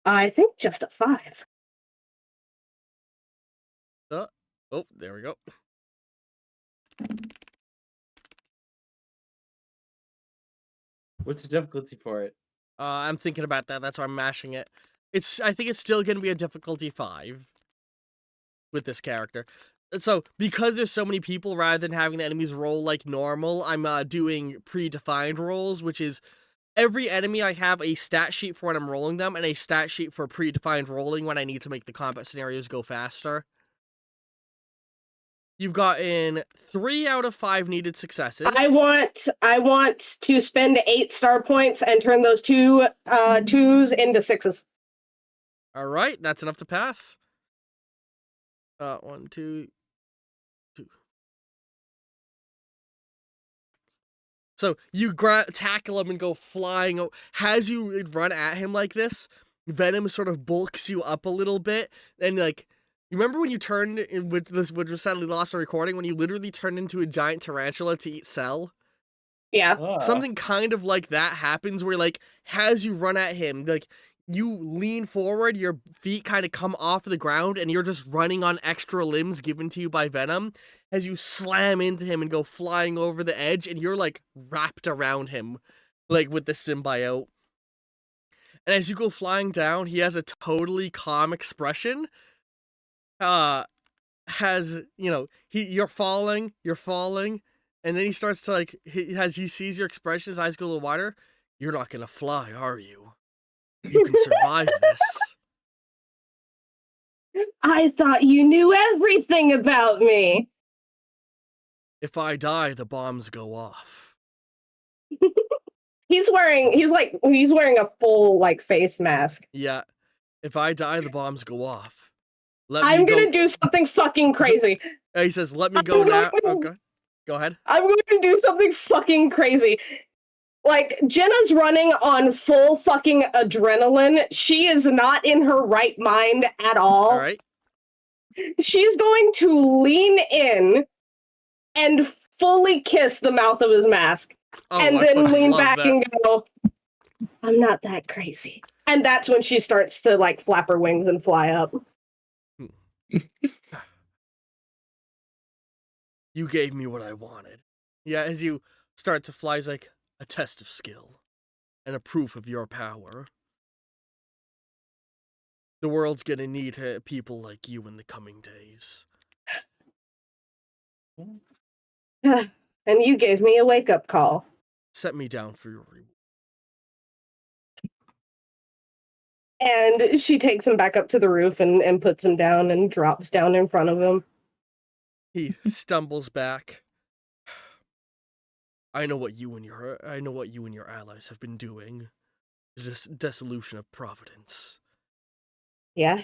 I think just a 5. Oh, there we go. What's the difficulty for it? I'm thinking about that. That's why I'm mashing it. I think it's still gonna be a difficulty 5 with this character. So because there's so many people, rather than having the enemies roll like normal, I'm doing predefined rolls, which is every enemy I have a stat sheet for when I'm rolling them and a stat sheet for predefined rolling when I need to make the combat scenarios go faster. You've gotten 3 out of 5 needed successes. I want to spend 8 star points and turn those 2 2s into 6s. All right, that's enough to pass. 1, 2, 2. So you tackle him and go flying. As you run at him like this, Venom sort of bulks you up a little bit, and like. You remember when you turned, which was sadly lost on recording, when you literally turned into a giant tarantula to eat Cell? Yeah. Something kind of like that happens where, like, as you run at him, like, you lean forward, your feet kind of come off the ground, and you're just running on extra limbs given to you by Venom as you slam into him and go flying over the edge, and you're, like, wrapped around him, like, with the symbiote. And as you go flying down, he has a totally calm expression. You're falling, and then he starts to as he sees your expression, his eyes go a little wider. You're not gonna fly, are you? You can survive this. I thought you knew everything about me. If I die, the bombs go off. He's wearing a full like face mask. Yeah. If I die, the bombs go off. I'm gonna do something fucking crazy. He says, let me go now. Okay. Go ahead. I'm going to do something fucking crazy. Like, Jenna's running on full fucking adrenaline. She is not in her right mind at all. All right. She's going to lean in and fully kiss the mouth of his mask. And then lean back and go, I'm not that crazy. And that's when she starts to, like, flap her wings and fly up. You gave me what I wanted. Yeah, as you start to fly, it's like a test of skill and a proof of your power. The world's gonna need people like you in the coming days. And you gave me a wake-up call. Set me down for your reward. And she takes him back up to the roof and puts him down and drops down in front of him. He stumbles back. I know what you and your allies have been doing. The dissolution of Providence. Yeah?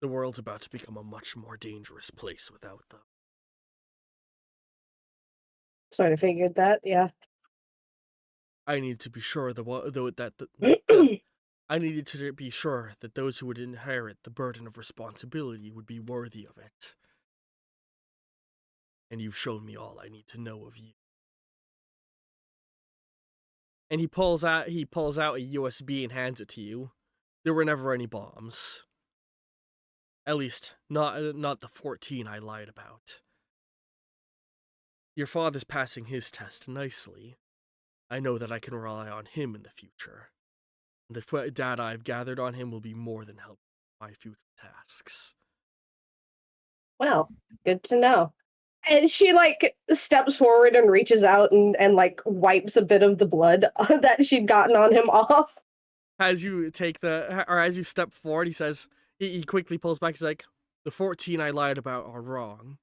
The world's about to become a much more dangerous place without them. Sort of figured that, yeah. I need to be sure I needed to be sure that those who would inherit the burden of responsibility would be worthy of it. And you've shown me all I need to know of you. And he pulls out a USB and hands it to you. There were never any bombs. At least, not the 14 I lied about. Your father's passing his test nicely. I know that I can rely on him in the future. The data I've gathered on him will be more than helpful in my future tasks. Well, good to know. And she, like, steps forward and reaches out and like, wipes a bit of the blood that she'd gotten on him off. as you as you step forward, he says, he quickly pulls back. He's like, the 14 I lied about are wrong.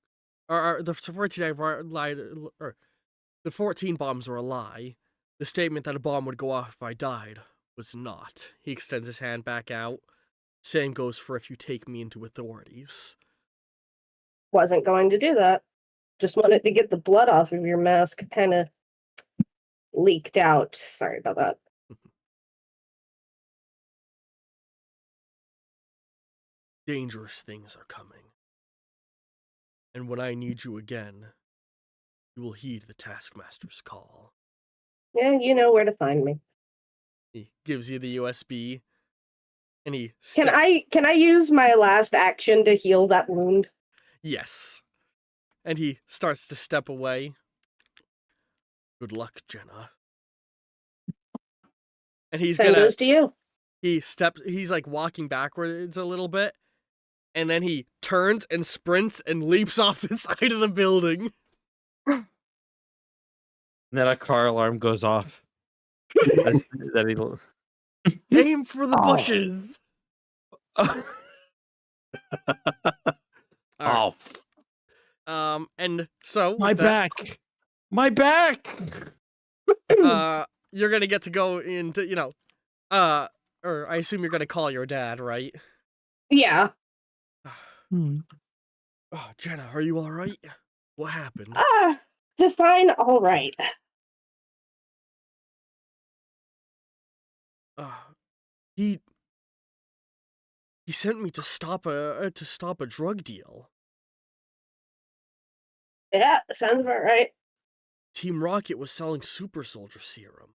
Or the 14 I lied, or the 14 bombs were a lie. The statement that a bomb would go off if I died was not. He extends his hand back out. Same goes for if you take me into authorities. Wasn't going to do that. Just wanted to get the blood off of your mask. Kind of leaked out. Sorry about that. Dangerous things are coming. And when I need you again, you will heed the Taskmaster's call. Yeah, you know where to find me. He gives you the USB, and he Can I use my last action to heal that wound? Yes. And he starts to step away. Good luck, Jenna. And he's Same goes to you. He's like walking backwards a little bit, and then he turns and sprints and leaps off the side of the building. And then a car alarm goes off. that Aim for the bushes. Oh. And so My back. My back. You're gonna get to go into, or I assume you're gonna call your dad, right? Yeah. Oh, Jenna, are you all right? What happened? Define all right. He sent me to stop a drug deal. Yeah, sounds about right. Team Rocket was selling super soldier serum.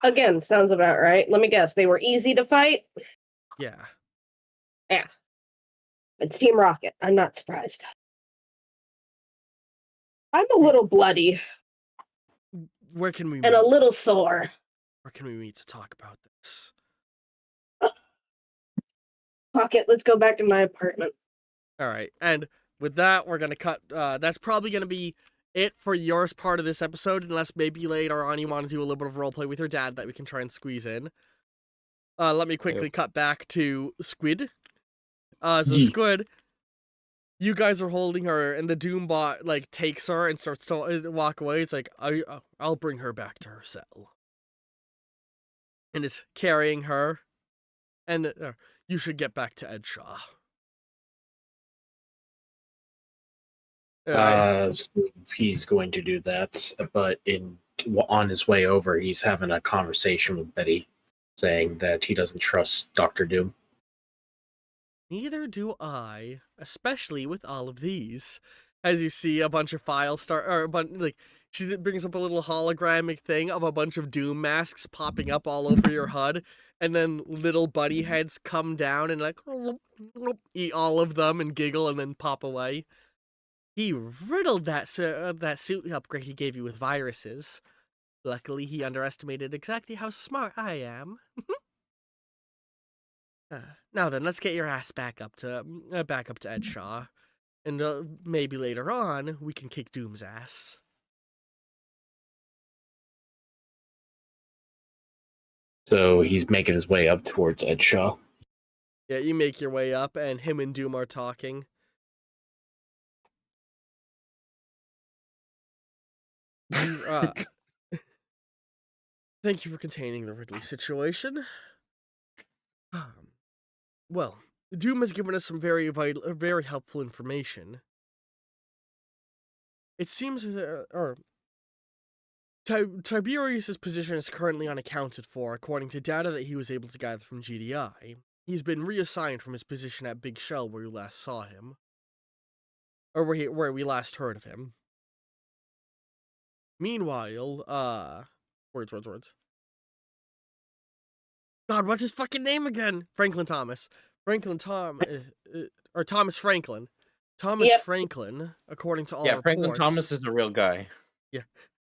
Again, sounds about right. Let me guess, they were easy to fight? Yeah. Yeah. It's Team Rocket. I'm not surprised. I'm a little bloody. Where can we meet? And a little sore. Where can we meet to talk about this? Fuck it, let's go back to my apartment. All right, and with that, we're gonna cut. That's probably gonna be it for yours part of this episode, unless maybe later on you want to do a little bit of roleplay with your dad that we can try and squeeze in. Let me quickly cut back to Squid. Squid, you guys are holding her, and the Doombot like takes her and starts to walk away. It's like, I'll bring her back to her cell, and is carrying her, and you should get back to Ed Shaw. So he's going to do that, but on his way over, he's having a conversation with Betty, saying that he doesn't trust Dr. Doom. Neither do I, especially with all of these. As you see a bunch of files she brings up a little hologramic thing of a bunch of Doom masks popping up all over your HUD, and then little buddy heads come down and like eat all of them and giggle and then pop away. He riddled that suit upgrade he gave you with viruses. Luckily, he underestimated exactly how smart I am. Now then, let's get your ass back up to Ed Shaw, and maybe later on we can kick Doom's ass. So he's making his way up towards Ed Shaw. Yeah, you make your way up, and him and Doom are talking. Thank you for containing the Ridley situation. Well, Doom has given us some very helpful information. It seems Tiberius's position is currently unaccounted for, according to data that he was able to gather from GDI. He's been reassigned from his position at Big Shell, where you last saw him, or where we last heard of him. Meanwhile, words. God, what's his fucking name again? Thomas Franklin, according to all reports. Franklin Thomas is the real guy. Yeah,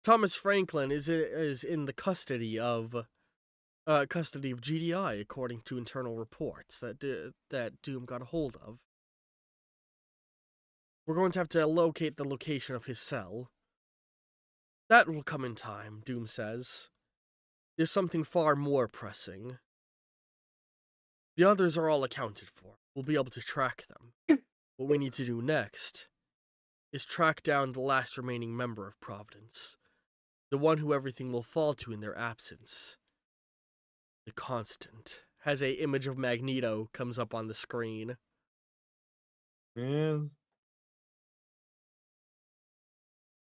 Thomas Franklin is in the custody of GDI, according to internal reports that Doom got a hold of. We're going to have to locate the location of his cell. That will come in time, Doom says. There's something far more pressing. The others are all accounted for. We'll be able to track them. What we need to do next is track down the last remaining member of Providence, the one who everything will fall to in their absence. The Constant. Has a image of Magneto comes up on the screen. Yeah.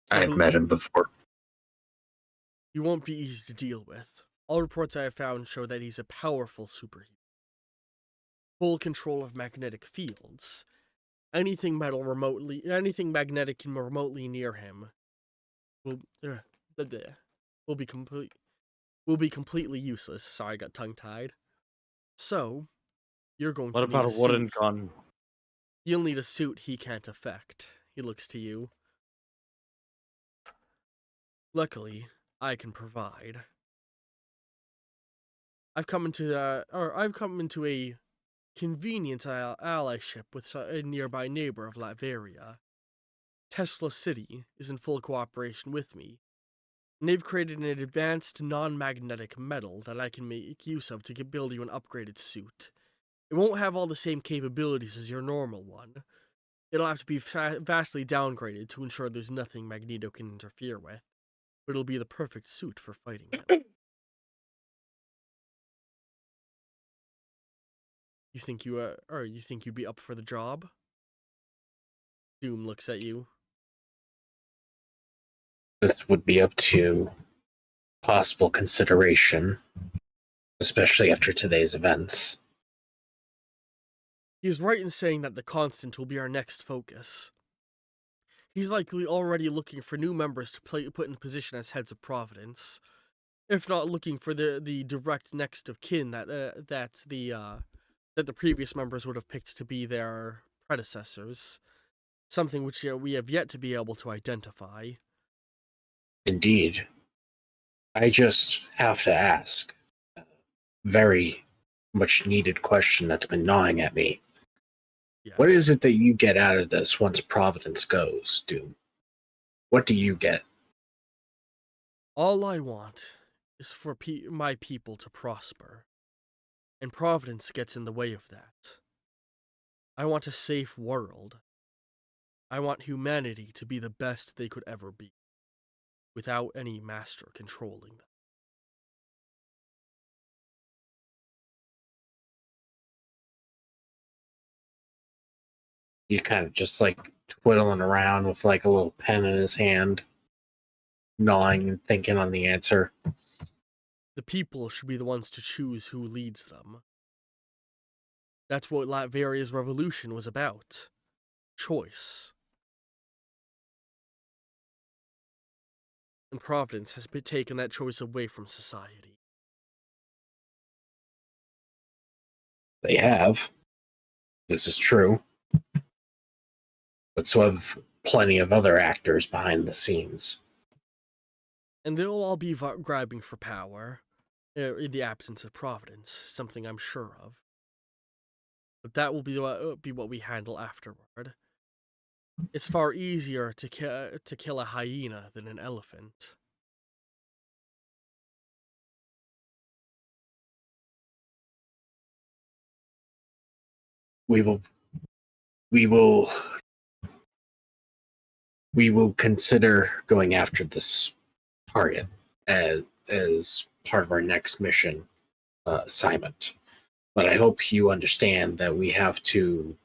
I've met him before. He won't be easy to deal with. All reports I have found show that he's a powerful superhero. Full control of magnetic fields. Anything magnetic and remotely near him will be completely useless. Sorry, I got tongue-tied. So, you're going What to need about a a wooden suit. gun? You'll need a suit he can't affect. He looks to you. Luckily, I can provide. I've come into a convenient allyship with a nearby neighbor of Latveria. Tesla City is in full cooperation with me, and they've created an advanced non-magnetic metal that I can make use of to build you an upgraded suit. It won't have all the same capabilities as your normal one. It'll have to be vastly downgraded to ensure there's nothing Magneto can interfere with, but it'll be the perfect suit for fighting him. You think you'd be up for the job? Doom looks at you. This would be up to possible consideration, especially after today's events. He's right in saying that the Constant will be our next focus. He's likely already looking for new members to put in position as heads of Providence, if not looking for the direct next of kin that the previous members would have picked to be their predecessors, something which we have yet to be able to identify. Indeed. I just have to ask a very much needed question that's been gnawing at me. Yes. What is it that you get out of this once Providence goes, Doom? What do you get? All I want is for my people to prosper, and Providence gets in the way of that. I want a safe world. I want humanity to be the best they could ever be, without any master controlling them. He's kind of just like twiddling around with like a little pen in his hand, gnawing and thinking on the answer. The people should be the ones to choose who leads them. That's what Latveria's revolution was about. Choice. And Providence has been taken that choice away from society. They have. This is true. But so have plenty of other actors behind the scenes. And they'll all be grabbing for power, in the absence of Providence, something I'm sure of. But that will be what we handle afterward. It's far easier to kill a hyena than an elephant. We will consider going after this target as part of our next mission assignment. But I hope you understand that we have to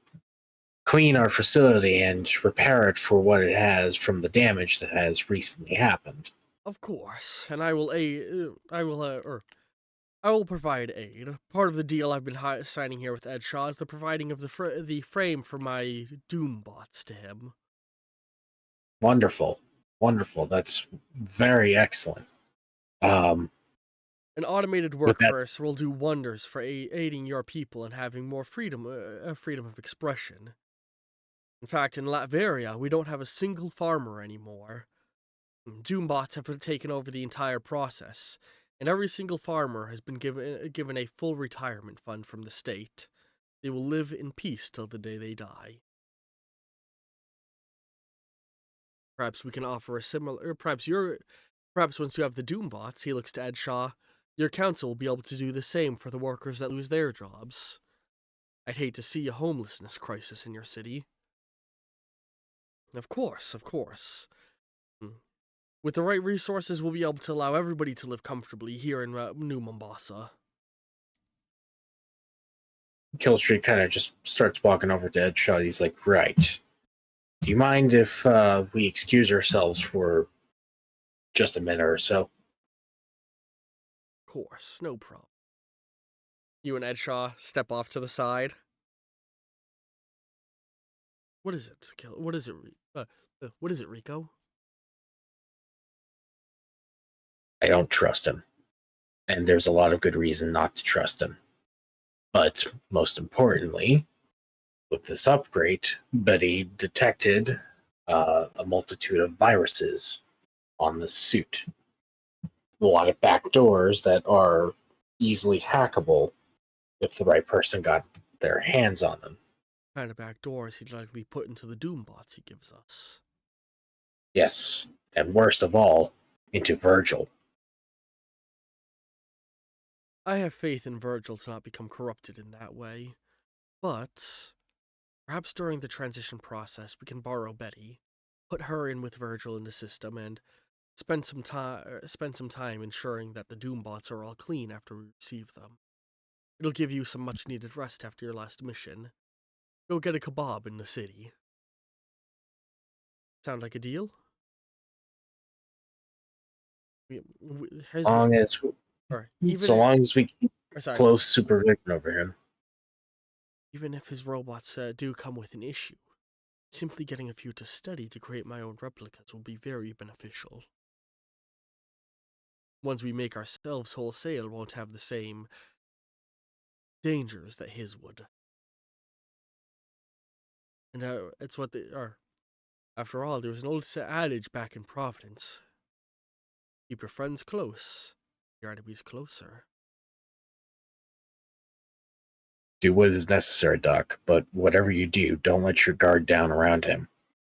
clean our facility and repair it for what it has from the damage that has recently happened. Of course, and I will I will provide aid. Part of the deal I've been signing here with Ed Shaw is the providing of the frame for my Doom bots to him. Wonderful. That's very excellent. An automated With that- workforce will do wonders for aiding your people and having more freedom of expression. In fact, in Latveria, we don't have a single farmer anymore. Doombots have taken over the entire process, and every single farmer has been given a full retirement fund from the state. They will live in peace till the day they die. Perhaps we can offer a similar. Perhaps once you have the Doombots, he looks to Ed Shaw. Your council will be able to do the same for the workers that lose their jobs. I'd hate to see a homelessness crisis in your city. Of course, of course. With the right resources, we'll be able to allow everybody to live comfortably here in New Mombasa. Killstreak kind of just starts walking over to Edshaw. He's like, right. Do you mind if we excuse ourselves for just a minute or so? Of course, no problem. You and Edshaw step off to the side. What is it? What is it? What is it, Rico? I don't trust him. And there's a lot of good reason not to trust him. But most importantly, with this upgrade, Betty detected a multitude of viruses on the suit. A lot of backdoors that are easily hackable if the right person got their hands on them. Kind of backdoors he'd likely put into the doom bots he gives us. Yes, and worst of all, into Virgil. I have faith in Virgil to not become corrupted in that way, but perhaps during the transition process we can borrow Betty, put her in with Virgil in the system, and spend some time ensuring that the doom bots are all clean after we receive them. It'll give you some much needed rest after your last mission. Go get a kebab in the city. Sound like a deal? Long as we keep close supervision over him. Even if his robots do come with an issue, simply getting a few to study to create my own replicas will be very beneficial. Ones we make ourselves wholesale won't have the same dangers that his would. And it's what they are. After all, there was an old adage back in Providence. Keep your friends close, your enemies closer. Do what is necessary, Doc, but whatever you do, don't let your guard down around him.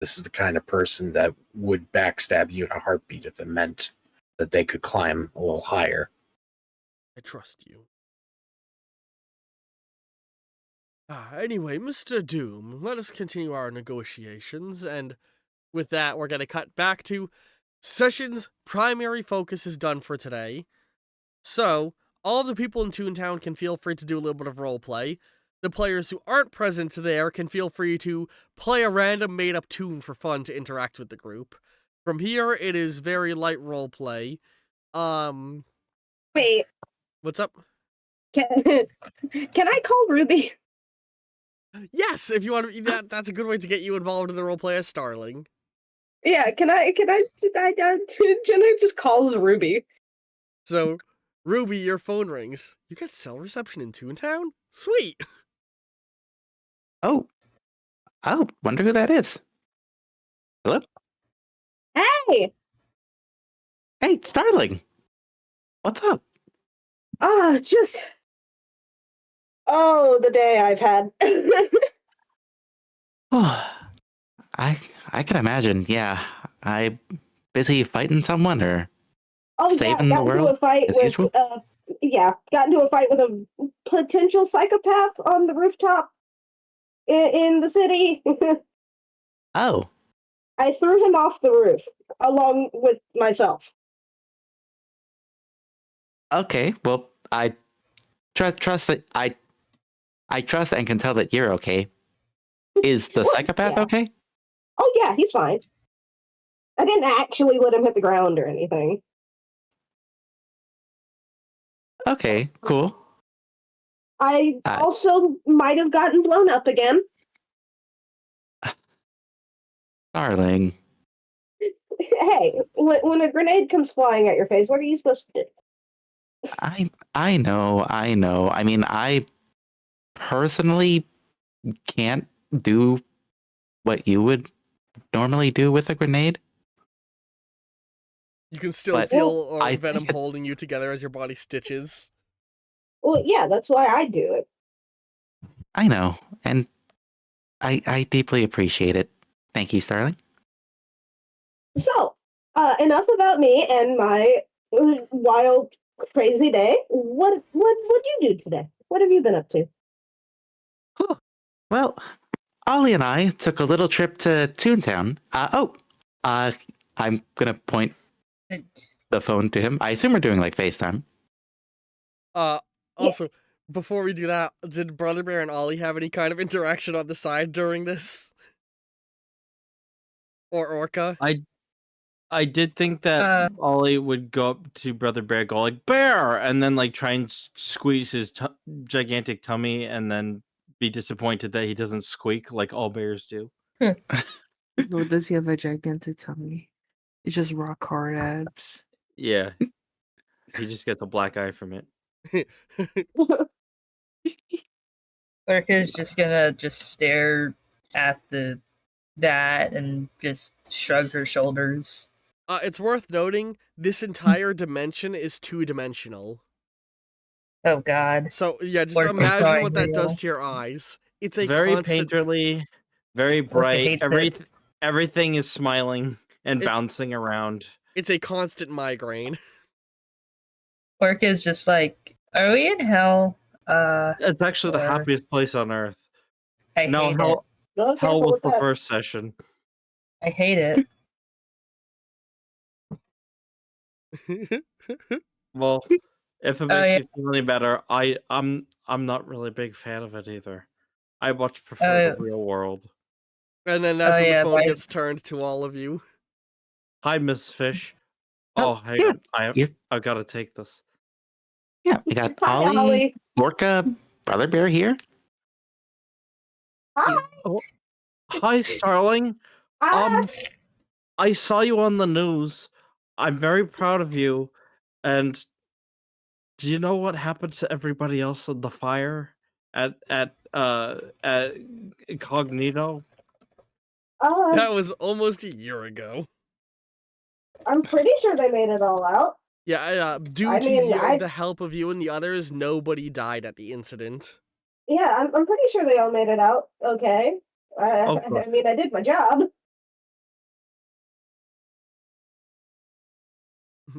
This is the kind of person that would backstab you in a heartbeat if it meant that they could climb a little higher. I trust you. Anyway, Mr. Doom, let us continue our negotiations, and with that, we're going to cut back to Session's primary focus is done for today. So, all the people in Toontown can feel free to do a little bit of roleplay. The players who aren't present there can feel free to play a random made-up tune for fun to interact with the group. From here, it is very light roleplay. Wait, What's up? can I call Ruby? Yes, if you want to, that's a good way to get you involved in the roleplay as Starling. Yeah, Jenna just calls Ruby. So, Ruby, your phone rings. You get cell reception in Toontown? Sweet! Oh, wonder who that is. Hello? Hey! Hey, Starling. What's up? The day I've had. Oh, I can imagine. Yeah, I busy fighting someone or saving the got into world a fight as with usual? got into a fight with a potential psychopath on the rooftop in the city. Oh, I threw him off the roof along with myself. okay. Well, I trust that I trust and can tell that you're okay. Is the Well, psychopath yeah. okay? Oh yeah, he's fine. I didn't actually let him hit the ground or anything. Okay, cool. I also might have gotten blown up again. Darling. Hey, when a grenade comes flying at your face, what are you supposed to do? I know. I mean, I personally can't do what you would normally do with a grenade. You can still But feel I Venom think holding you together as your body stitches. Well, yeah, that's why I do it. I know, and I deeply appreciate it. Thank you, Starling. So, enough about me and my wild crazy day. What'd you do today? What have you been up to? Well, Ollie and I took a little trip to Toontown. I'm gonna point the phone to him. I assume we're doing like FaceTime. Also, before we do that, did Brother Bear and Ollie have any kind of interaction on the side during this? Or Orca? I did think that Ollie would go up to Brother Bear, go like bear, and then like try and squeeze his gigantic tummy, and then be disappointed that he doesn't squeak like all bears do. Well, does he have a gigantic tummy? It's just rock hard abs. Yeah, he just gets a black eye from it. Orca's just gonna stare at that and just shrug her shoulders. It's worth noting, this entire dimension is two-dimensional. Oh god. So, yeah, just Orca's imagine drawing what that real. does to your eyes. It's a Very constant... painterly, very Orca bright. hates it. Everything is smiling and It- bouncing around. It's a constant migraine. Orca's just like, are we in hell? It's actually the or- happiest place on earth. I No, hate it. hell, No, hell careful was with the that. first session. I hate it. Well, if it Oh, makes yeah. you feel any better, I'm not really a big fan of it either. I much prefer the real world. And then that's Oh, when yeah, the phone my- gets turned to all of you. Hi, Miss Fish. Oh, Oh, hang yeah, on. you- I gotta take this. Yeah, we got Hi, Ollie, Ollie. Orca, Brother Bear here. Hi. Hi, Starling. Ah, I saw you on the news. I'm very proud of you. And do you know what happened to everybody else in the fire at Incognito? That was almost a year ago. I'm pretty sure they made it all out. Yeah, due I to mean, the help of you and the others, nobody died at the incident. Yeah, I'm pretty sure they all made it out. Okay. Okay. I mean, I did my job.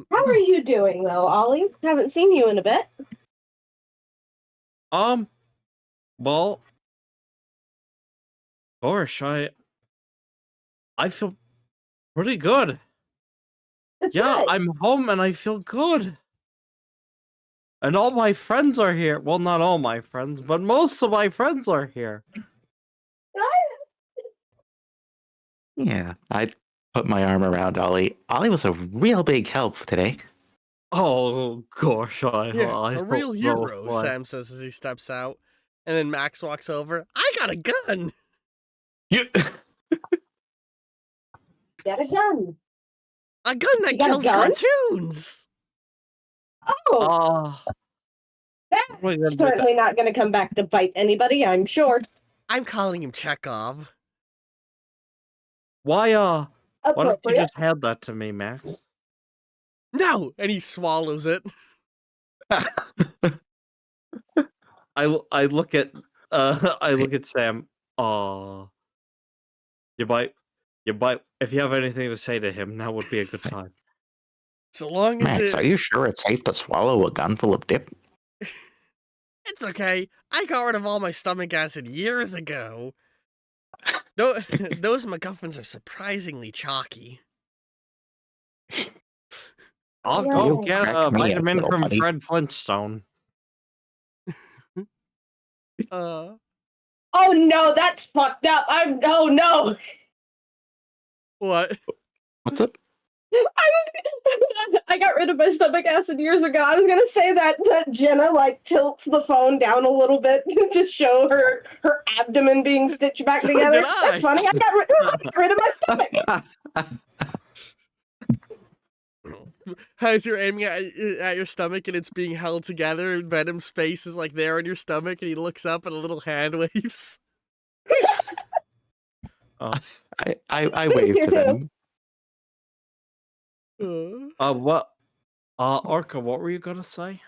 How are you doing, though, Ollie? Haven't seen you in a bit. Well, gosh, I feel pretty good. It's Yeah, good. I'm home and I feel good. And all my friends are here. Well, not all my friends, but most of my friends are here. Yeah, I put my arm around Ollie. Ollie was a real big help today. Oh gosh, I A real don't know hero, why. Sam says as he steps out. And then Max walks over. I got a gun! You, Get a gun. A gun that You got a kills gun? cartoons! Oh, What am I gonna that's do with certainly not going to come back to bite anybody, I'm sure. I'm calling him Chekhov. why don't you Appropriate. just hand that to me, Max? No! And he swallows it. I look at I look at Sam. Aw. You might if you have anything to say to him, now would be a good time. So long as Max, are you sure it's safe to swallow a gun full of dip? It's okay. I got rid of all my stomach acid years ago. Those MacGuffins are surprisingly chalky. I'll Yeah. go You get crack a me up, vitamin little from buddy. Fred Flintstone. Uh, Oh no, that's fucked up. Oh no. what? What's up? I got rid of my stomach acid years ago. I was gonna say that Jenna like tilts the phone down a little bit to show her abdomen being stitched back So together. did I. That's funny. I got rid of my stomach. As you're aiming at your stomach and it's being held together, and Venom's face is like there on your stomach, and he looks up and a little hand waves. I waved here to too. them. What? Orca, what were you gonna say?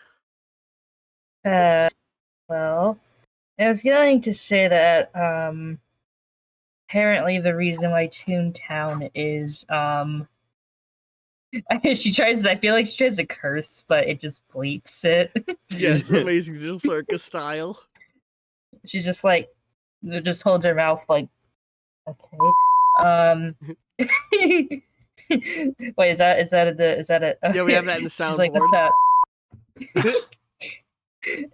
Well, I was going to say that, apparently the reason why Toontown is, I feel like she tries to curse, but it just bleeps it. Yes, Amazing Digital Circus style. She's just like, just holds her mouth like, okay. Wait, is that it? Yeah, we have that in the She's like, soundboard. what's that?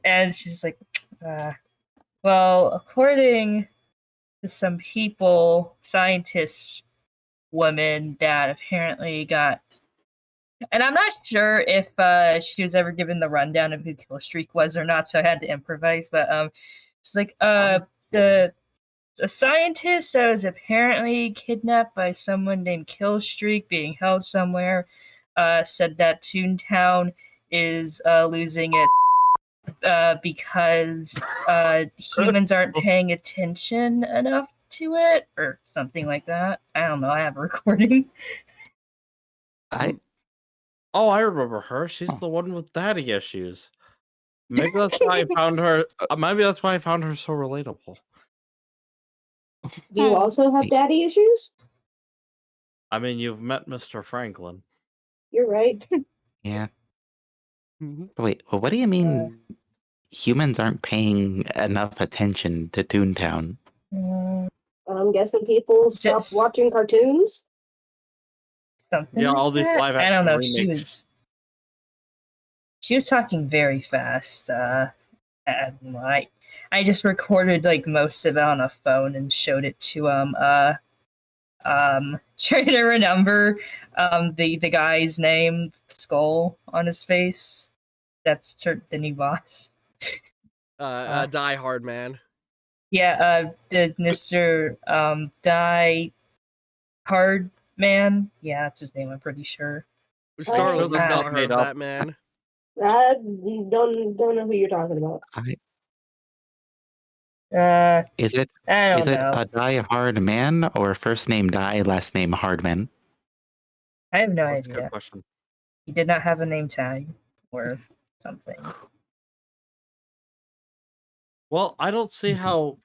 And she's like, well, according to some people, scientists, women that apparently got, and I'm not sure if she was ever given the rundown of who Killstreak was or not, so I had to improvise. But it's like a scientist that was apparently kidnapped by someone named Killstreak, being held somewhere, said that Toontown is losing its because humans aren't paying attention enough to it, or something like that. I don't know. I have a recording. Oh, I remember her. She's the one with daddy issues. Maybe that's why I found her. Maybe that's why I found her so relatable. Do you also have daddy issues? I mean, you've met Mr. Franklin. You're right. Yeah. Wait, well, what do you mean humans aren't paying enough attention to Toontown? I'm guessing people stopped watching cartoons. Something. Yeah, like all these that? live I don't know. remakes. She was talking very fast. I just recorded like most of it on a phone and showed it to trying to remember the guy's name, skull on his face. That's the new boss. Die Hard Man. Yeah, the Mr. Die Hard Man. Yeah, that's his name, I'm pretty sure. Starlin has not heard made of up. that man. I don't know who you're talking about. Is it I don't know. a Die Hard Man or first name Die, last name Hardman? I have no That's a idea. good question. He did not have a name tag or something. Well, I don't see how.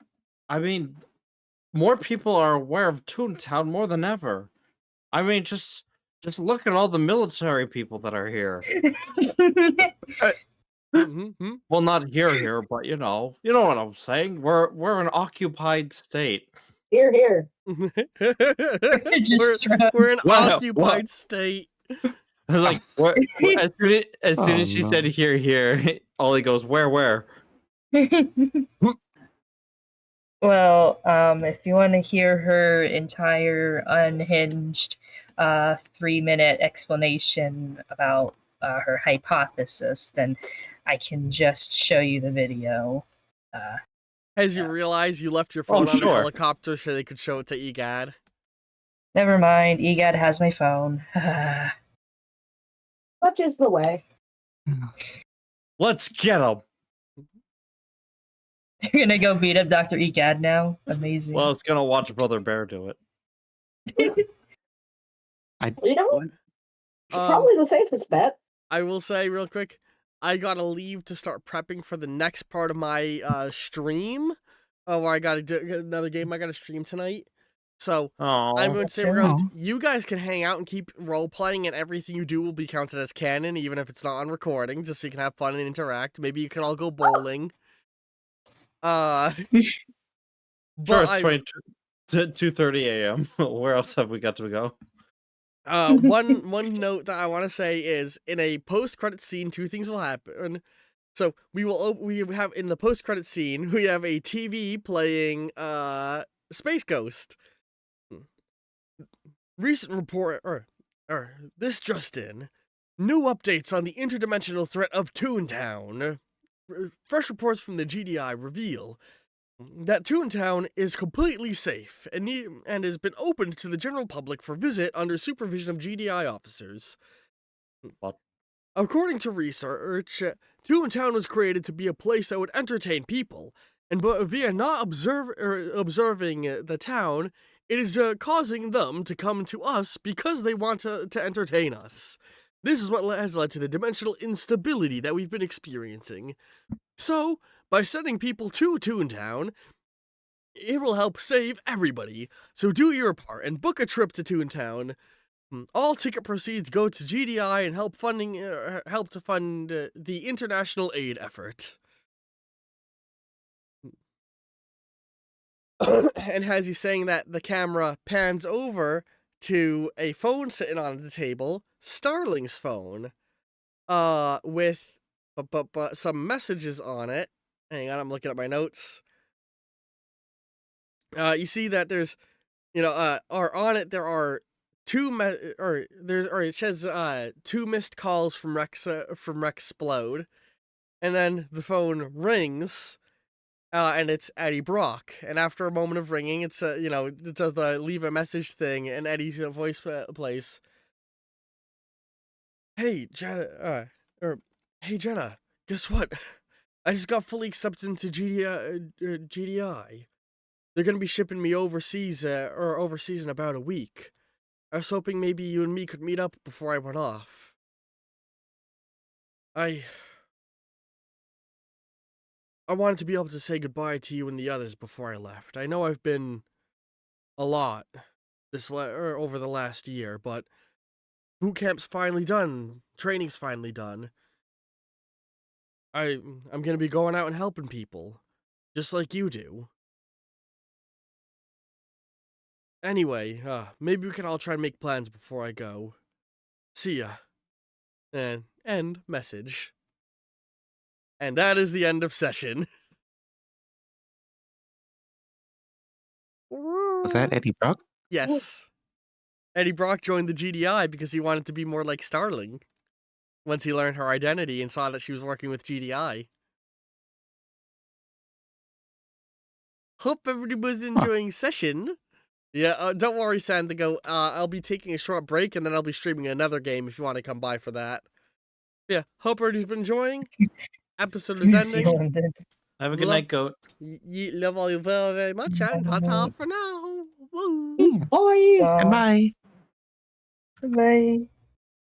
I mean, more people are aware of Toontown more than ever. I mean, just look at all the military people that are here. Well, not here, but you know what I'm saying. We're an occupied state. Here, here. we're an occupied state. Like what? As soon as she said here, Ollie goes, where? Well, if you want to hear her entire unhinged 3-minute explanation about her hypothesis, then I can just show you the video. As you realize you left your phone on sure. the helicopter so they could show it to EGAD. Never mind, EGAD has my phone. Such is the way. Let's get him. You're gonna go beat up Dr. EGAD now? Amazing. Well, it's gonna watch Brother Bear do it. You know, probably the safest bet. I will say real quick, I gotta leave to start prepping for the next part of my stream. Where I gotta do another game I gotta stream tonight. So I'm going to say you guys can hang out and keep role playing, and everything you do will be counted as canon, even if it's not on recording, just so you can have fun and interact. Maybe you can all go bowling. Sure, it's 2:30 a.m. Where else have we got to go? One note that I want to say is, in a post-credit scene, two things will happen. So we have in the post-credit scene, we have a TV playing Space Ghost. Recent report, this just in. New updates on the interdimensional threat of Toontown. Fresh reports from the GDI reveal that Toontown is completely safe and has been opened to the general public for visit under supervision of GDI officers. What? According to research, Toontown was created to be a place that would entertain people, and but via not observing the town, it is causing them to come to us because they want to entertain us. This is what has led to the dimensional instability that we've been experiencing. So, by sending people to Toontown, it will help save everybody. So do your part and book a trip to Toontown. All ticket proceeds go to GDI and help to fund the international aid effort. And as he's saying that, the camera pans over to a phone sitting on the table, Starling's phone, with some messages on it. Hang on, I'm looking at my notes. You see that there's, or on it there are it says 2 missed calls from Rexplode, and then the phone rings. And it's Eddie Brock. And after a moment of ringing, it's it does the leave a message thing, and Eddie's voice plays. Hey Jenna, hey Jenna, guess what? I just got fully accepted into GDI. They're gonna be shipping me overseas in about a week. I was hoping maybe you and me could meet up before I went off. I wanted to be able to say goodbye to you and the others before I left. I know I've been a lot over the last year, but boot camp's finally done. Training's finally done. I'm gonna be going out and helping people, just like you do. Anyway, maybe we can all try and make plans before I go. See ya. And end message. And that is the end of session. Was that Eddie Brock? Yes. Eddie Brock joined the GDI because he wanted to be more like Starling. Once he learned her identity and saw that she was working with GDI. Hope everybody's enjoying session. Yeah, don't worry, Sandigo. I'll be taking a short break and then I'll be streaming another game if you want to come by for that. Yeah, hope everybody's been enjoying. Episode is ending. Have a good night, Goat. Love all you very, very much, and ta-ta for now. Woo. Bye. Goodbye. Bye.